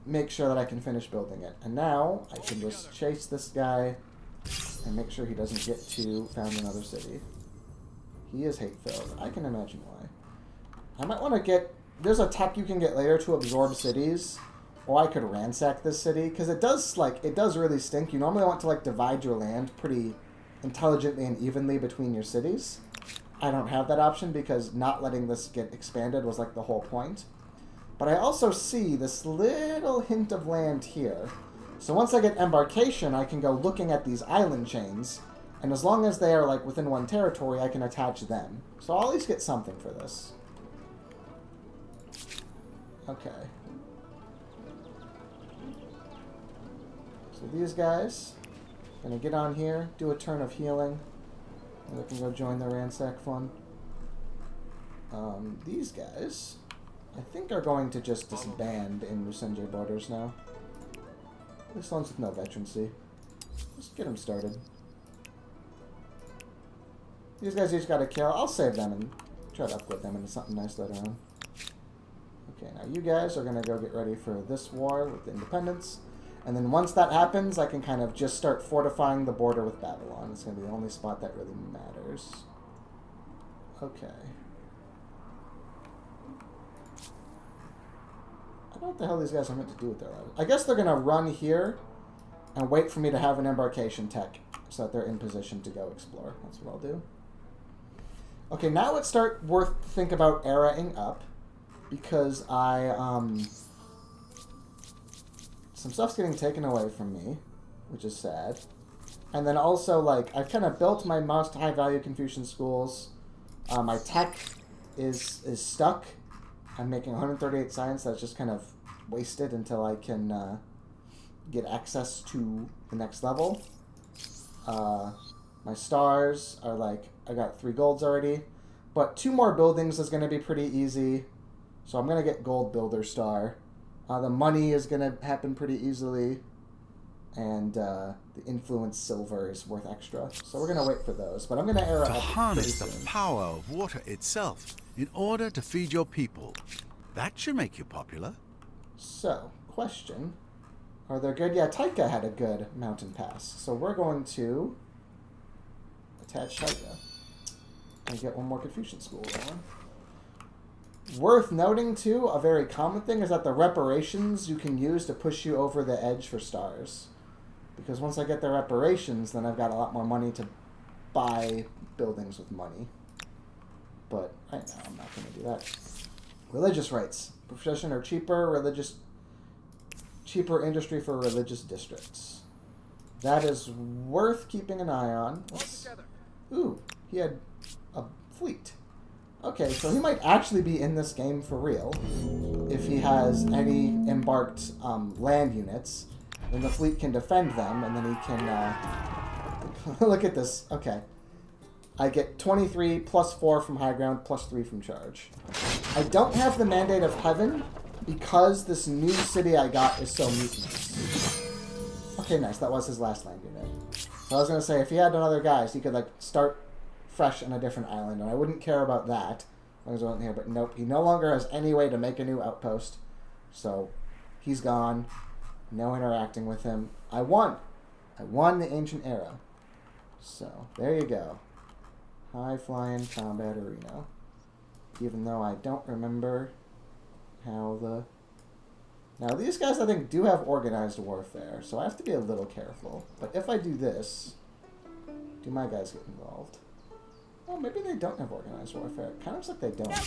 make sure that I can finish building it. And now I can just chase this guy and make sure he doesn't get to found another city. He is hate-filled. I can imagine why. I might want to get... There's a tech you can get later to absorb cities. Or I could ransack this city. Because it does really stink. You normally want to divide your land pretty intelligently and evenly between your cities. I don't have that option because not letting this get expanded was the whole point. But I also see this little hint of land here. So once I get embarkation, I can go looking at these island chains. And as long as they are within one territory, I can attach them. So I'll at least get something for this. Okay. So these guys gonna get on here, do a turn of healing, and we can go join the ransack fun. These guys, I think, are going to just disband in Musenje borders now. This one's with no veterancy. Just get them started. These guys each got a kill. I'll save them and try to upgrade them into something nice later on. Okay, now you guys are going to go get ready for this war with the independence. And then once that happens, I can kind of just start fortifying the border with Babylon. It's going to be the only spot that really matters. Okay. I don't know what the hell these guys are meant to do with their lives. I guess they're going to run here and wait for me to have an embarkation tech so that they're in position to go explore. That's what I'll do. Okay, now it's worth to think about eraing up, because some stuff's getting taken away from me, which is sad. And then also, like, I've kind of built my most high-value Confucian schools. My tech is stuck. I'm making 138 science that's just kind of wasted until I can get access to the next level. My stars are like, I got 3 golds already, but 2 more buildings is going to be pretty easy, so I'm going to get gold builder star. The money is going to happen pretty easily, and the influence silver is worth extra, so we're going to wait for those, but I'm going to era To up harness pretty the soon. power of water itself in order to feed your people. That should make you popular. So, question. Are there good? Yeah, Taika had a good mountain pass. So we're going to attach Taika and get one more Confucian school going. Worth noting, too, a very common thing is that the reparations you can use to push you over the edge for stars. Because once I get the reparations, then I've got a lot more money to buy buildings with money. But right now, I'm not going to do that. Religious rights. Profession or cheaper industry for religious districts. That is worth keeping an eye on. Ooh, he had a fleet. Okay, so he might actually be in this game for real. If he has any embarked land units, then the fleet can defend them, and then he can... Look at this. Okay. I get 23 plus 4 from high ground, plus 3 from charge. I don't have the Mandate of Heaven because this new city I got is so mutinous. Okay, nice. That was his last land unit. So I was going to say, if he had other guys, he could, like, start fresh on a different island, and I wouldn't care about that as long as I wasn't here. But nope, he no longer has any way to make a new outpost. So he's gone. No interacting with him. I won. I won the Ancient Era. So there you go. High-flying combat arena. Even though I don't remember how the... Now, these guys, I think, do have organized warfare, so I have to be a little careful. But if I do this, do my guys get involved? Oh, maybe they don't have organized warfare. It kind of looks like they don't.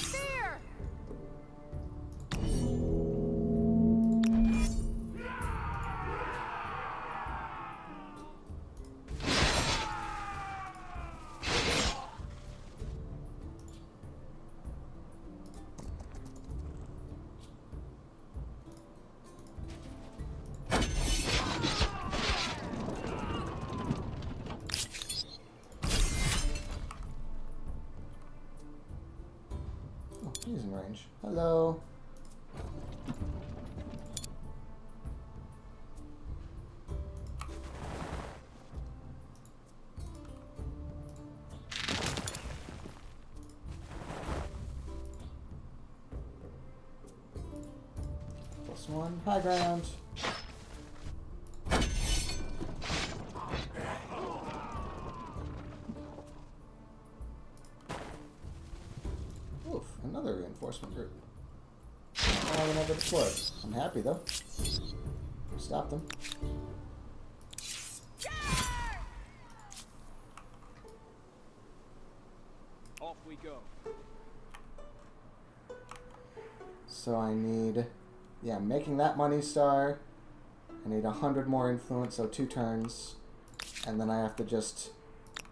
He's in range. Hello. +1. High ground. Oof, another reinforcement group. All never deployed. I'm happy though. Stop them. Off we go. So I need, yeah, making that money star. I need 100 more influence, so 2 turns. And then I have to just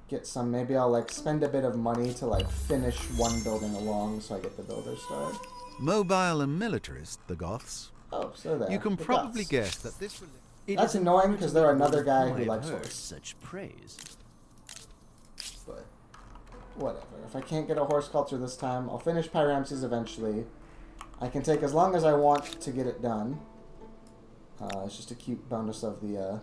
get some, maybe I'll like spend a bit of money to like finish one building along so I get the builder star. Mobile and militarist, the Goths. Oh, so there. You can the probably Goths. guess that this... That's annoying because they're another guy who likes horse. Such praise. But whatever. If I can't get a horse culture this time, I'll finish Pyramses eventually. I can take as long as I want to get it done. It's just a cute bonus of the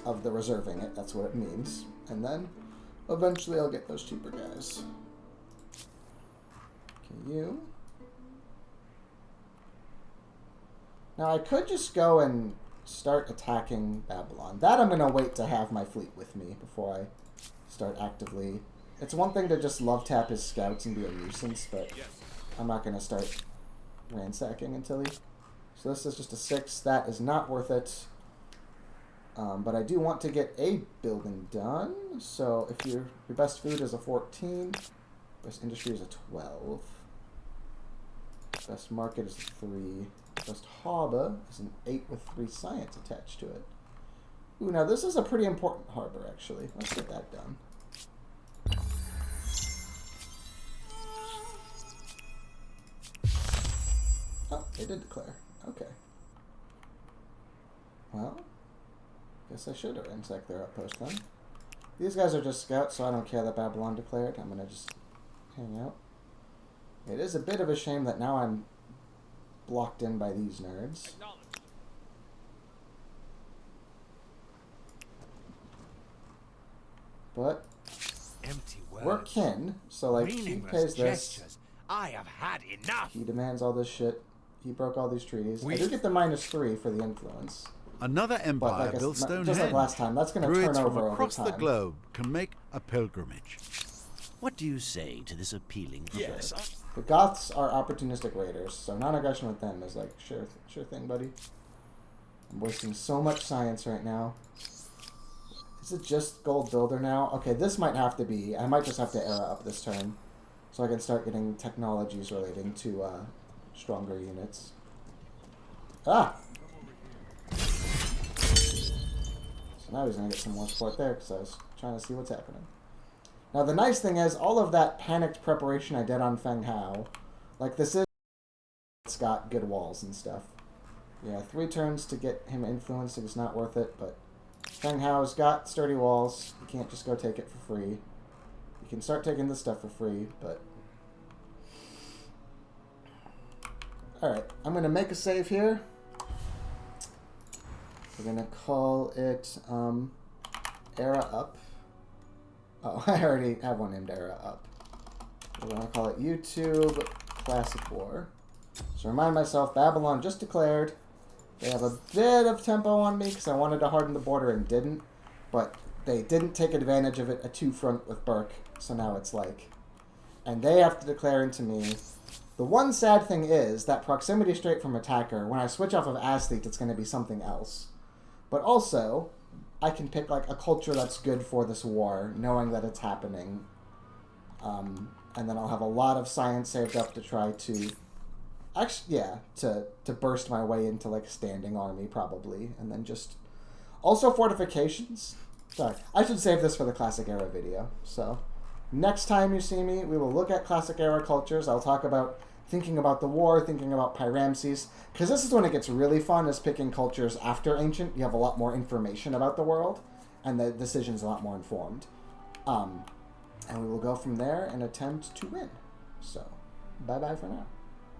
reserving it. That's what it means. And then eventually I'll get those cheaper guys. Okay, you. Now I could just go and start attacking Babylon. That I'm going to wait to have my fleet with me before I start actively... It's one thing to just love tap his scouts and be a nuisance, but I'm not going to start ransacking until he... So this is just a 6. That is not worth it. But I do want to get a building done. So if your best food is a 14, best industry is a 12. Best market is a 3. Best harbor is an 8 with 3 science attached to it. Ooh, now this is a pretty important harbor, actually. Let's get that done. Oh, they did declare. Okay. Well, guess I should have ransacked their outpost then. These guys are just scouts, so I don't care that Babylon declared. I'm gonna just hang out. It is a bit of a shame that now I'm blocked in by these nerds. But Empty words. we're kin, so like he pays this. Gestures. I have had enough. He demands all this shit. He broke all these treaties. I do get the -3 for the influence. Another empire like built Stonehenge. just like last time, that's going to Druids turn from over across over the time. globe can make a pilgrimage. What do you say to this appealing? Yes. The Goths are opportunistic raiders, so non-aggression with them is like sure thing, buddy. I'm wasting so much science right now. Is it just gold builder now? Okay, this might have to be. I might just have to era up this turn, so I can start getting technologies relating to stronger units. Ah. So now he's gonna get some more support there because I was trying to see what's happening. Now, the nice thing is, all of that panicked preparation I did on Feng Hao, like, this is... It's got good walls and stuff. Yeah, 3 turns to get him influenced is not worth it, but Feng Hao's got sturdy walls. You can't just go take it for free. You can start taking this stuff for free, but... Alright, I'm going to make a save here. We're going to call it, Era Up. Oh, I already have one named Era Up. We're going to call it YouTube Classic War. So remind myself, Babylon just declared. They have a bit of tempo on me because I wanted to harden the border and didn't. But they didn't take advantage of it a 2-front with Burke. So now it's like... And they have to declare into me. The one sad thing is that proximity straight from attacker, when I switch off of athlete, it's going to be something else. But also... I can pick like a culture that's good for this war, knowing that it's happening. And then I'll have a lot of science saved up to try to... Actually, yeah, to burst my way into like standing army, probably. And then just... Also fortifications. Sorry, I should save this for the Classic Era video. So, next time you see me, we will look at Classic Era cultures. I'll talk about thinking about the war, thinking about Pyramses. Because this is when it gets really fun, is picking cultures after Ancient. You have a lot more information about the world, and the decision's a lot more informed. And we will go from there and attempt to win. So, bye-bye for now.